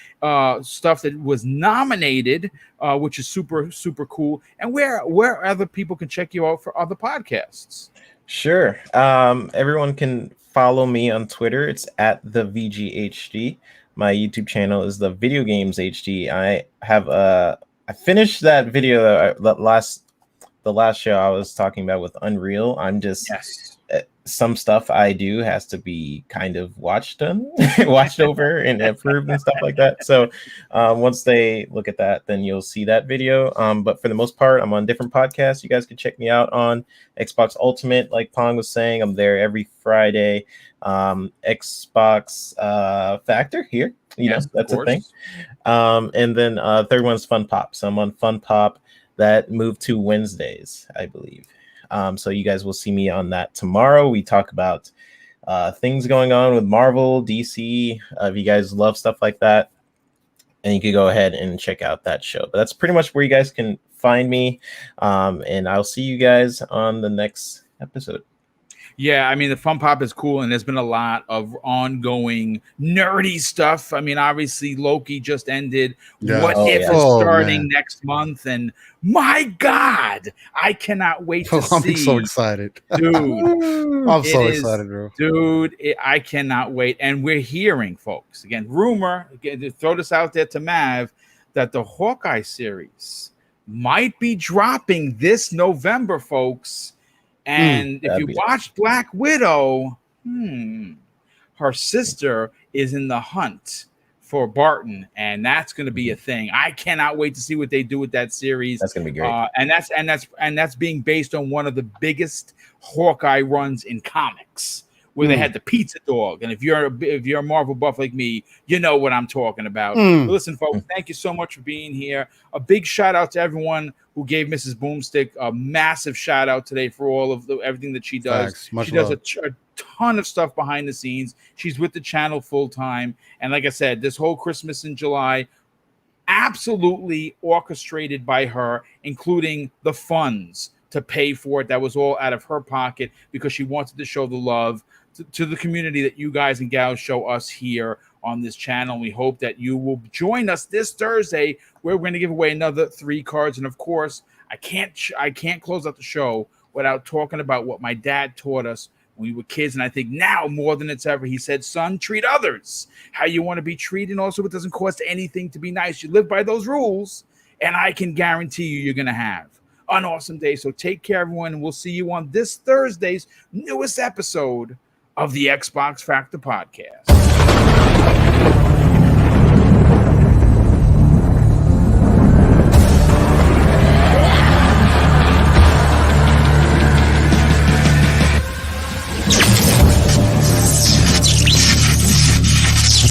stuff that was nominated, which is super, super cool, and where other people can check you out for other podcasts. Sure. Everyone can follow me on Twitter. It's at the VGHD. My YouTube channel is the Video Games HD. I finished that video the last show I was talking about with Unreal. I'm just some stuff I do has to be kind of watched over and approved and stuff like that. So once they look at that, then you'll see that video. But for the most part, I'm on different podcasts. You guys can check me out on Xbox Ultimate, like Pong was saying. I'm there every Friday. Xbox Factor here. Yes, that's a thing. And then third one's Fun Pop. So I'm on Fun Pop. That moved to Wednesdays, I believe. So you guys will see me on that tomorrow. We talk about things going on with Marvel, DC. If you guys love stuff like that, and you can go ahead and check out that show. But that's pretty much where you guys can find me. And I'll see you guys on the next episode. Yeah, I mean, the Fun Pop is cool, and there's been a lot of ongoing nerdy stuff. I mean, obviously, Loki just ended. Yeah. What Oh, if yeah. is Oh, starting man. next month? And my God, I cannot wait to I'm see. so excited. Dude, I'm it so is, excited, bro. dude. I cannot wait. And we're hearing, folks, again, rumor, again, to throw this out there to Mav, that the Hawkeye series might be dropping this November, folks. And if That'd you be watched Black Widow, her sister is in the hunt for Barton, and that's going to be a thing. I cannot wait to see what they do with that series. That's gonna be great. And that's being based on one of the biggest Hawkeye runs in comics, where they had the pizza dog. And if you're a Marvel buff like me, you know what I'm talking about. But listen, folks, thank you so much for being here. A big shout out to everyone who gave Mrs. Boomstick a massive shout out today for all of everything that she does. Facts. Much She does love. a ton of stuff behind the scenes. She's with the channel full time. And like I said, this whole Christmas in July, absolutely orchestrated by her, including the funds to pay for it. That was all out of her pocket because she wanted to show the love to the community that you guys and gals show us here on this channel. We hope that you will join us this Thursday, where we're going to give away another 3 cards. And of course, I can't close out the show without talking about what my dad taught us when we were kids. And I think now more than it's ever, he said, son, treat others how you want to be treated. Also, it doesn't cost anything to be nice. You live by those rules, and I can guarantee you're going to have an awesome day. So take care, everyone, and we'll see you on this Thursday's newest episode of the Xbox Factor Podcast.